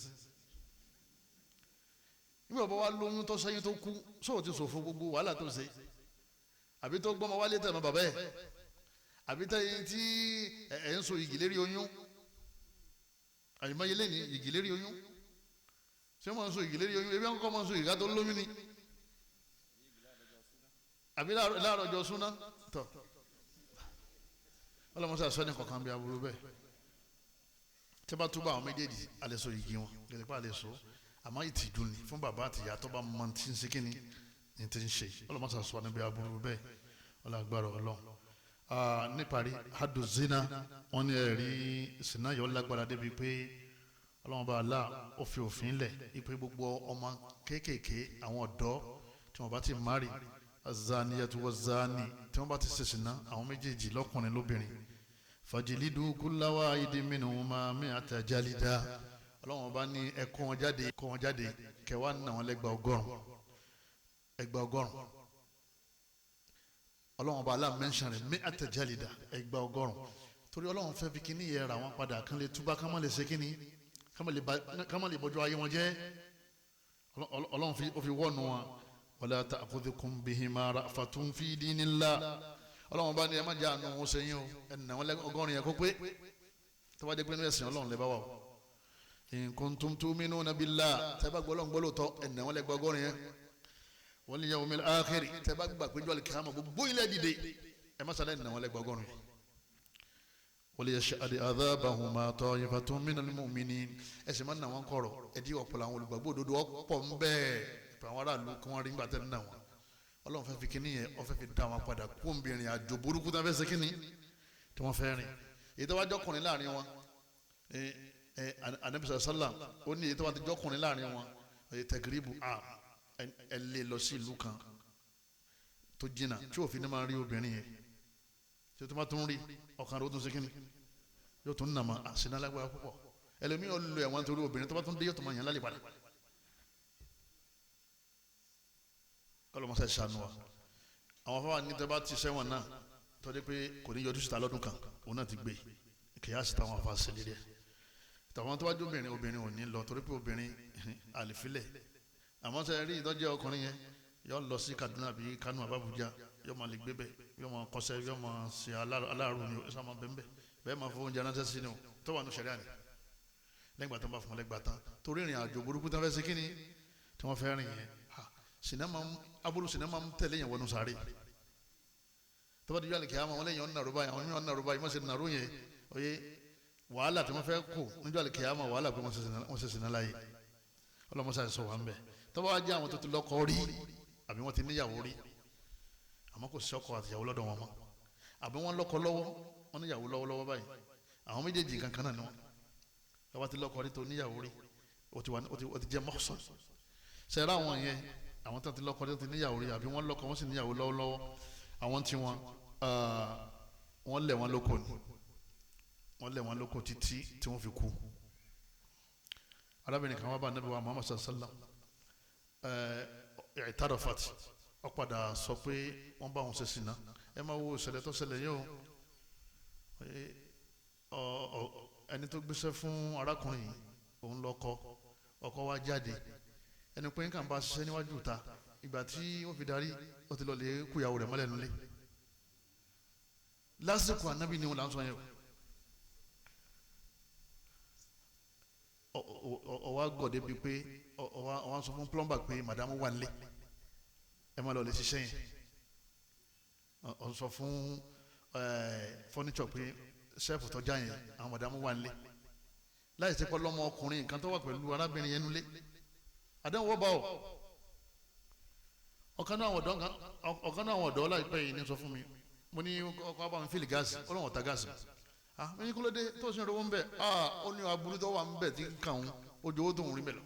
nígbà bá wa lóyún tó sẹ́yìn tó kú sóò ti sòfò gbogbo wàhálà tó ṣe àbí tó gbọ́mọ wálé tẹ̀mọ́ bàbá ẹ̀ àbí tẹ̀yìn tí ẹ̀ ń so igi lérí oyún àyìnbáyé lẹ́ni igi lérí oyún ṣé wọ́n ń so igi lérí oyún ebi àwọn kọ́ máa ń so ìgá tó lóyún ni àbí láàárọ̀ ọjọ́ súná tọ̀ ọlọ́mọṣẹ́ àṣọ ní kọ̀ọ̀kan bí aburú bẹ́ẹ̀ tí bá túbọ̀ àwọn méjèèjì alẹ́ so igi wọn gẹ́gẹ́ pé alẹ́ so àmọ́ ìtìjú ni fún bàbá àti ìyá tó bá mọ tí ń ṣe kíni ní ti ń ṣe ọlọ́mọṣẹ́ àṣọ ní bí aburú bẹ́ẹ̀ ọlọ́gbàrọ̀ ọlọ́run níparí hadu zina wọn ní ẹ̀rí sinna yọ lágbára débi pé ọlọ́run bá Allah ó fi òfin lẹ̀ ipe gbogbo ọmọ kéékèèké àwọn ọ̀dọ́ tí wọ́n bá ti mari azaniyatu wazani tí wọ́n bá ti ṣe ṣìnà àwọn méjèèjì lọ́kùnrin lóbìnrin fajilidu kulla wahidin minhuma mi'ata jalida Ọlọ́run bá ní ẹ kó wọn jáde kẹwàá nà wọn lẹ́gbàá ọgọ́rùn Ọlọ́run bá aláà mẹ́ńsàn rẹ̀ mi'ata jalida ẹgbàá ọgọ́rùn torí Ọlọ́run fẹ́ fi kíní yẹra wọn padà kán lè túbá kán má lè ṣe kíní kán má lè bọ́jú ayé wọn jẹ́ Ọlọ́run fi wọ́nu wọn wala ta'khudhukum bihima ra'fatun fi dinillah Ọlọ́run bá ní ẹ má jẹ́ àánú wọn sẹ́yìn o ẹnìyàn wọn ọgọ́rùn yẹn kó pé tó bá dé pé ní ẹ̀sìn Ọlọ́run lè bá wà o in kuntum tu'minuna billah tẹ́ bá gbọ́ Ọlọ́run gbọ́ lóòótọ́ ẹnìyàn wọn lẹ́gbẹ́ ọgọ́rùn yẹn wal yawmil akhir tẹ́ bá gbà pé jọ́lì kìámà gbogbo ilẹ̀ dìde ẹ má sálẹ̀ ẹnìyàn wọn lẹ́gbẹ́ ọgọ́rùn yẹn wal yashhad adhabahuma ta'ifatun minal mu'minin ẹ̀sìn máa ń nà wọn kọ̀rọ̀ ẹ̀dí ọ̀pọ̀lọ̀ àwọn olùgbàgbọ́ òdodo ọ̀pọ̀ ń bẹ́ẹ̀ àwọn aráàlú kí wọ́n rí nígbà tẹ́ nínú wọn Ọlọ́run fẹ́ fi kíní yẹn ọ fẹ́ fi dá wọn padà kó ń bìnrin àjò burúkú tó ń fẹ́ ṣe kíní tí wọ́n fẹ́ rìn èyí tó wá jọkùnrin láàrin wọn anabisa salam ó ní èyí tó wá ti jọkùnrin láàrin wọn tẹgiribu ẹ lè lọ sí ìlú kan tó jìnnà tí òfin ní máa rí obìnrin yẹn tí ó tó máa tún rí ọkàn rẹ ó tún ṣe kíní yóò tún nàmọ àṣìnálágbára púpọ̀ ẹlòmíì ó lo ẹ̀wọ̀n torí obìnrin tó bá tún dé yóò tún máa yàn lálẹ́ padà. Ọlọ́mọṣẹ ṣàánú wa àwọn afọwọ́ ní tẹ́bá ti sẹ́wọ̀n náà tọ́jú pé kò ní yọjú síta lọ́dún kan òun náà ti gbé kìyà sí táwọn afa ṣe lédè tàwọn tó wájú obìnrin ò ní lọ torí pé obìnrin àlìfilẹ̀ àmọ́ sẹ́ rí ìtọ́jú ọkùnrin yẹn yọ lọ sí Kaduna àbí Kano àbábújá yọ máa lè gbé bẹ́ẹ̀ yọ máa kọsẹ́ yọ máa ṣe aláàrú ni ó sàmọ́ bẹ́ẹ̀ máa fọ oúnjẹ ránṣẹ́ sí ni o tó wà ní sẹ́ríà ni lẹ́gbàá tó ń bá fún lẹ́gbàá tán torí ìrìn àjò burúkú tó ń fẹ́ sí kíni tí wọ́n fẹ́ rìn yẹn Aburú Sina máa ń tẹ̀lé yẹn wọnú sáré tọ́ba díjọ́ àlèkè àmọ́ wọn lẹ́yìn ọ̀nà àrùbá yẹn àwọn yẹn ọ̀nà àrùbá yẹn wọ́n ṣe nàró yẹn oye wàhálà tí wọ́n fẹ́ kó níjọ́ àlèkè àmọ́ wàhálà pé wọ́n ṣe Sina láàyè ọlọ́mọṣà sọ wà ń bẹ̀ tọ́ba wá jẹ́ àwọn tó ti lọ́kọ rí àbí wọ́n ti níyàwó rí àmọ́ kò sí ọkọ àtìyàwó lọ́dọ̀ wọn mọ́ àbí wọ́n lọ́kọ lọ́wọ́ wọ́n níyàwó lọ́wọ́lọ́wọ́ báyìí àwọn méjèèjì kankan náà ni wọ́n tọ́ba ti lọ́kọ rí tó níyàwó rí ó ti jẹ́ mọ́sán ṣẹ̀rá àwọn yẹn àwọn tó ti lọ́kọ tó ti níyàwó rí àbí wọ́n lọ́kọ wọ́n sì níyàwó lọ́wọ́lọ́wọ́ àwọn tí wọ́n lẹ̀ wọ́n lóko ni wọ́n lẹ̀ wọ́n lóko títí tí wọ́n fi kú. arábìnrin kan wá bá Ànábì wa Muhammad sallam i'tarafat ó padà sọ pé wọ́n bá wọn ṣe Sina ẹ máa wo ìṣẹ̀lẹ̀ tó ṣẹlẹ̀ yìí o ẹni tó gbéṣẹ́ fún arákùnrin òun lọ́kọ ọkọ wa jáde ẹni pé nǹkan bá ṣiṣẹ́ níwájú ta ìgbà tí wọ́n fi darí ó ti lọ lè kúyàwó rẹ̀ mọ́lẹ̀ nulẹ̀ lásìkò Ànábì ni wọn là ń sọ yẹn ọwọ́ gọ̀dẹ́ bíi pé ọwọ́ sọ fún plumber pé màdàmú wà nílé ẹ má lọ lè ṣiṣẹ́ yẹn ọ sọ fún furniture pé ṣẹ́ẹ̀fù tọ́já yẹn àwọn màdàmú wà nílé láì ṣe pọ́ lọ́mọ ọkùnrin nǹkan tó wà pẹ̀lú arábìnrin yẹn nulẹ̀ àdéhùn wọ́n bá ọ ọ̀kan náà àwọn ọ̀dọ́ láìpẹ́ yìí ní sọ fún mi mo ní ọkọ̀ abá mi fíìlì gáàsì ọlọ́run ọ̀tá gáàsì mo ní kúlódé tó sì ń rówó ń bẹ̀ ó ní aburú tó wà ń bẹ̀ tí ń kàn ń ojú owó tó ń rí bẹ̀ lọ.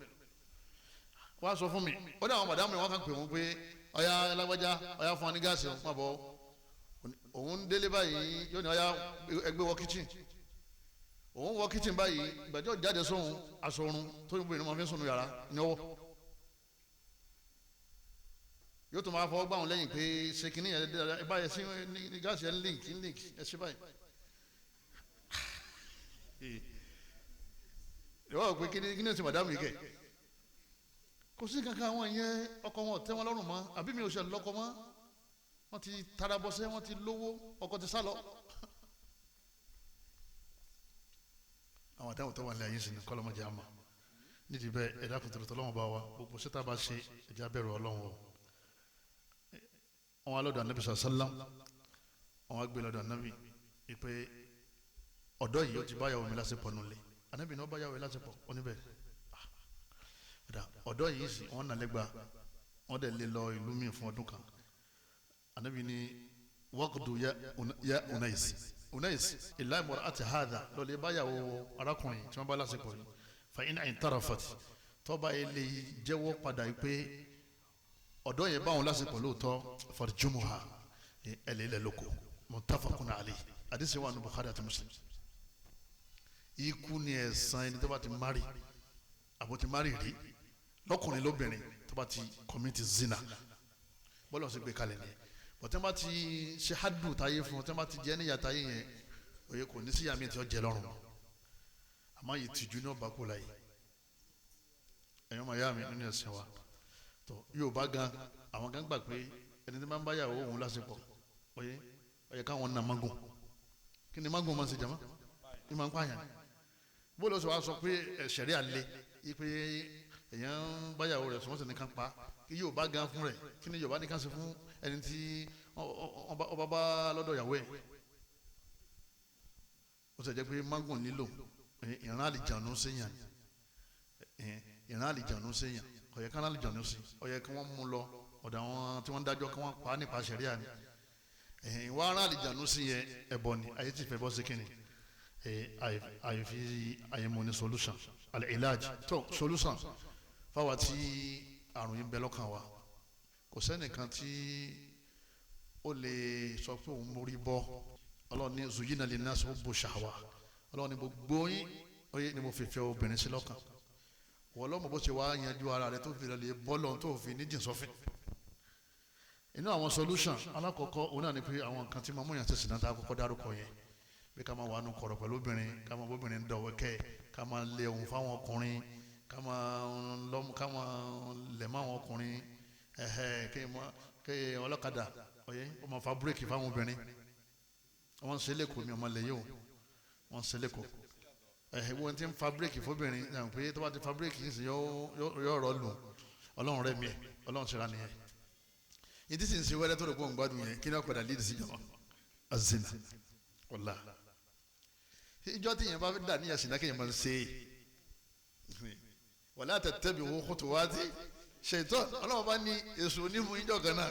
wọ́n á sọ fún mi ó ní àwọn màdámù wọn kàn pè wọ́n pé ọ̀yá lágbájá ọ̀yá fún wa ní gáàsì má bọ̀ òun délé báyìí yóò ní ọ̀yá ẹgbẹ́ wọ kíchìn òun wọ kíchìn báyìí ìgbàjọ́ jáde sóhun aṣọ orun tó yẹ kó máa fi ń sunu yàrá ní ọwọ́ yóò tún máa fọwọ́ gbà wọn lẹ́yìn pé ṣe kínní ẹ báyìí sí ní gáàsì ẹ ń link ẹ ṣe báyìí ìwọ pé kí ni o ti màdámù yìí kẹ kò sí kankan àwọn yẹn ọkọ wọn tẹ́ wọn lọ́rùn mọ́ àbí mi ò ṣe lọ́kọ mọ́ wọ́n ti tara bọ́sẹ́ wọ́n ti lówó ọkọ ti sálọ. àwọn àdáwò tó wà ní ayé sí ni kọ́lọ́mọdé àmà nídìí bẹ́ẹ̀ ẹ̀dá kùtùrùtù ọlọ́wọ́n bá wa gbogbo sẹ́tà bá ṣe ẹ̀já bẹ̀rù ọlọ́wọ́n o. wọn alọ́dọ̀ anabi sallam wọn gbé lọ́dọ̀ anabi ìpè ọ̀dọ́ yìí ó ti báyàwó mi lásìpọ̀ nulẹ̀ anabi ní ó báyàwó mi lásìpọ̀ oníbẹ̀ ọ̀dọ́ yìí sì wọn nà lẹ́gba wọn dẹ̀ lé lọ ìlú mi fún ọdún kan anabi ní waqdu ya unais ìlà ìmọ̀ràn àti hàdà lọ́lẹ̀ báyàwó arákùnrin tí wọ́n bá lásìpọ̀ yìí fa in i'tarafat tọ́ba ilé jẹ́wọ́ padà yìí pé ọ̀dọ́ yẹn báwọn lásìkò lóòótọ́ farjumuha ẹlẹ́lẹ́ lóko muttafaqun alayhi àdìsí wa ní Bukhari àti Muslim. Ikú ni ẹ̀san ẹni tó bá ti mari àbò ti mari rí lọ́kùnrin lóbìnrin tó bá ti commit zina bọ́lá ọ̀sẹ̀ gbé kalẹ̀ nìyẹn. bọ̀tẹ́ bá ti ṣe hadu táyé fún ọ tẹ́ bá ti jẹ́ níyà táyé yẹn òye kò ní sí yàmi tí ó jẹ lọ́rùn àmọ́ yìí tìjú ní ọba kò láyé ẹ̀yọ́ máa yá mi nínú ẹ̀sìn wa tó yóò bá gan àwọn gan gbà pé ẹni tí máa ń bá yàwó òun lásìkò òye káwọn nà mágùn kí ni mágùn máa ń ṣe jàmá ní máa ń pààyàn bó ló sọ wá sọ pé ẹ̀ṣẹ̀rí àlẹ́ yìí pé èèyàn ń bá yàwó rẹ̀ sọ́mọ́sẹ̀ nìkan pa kí yóò bá gan fún rẹ̀ kí ni yóò bá nìkan ṣe fún ẹni tí ọba bá lọ́dọ̀ yàwó ẹ̀ ó sì jẹ́ pé mágùn nílò ìran àlìjànú séyàn ìran àlìjànú séyàn ọ̀yẹ́ kan àlìjànú sí ọ̀yẹ́ kí wọ́n mú lọ ọ̀dọ̀ àwọn tí wọ́n dájọ́ kí wọ́n pa á nípa ṣẹ̀ríà ni ìwà ara àlìjànú sí yẹn ẹ̀bọ ni ayé ti fẹ́ bọ́ sí kínni àyèfi àyèmọ ní solution al-ilaj tó solution fáwa tí àrùn yìí ń bẹ lọ́kàn wa kò sẹ́nìkan tí ó lè sọ pé òun mórí bọ́ ọlọ́run ní zuyina linnasi hubbu shahwa ọlọ́run ní gbogbo yín oyè ni mo fi fẹ́ obìnrin sí lọ́kàn wọ́n lọ́mọ bó ṣe wá yanjú ara rẹ̀ tó fi lè bọ́ lọ́n tó fi ní jìnsọ́fìn inú àwọn solution alákọ̀ọ́kọ́ òun náà ni pé àwọn nǹkan tí mo mú yàn sí sinata àkọ́kọ́ dárúkọ yẹn bí ká máa wà nù kọ̀rọ̀ pẹ̀lú obìnrin ká máa bóbìnrin dọ̀wẹ́kẹ́ ká máa lé ohun fáwọn ọkùnrin ká máa lẹ̀ mọ́ àwọn ọkùnrin kéye ọlọ́kadà oyè ó máa fa búrẹ́kì fáwọn obìnrin wọ́n ń ṣe lẹ́kọ̀ọ́ mi ọmọ lẹ́yìn o wọ́n ń ṣe lẹ́kọ̀ọ́ wọ́n ti ń fa búrẹ́kì fóbìnrin náà pé tó bá ti fa búrẹ́kì yìí sì yọ ọ̀rọ̀ lù ọlọ́run rẹ̀ mi ẹ̀ ọlọ́run ṣe ra nìyẹn ìdí sì ń ṣe wẹ́rẹ́ tó rẹ̀ kó ń gbádùn yẹn kí ni wọ́n padà lídìí sí jọmọ́ azina ọ̀la ìjọ tí yẹn bá dà níyà sí náà kéèyàn máa ń ṣe wala tattabi'u khutuwati shaytan ọlọ́run bá ní èso onímù ìjọ kan náà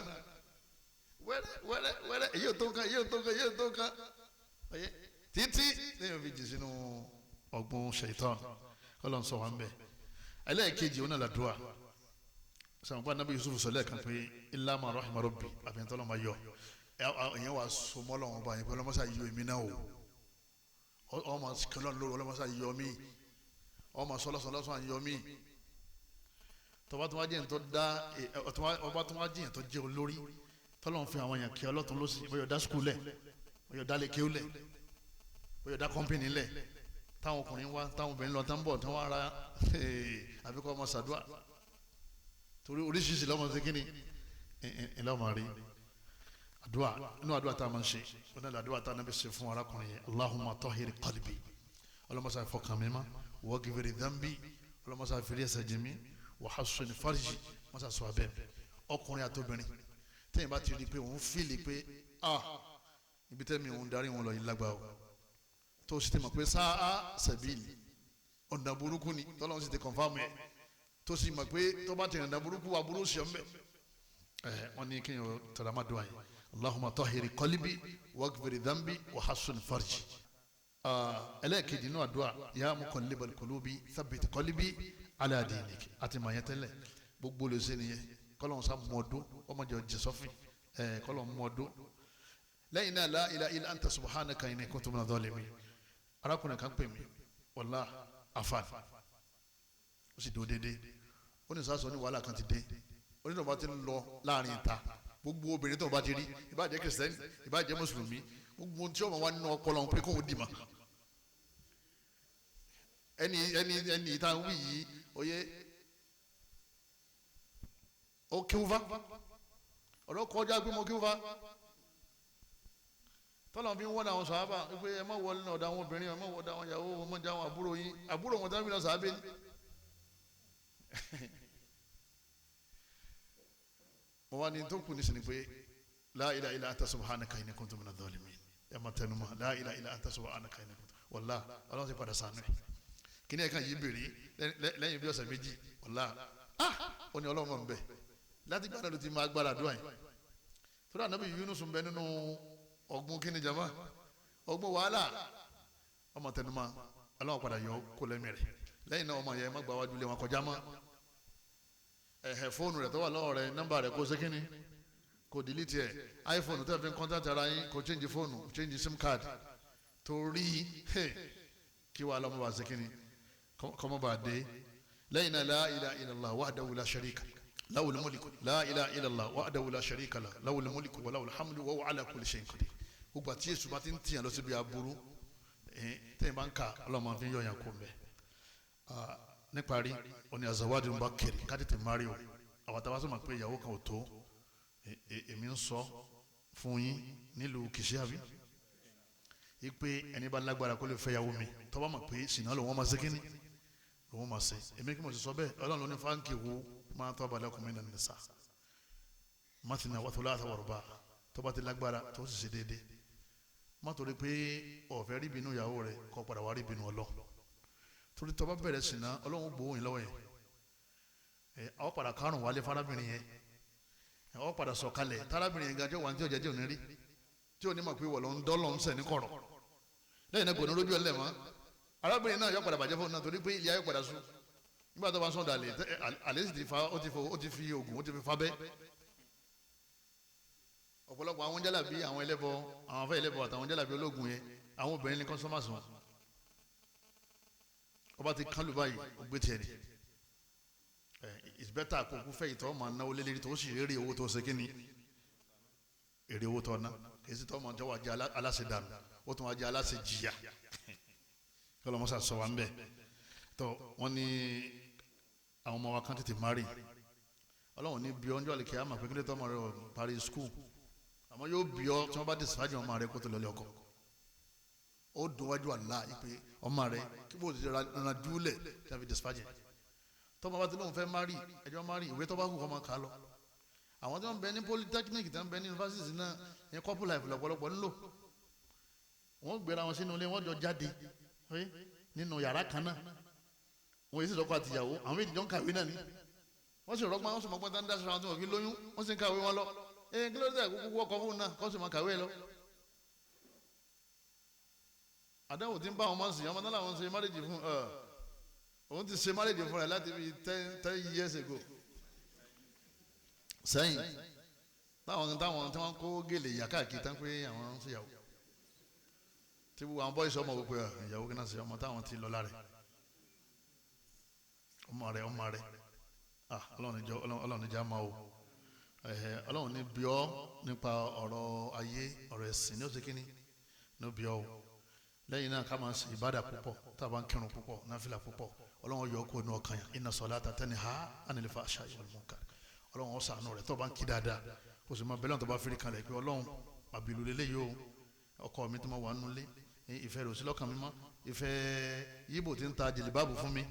wẹ́rẹ́ èyí ò tó kan títí lẹ́yìn òfin jì sínú ọgbọ́n shaytan ọlọ́run sọ wá ń bẹ̀ ẹlẹ́ẹ̀kejì òun náà làdúrà sàmùpá nàbí Yusuf sọlẹ̀ kan pé illa ma rahima rabbi àbẹ̀ntọ́ lọ́mọ yọ ẹ̀yẹn wà sọmọ́ lọ́wọ́ bá yẹn pé ọlọ́mọṣà yọ èmi náà o ọmọ kẹlọ́n lóru ọlọ́mọṣà yọ mí ọmọ sọlọ́sọlọ́sọ yọ mí tọba tó wá jẹ́ tó dá ọba tó wá jẹ́ tó jẹ́ olórí tọ́lọ́n fi àwọn èèyàn kí ọlọ́tún ló sì bóyá dá skul lẹ̀ bóyá dá lékeu lẹ̀ bóyá dá kọ́mpìnì lẹ̀ táwọn ọkùnrin wá táwọn obìnrin lọ tán bọ̀ tán wá ra àbíkọ́ ọmọ sàdúà torí oríṣiríṣi lọ́mọ sí kínní ìlọ́mọ rí àdúà inú àdúà tá a máa ń ṣe wọn náà àdúà tá a náà bí ṣe fún arákùnrin yẹn Allahumma tahhir qalbi ọlọ́mọṣà fọkàn mi má waghfir dhanbi ọlọ́mọṣà fìrí ẹ̀ṣẹ̀ jì mí wa hassin farji mọ́ṣà sọ abẹ́ mi ọkùnrin àtobìnrin tẹ́yìn bá ti rí i pé òun fìlì pé ibi tẹ́mi òun darí wọn lọ yìí lágbàá o tó sì ti mọ̀ pé sáà sẹ̀bíìlì ọ̀nà burúkú ni tọ́lọ́run sì ti kọ̀nfàmù ẹ̀ tó sì mọ̀ pé tó bá ti rìn ọ̀nà burúkú aburú sí ọ̀nbẹ wọ́n ní kí n yọ tẹ̀lámàdùn àyè Allahumma tahhir qalbi waghfir dhanbi wa hassin farji ẹlẹ́ẹ̀kejì inú àdúrà ya muqallibal qulubi thabbit qalbi ala dinik àti màyẹn tẹ́lẹ̀ gbogbo lè ṣe nìyẹn kọ́lọ́n sá mọ́ọ́dún ọmọdé ọjọ́ sọ́fìn kọ́lọ́n mọ́ọ́dún lẹ́yìn náà la ilaha illa anta subhanaka inni kuntu minadh dhalimin arákùnrin kan pè mí wàlá afaan ó sì dúró déédéé ó ní sàásọ ní wàhálà kan ti dé ó ní tọ́ba ti ń lọ láàrin ìta gbogbo obìnrin tó bá ti rí ìbáàjẹ́ kìrìsìtẹ́nì ìbáàjẹ́ mùsùlùmí gbogbo tí ọmọ wa nínú ọpọlọ pé kóun dì mà ẹni ìta wí yìí oyè ó kíw fa ọ̀rọ̀ kọjá pé mo kíw fa tọ́lọ̀ fi ń wọ́n àwọn sàábà wípé ẹ má wọlé náà ọ̀dọ̀ àwọn obìnrin ẹ má wọlé àwọn ìyàwó ẹ má jẹ́ àwọn àbúrò yín àbúrò wọn tán fi lọ sàábé ní. mo wá ní tó kù ní sinmi pé la ilaha illa anta subhanaka inni kuntu minadh dhalimin ẹ má tẹnu mọ́ la ilaha illa anta subhanaka inni kuntu wàllá ọlọ́run ti padà sànú ẹ̀ kí ni ẹ̀ kàn yí bèrè lẹ́yìn bí ọ̀sẹ̀ méjì wàllá ó ní ọlọ́run mọ̀ ń bẹ̀ láti gbàdúrà ló ti máa gbára àdúrà yìí tó dà nàbí Yunus ń bẹ nínú ọgbọ́n kíni jama ọgbọ́n wàhálà ọmọ tẹnumọ́ aláwọ̀ padà yọ kó lẹ́mí rẹ̀ lẹ́yìn náà ọmọ yẹn má gba wájú lé wọn kọjá mọ́ fóònù rẹ̀ tó wà lọ́wọ́ rẹ̀ nọ́mbà rẹ̀ kó ṣe kínní kó delete ẹ̀ iPhone tó fi ń contact ara yín kó change fóònù change sim card torí kí wàá lọ́mọ bá ṣe kínní kọ́mọ bá dé lẹ́yìn náà la ilaha illallah wahdahu la sharika lahul mulku la ilaha illallah wahdahu la sharika lahu lahul mulku wa lahul hamdu wa huwa ala kulli shay'in qadir gbogbo àti Èṣù bá ti ń tìyàn lọ síbi aburú tẹ́yìn bá ń kà ọlọ́mọ fi ń yọ̀yàn kó mbẹ́ níparí oní azawadi ń bá kiri ká tètè mari o àwọn táwa sọ ma pé ìyàwó kan ò tó èmi ń sọ fún yín nílùú kìsíàbí ipe ẹni bá lágbára kó lè fẹ́ ìyàwó mi tọ́ba mọ̀ pé sìnà lòun máa ṣe kínní lòun máa ṣe èmi kí mo sì sọ bẹ́ẹ̀ ọlọ́run ló ní fáńkì wo máa tọ́ balẹ̀ ọkùnrin náà nìsa mọ́tìnà wàtò láti wọ̀rọ̀ bá tọ́ba ti lágbára tó sì ṣe déédéé má torí pé ọ̀fẹ́ rí bínú ìyàwó rẹ̀ kọ́ padà wá rí bínú ọlọ́ torí tọ́ba bẹ̀rẹ̀ sìnà ọlọ́run gbowó yín lọ́wọ́ yẹn àwọn padà kárùn wálé fárábìnrin yẹn àwọn padà sọ̀kalẹ̀ tárábìnrin yẹn gajọ́ wà ní tí ọjà jẹ́ òní rí tí ò ní mọ̀ pé wọ̀ ló ń dọ́ lọ́n sẹ̀ ní kọ̀rọ̀ lẹ́yìn náà gbọ̀nà lójú ẹlẹ́mọ́ arábìnrin náà yọ padà bàjẹ́ fún un náà torí pé ilé ayé padà sùn nígbà tó bá sọ̀ dàlẹ́ àlẹ́ sì ti fa ó ti fi oògùn ó ti fi fa bẹ́ ọ̀pọ̀lọpọ̀ àwọn jálàbí àwọn ẹlẹ́bọ àwọn afẹ́ ẹlẹ́bọ àtàwọn jálàbí ológun yẹn àwọn obìnrin ní kọ́sọ́màsì wọn ọba ti kánlù báyìí ó gbé tiẹ̀ ni it's better kó kú fẹ́ ìtọ́ máa náwó lélẹ́rìí tó sì rí owó tó ṣe kí ni èrè owó tó ná kì í sì tọ́ máa jẹ́ wà jẹ́ aláṣẹ dànù ó tún wà jẹ́ aláṣẹ jìyà kí ọlọ́mọ sà sọ wà ń bẹ̀ tó wọ́n ní àwọn ọmọ wa kan tètè mari ọlọ́run ní bí ọjọ́ àlèkè àmà pé kílẹ̀ tó ọmọ rẹ parí skul àmọ́ yóò bí ọ tí wọ́n bá dìsáájú ọmọ rẹ kó tó lọlé ọkọ ó dùn wájú àlá ìpè ọmọ rẹ kí bó ti rán dúlẹ̀ tí a fi dìsáájú tọ́mọ bá ti lóun fẹ́ mari ẹjọ́ mari ìwé tó bá kù kọ́ máa kà á lọ àwọn tí wọ́n bẹ ní polytechnic tí wọ́n bẹ ní university náà ní couple life lọ́pọ̀lọpọ̀ ńlò wọ́n gbéra wọn sínú ilé wọ́n jọ jáde nínú yàrá kan náà wọ́n yìí sì lọ́kọ àtìyàwó àwọn méjì jọ ń kàwé náà ni wọ́n sì rọ́gbọ́n wọ́n sì mọ̀gbọ́n tán dáṣọ àwọn tí wọ́n fi lóyún wọ́n sì ń kàwé wọn lọ kí ló dé kúkú wọ́kọ̀ fún un náà kó sì máa kàwé lọ. àdáwò tí ń bá wọn máa ń sìn ọmọ náà làwọn ń ṣe marriage fún òun ti ṣe marriage fún rẹ láti fi 10 years ago sẹ́yìn táwọn tí wọ́n kó gèlè yà káàkiri tán pé àwọn ń ṣèyàwó tí gbogbo àwọn bọ́ìsì ọmọ gbogbo ìyàwó kí náà ṣe ọmọ táwọn ti lọ lára ọmọ rẹ ọlọ́run níjà máa o ọlọ́run ní bí ọ́ nípa ọ̀rọ̀ ayé ọ̀rọ̀ ẹ̀sìn ní oṣù kínní ní bí ọ́ o lẹ́yìn náà ká máa ṣe ìbádà púpọ̀ tá a bá ń kírun púpọ̀ náfìlà púpọ̀ ọlọ́run yọ kó inú ọkàn yẹn inna salata tanha anil fahsha'i wal munkar ọlọ́run ọ̀sán àánú rẹ̀ tó bá ń kí dáadáa kò sì máa bẹ́lẹ̀ tó bá fẹ́rẹ̀ kan rẹ̀ pé ọlọ́run àbìlú lélẹ́yìí o ọkọ mi tó máa wà nulẹ̀ ìfẹ́ rẹ̀ ò sí lọ́kàn mi mọ́ ìfẹ́ yíbò tí ń ta jìlìbáàbù fún mi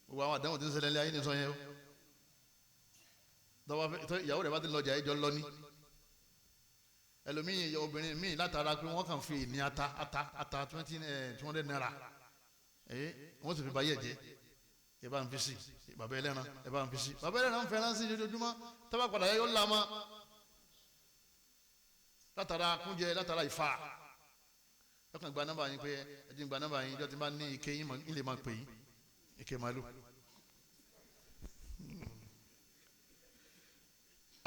gbogbo àwọn àdánwò tí ń ṣẹlẹ̀ lé ayé ní sọ yẹn o ìyàwó rẹ̀ bá ti lọ́jà ẹjọ́ lọ ní ẹlòmíì obìnrin míì látara pé wọ́n kàn fi ní ata 200 naira wọ́n sì fi báyẹ̀ jẹ́ ẹ bá ń fi sí bàbá ẹlẹ́ran ẹ bá ń fi sí bàbá ẹlẹ́ran ń fẹ́ràn sí ojoojúmọ́ tọ́ba padà yẹ yóò lámọ́ látara kúnjẹ látara ìfà lọ́kàn gba nọ́mbà yín pé ẹ̀jẹ̀ gba nọ́mbà yín ìjọ tí bá ní ike yín ilé máa pè yín ike màálù.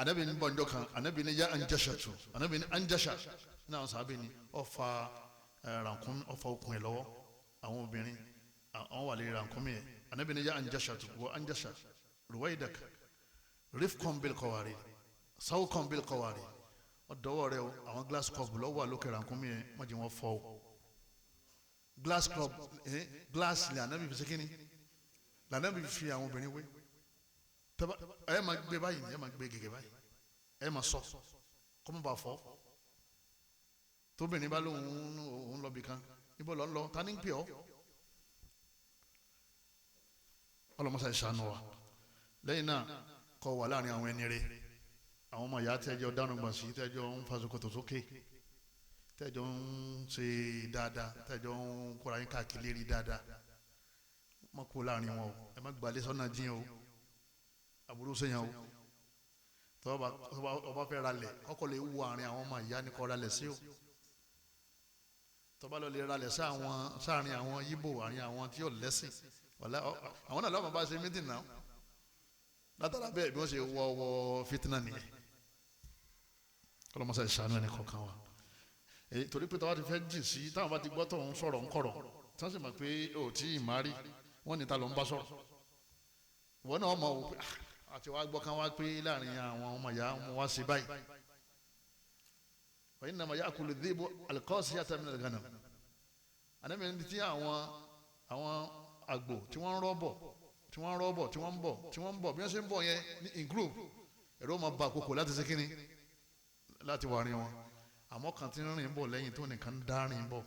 anabi ní bọ́njọ́ kan anabi ní yá anjasha tu anabi ní anjasha náà sábẹ́ ni ọ̀fà rànkún ọ̀fà okùn ẹ̀ lọ́wọ́ àwọn obìnrin àwọn wà lè rànkún mi yẹn anabi ní yá anjasha tu wọ anjasha ruwaidak rifkon bil kọwari sawkon bil kọwari ọ̀dọ́wọ́ rẹ o àwọn glass cup lọ́wọ́ àlókè rànkún mi yẹn wọ́n jẹ́ wọ́n fọ́ o glass cup glass lè anabi fi sekini lè anabi fi àwọn obìnrin wé ẹ máa gbé báyìí ẹ máa gbé gègé báyìí ẹ máa sọ kọ́mọ bá fọ́ tóbìnrin bá lóun lọ bì kan níbo lọ ń lọ ta ní ń pè ọ́ ọlọmọsà ìṣàánú wa lẹ́yìn náà kọ́ wà láàrin àwọn ẹni rẹ̀ àwọn ọmọ ìyá tẹ́jọ́ dánú gbọ̀n sí tẹ́jọ́ ń fa ṣòkòtò sókè tẹ́jọ́ ń ṣe dáadáa tẹ́jọ́ ń kóra yín káàkiri lérí dáadáa má kó láàrin wọn o ẹ má gbalẹ̀ sọ́nà jín o Aburú sẹ́yìn o tọ́ba fẹ́ ralẹ̀ kọ́kọ́ lè wú àárín àwọn ọmọ ìyá ní kọ́ ralẹ̀ sí o tọ́ba lọ lè ralẹ̀ sáàrin àwọn Yíbò àárín àwọn tí yóò lẹ́sìn àwọn náà lọ́mọ bá ṣe mítìn náà látara bẹ́ẹ̀ bí wọ́n ṣe wọ́ fitna nìyẹn kọlọmọsá ìṣàánú ẹni kọ̀ọ̀kan wa torí pé tọ́wọ́ ti fẹ́ jìn sí táwọn bá ti gbọ́ tó ń sọ̀rọ̀ ń kọ̀rọ̀ tí wọ́n sì mọ̀ pé ó tí ì má rí wọ́n ní ta ló ń bá sọ̀rọ̀ ìwọ náà mọ̀ wò pé àti wàá gbọ́ kán wá pé láàrin àwọn ọmọ ìyá wọn wá sí báyìí wọ́n yìí nàmọ̀ yá kúlù dìbò alikọ́sí yàtọ̀ mi nàgànà ànábì ní ti àwọn àgbò tí wọ́n ń rọ́bọ̀ tí wọ́n ń bọ̀ bí wọ́n ṣe ń bọ̀ yẹn ní in group ẹ̀rọ máa ba àkókò láti ṣe kínní láti wà rìn wọn àmọ́ kan tí ń rìn bọ̀ lẹ́yìn tó nìkan dá rìn bọ̀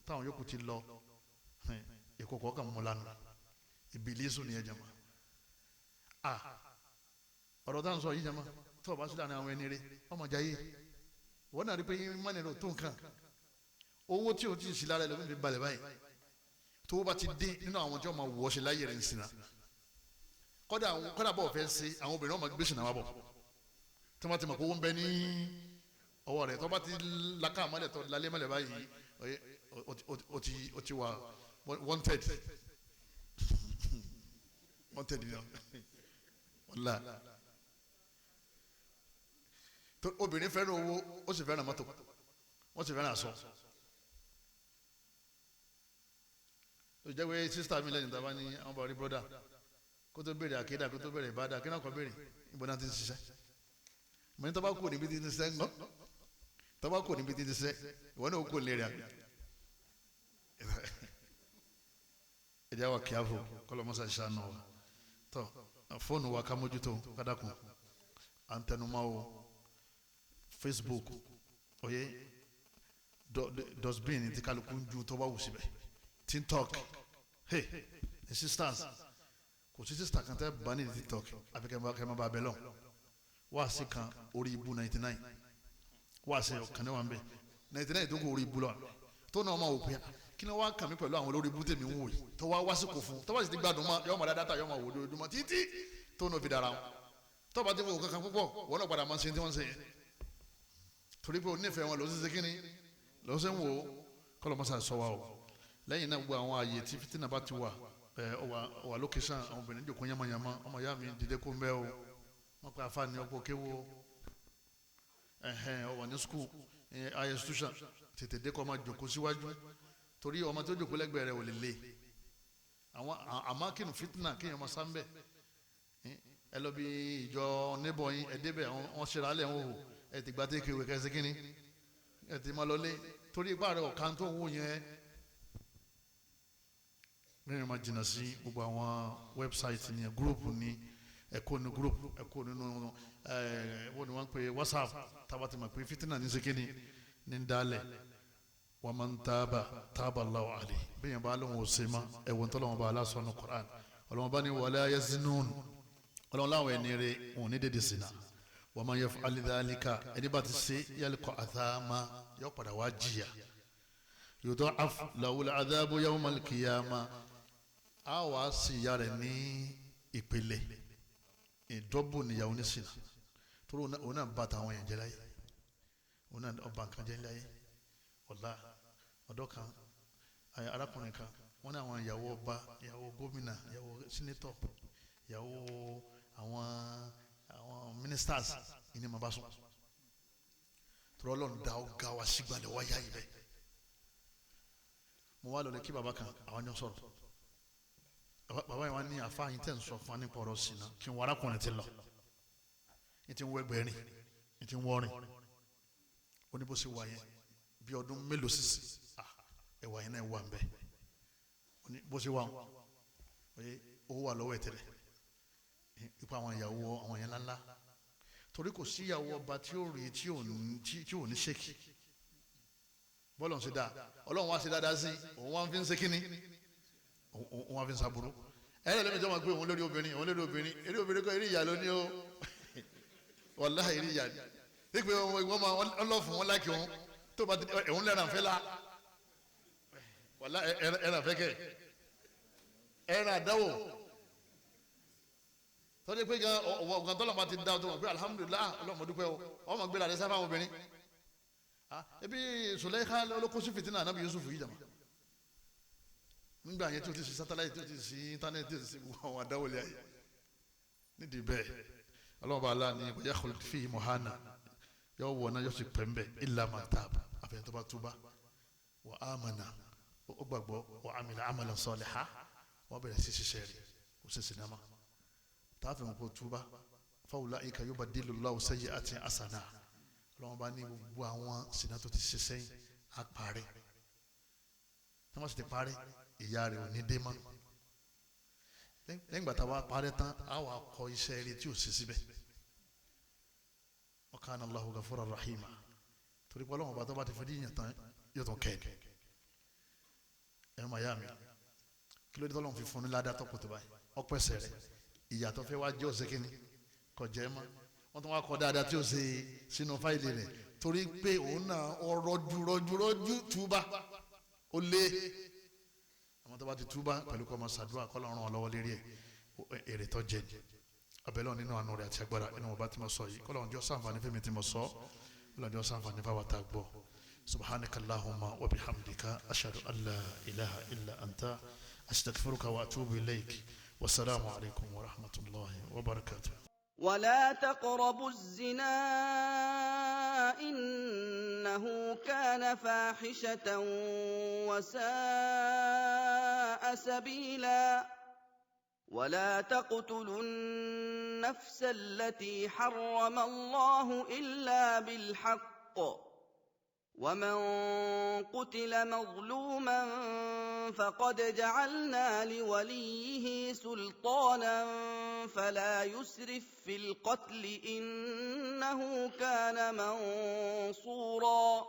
táwọn yòókù ti lọ ìkòkò ọkàn mú lánàá ìbílísù ni ẹ jama ọ̀rọ̀ táwọn sọ yìí jama tó o bá sí láàrin àwọn ẹni rẹ ọmọ jayé wọ́n náà rí pé mọ́ni rẹ tó nǹkan owó tí o ti sì lára ẹlòmíì fi balẹ̀ báyìí tó o bá ti dé nínú àwọn tí wọ́n máa wọ́ ṣe láyé rẹ̀ ń sinna kọ́dà bọ̀ fẹ́ ṣe àwọn obìnrin wọn máa gbé sinna wá bọ̀ tí wọ́n ti mọ̀ pé owó ń bẹ ní ọwọ́ rẹ̀ tó bá ti laka àmọ́lẹ̀ tó lálẹ́ mọ́lẹ̀ báyìí o ti wà wanted ni wọ́lá obìnrin fẹ́ràn owó ó sì fẹ́ràn mọ́tò wọ́n sì fẹ́ràn aṣọ tó jẹ́ pé sísítà mi lẹ́yìn tàbá ní àwọn bàbá rí bọ́dà kó tó béèrè àkédà kó tó béèrè ìbádà kí náà kọ́ béèrè ìbọn náà ti ń ṣiṣẹ́ mọ̀ ní tọ́ba kò níbi tí ń ṣiṣẹ́ ńgọ́ tọ́ba kò níbi tí ń ṣiṣẹ́ ìwọ náà kò lè rí àgbẹ̀ ẹ̀jẹ̀ wa kíáfò kọ́lọ́mọ́sá ṣàánú wa tọ́ fóònù wa ká mójútó kádàkùn à ń tẹnumọ́ o Facebook oyè dustbin ti kálukú ń ju tọ́ba wù síbẹ̀ TikTok hey sisters kò sí sister kan tẹ́ bá ní TikTok àfi kẹ́ máa bá a bẹ́ lọ wáàsí kan orí ibu 99 wáàsí ọ̀kan náà wà ń bẹ̀ 99 tó kó orí ibu lọ tó náà máa wò pé kí ni wọ́n á kàn mí pẹ̀lú àwọn olórí ibu tèmi ń wò yìí tó wá wá sí kò fún tó bá sì ti gbádùn mọ́ yọ ọmọ dáadáa yọ ọmọ wò lójoojúmọ́ títí tó náà fi dára wọn tó bá ti wò kankan púpọ̀ wọn náà padà máa ń ṣe tí wọ́n ń ṣe yẹn torí pé onífẹ̀ẹ́ wọn ló ń ṣe kíni ló ń ṣe ń wò ó kọ́lọ́ mọ́sá sọ wa o lẹ́yìn náà gbogbo àwọn ààyè tí fitina bá ti wà ọwà lókèsàn àwọn obìnrin jòkó yamayama ọmọ ìyá mi dìde kó ń bẹ́ o wọ́n pe àfààní ọkọ̀ kéwò ọwà ní skul high institution tètè dé kọ́ ọmọ jòkó síwájú torí ọmọ tó jòkó lẹ́gbẹ̀ẹ́ rẹ̀ ò lè lé àwọn àmọ́ fitina kéèyàn ọmọ sáńbẹ̀ ẹ lọ bí ìjọ níbọ̀ yín ẹ débẹ̀ wọ́n ṣe rálẹ̀ wọn o ẹ ti gba téèké wẹ̀ kẹsí kínní ẹ ti máa lọlé torí ipá rẹ̀ ọ̀kan tó ń wò yẹn mẹ́rin máa jìnnà sí gbogbo àwọn wẹ́bsáìtì ní gúrúùpù ní ẹ̀kọ́ ní gúrúùpù ẹ̀kọ́ nínú wọ́n ní wọ́n ń pè WhatsApp tábàtì máa pè fitina ní sekínì ní dálẹ̀ wọ́n máa ń tábà Allahu alayhi bí yẹn bá lóun ò ṣe má ẹ̀wọ̀n tó lọ́wọ́ bá aláṣọ ní Qur'an ọlọ́wọ́n bá ní wala yazinun ọlọ́wọ́n láwọn ẹni rẹ̀ wọn ò ní dédé sínà wa man yaf'al dhalika ẹni bá ti ṣe yalqa athama yóò padà wá jìyà yudha'af lahul adhabu yawmal qiyamah a wá sí ìyá rẹ̀ ní ìpele ìdọ́bù níyàwó ní sinà torí òun náà bá tàwọn yẹn jẹ láyé òun náà ọba nǹkan jẹ láyé ọ̀la ọ̀dọ́ kan arákùnrin kan wọ́n ní àwọn ìyàwó ọba ìyàwó gómìnà ìyàwó sínétọ̀ ìyàwó àwọn ministers ìní ma bá sùn torí ọlọ́run dá ọgá wa sígbàlẹ̀ wáyà yìí bẹ́ẹ̀ mo wá lọ lè kí baba kan àwọn yẹn sọ̀rọ̀ baba yẹn wá ní àfáàyín tẹ̀ ń sọ fún wa nípa ọ̀rọ̀ Sina kí n wọ arákùnrin ti lọ ní ti ń wọ ẹgbẹ́ rìn ní ti ń wọ́ rìn ó ní bó ṣe wà yẹn bí ọdún mélòó sísè ẹwà yẹn náà wà ń bẹ ó ní bó ṣe wà owó wà lọ́wọ́ ẹ̀ tẹ́lẹ̀ ipa àwọn ìyàwó àwọn yẹn ńláńlá torí kò sí ìyàwó ọba tí ó rí tí ò ní ṣèkì bọ́ọ̀lù ń ṣe dáa ọlọ́run wá ṣe dáadáa sí òun wá ń fi ń ṣe kínní òun wá fi ń ṣàbúrú ẹ̀rẹ́ lẹ́mi tí wọ́n máa gbé òun lórí obìnrin eré obìnrin kọ́ eré ìyá ló ní o wàláhì eré ìyá ni wípé wọ́n máa ọlọ́fun wọn láìkí wọn tó bá ẹ̀hún lẹ́ràn fẹ́ la wàláhì ẹ̀ràn fẹ́ kẹ́ ẹ̀ràn àdáwò tọ́jú pé ọ̀gá tọ́lọ̀ máa ti dá ọtọ́ wọn pé alhamdulilah ọlọ́mọdúpẹ́ o ọmọ gbéra rẹ sáfà obìnrin ebi Sùlẹ́kà olókòsí fìtínà Ànábì Yusuf yìí jàmá nígbà yẹn tí o ti sí sátáláìtì tí o ti sí íńtánẹ́ẹ̀tì tí o ti sí àwọn àdáwọlé ayé nídìí bẹ́ẹ̀ ọlọ́run bá aláàánú yẹn yakhlud fihi muhana yóò wọ̀ náà yóò sì pẹ́ mbẹ́ illa man taba àfẹ́yìn tó bá túbá wa amana ó gbàgbọ́ wa amila amalan saliha wọ́n bẹ̀rẹ̀ sí ṣiṣẹ́ rẹ̀ kò sí sinamá táàfin wọn kò túbá fa ulaika yubaddilullahu sayyi'atihim hasanat ọlọ́run bá ní gbogbo àwọn sinna tó ti ṣe sẹ́yìn á parẹ́ tí wọ́n sì ti parẹ́ ìyá rẹ̀ ò ní dé mọ́ lẹ́yìn ìgbà tá a wá parẹ́ tán á wà kọ iṣẹ́ rẹ̀ tí ò sí síbẹ̀ wa kana Allahu ghafuran rahima torí pé ọlọ́run bá tó bá ti fi díyàn tán yóò tún kẹ́ẹ̀ni ẹ̀rọ màá yá mi kí ló dé tọ́lọ́run fi fún ní ládàá tọ́pọ̀ tó báyìí ọpẹ́sẹ̀ rẹ̀ ìyá tó fẹ́ wá jẹ́ òsèkínní kọjá ẹ̀ mọ́ wọ́n tún wá kọ dáadáa tí ó ṣe sínú fáìlì rẹ̀ torí pé òun náà rọ́jú túbá ó lé àwọn tó bá ti túbá pẹ̀lú kọ́ ọmọ sàdúrà kọ́ lọ́rùn ọlọ́wọ́ lérí ẹ̀ èrè tó jẹ abẹ́lẹ́ nínú àánú rẹ̀ àti agbára inú ọba tí mo sọ yìí kọ́ lọ́run jọ sàǹfààní fẹ́mi tí mo sọ kọ́ lọ́run jọ sàǹfààní fáwọn tá a gbọ́ subhanaka allahumma wa bihamdika ashhadu an la ilaha illa anta astaghfiruka wa atubu ilayk wasalaamu alaykum wa rahmatullahi wa barakatuh. ولا تقربوا الزنا إنه كان فاحشة وساء سبيلا ولا تقتلوا النفس التي حرم الله إلا بالحق ومن قتل مظلوما فقد جعلنا لوليه سلطانا فلا يسرف في القتل إنه كان منصورا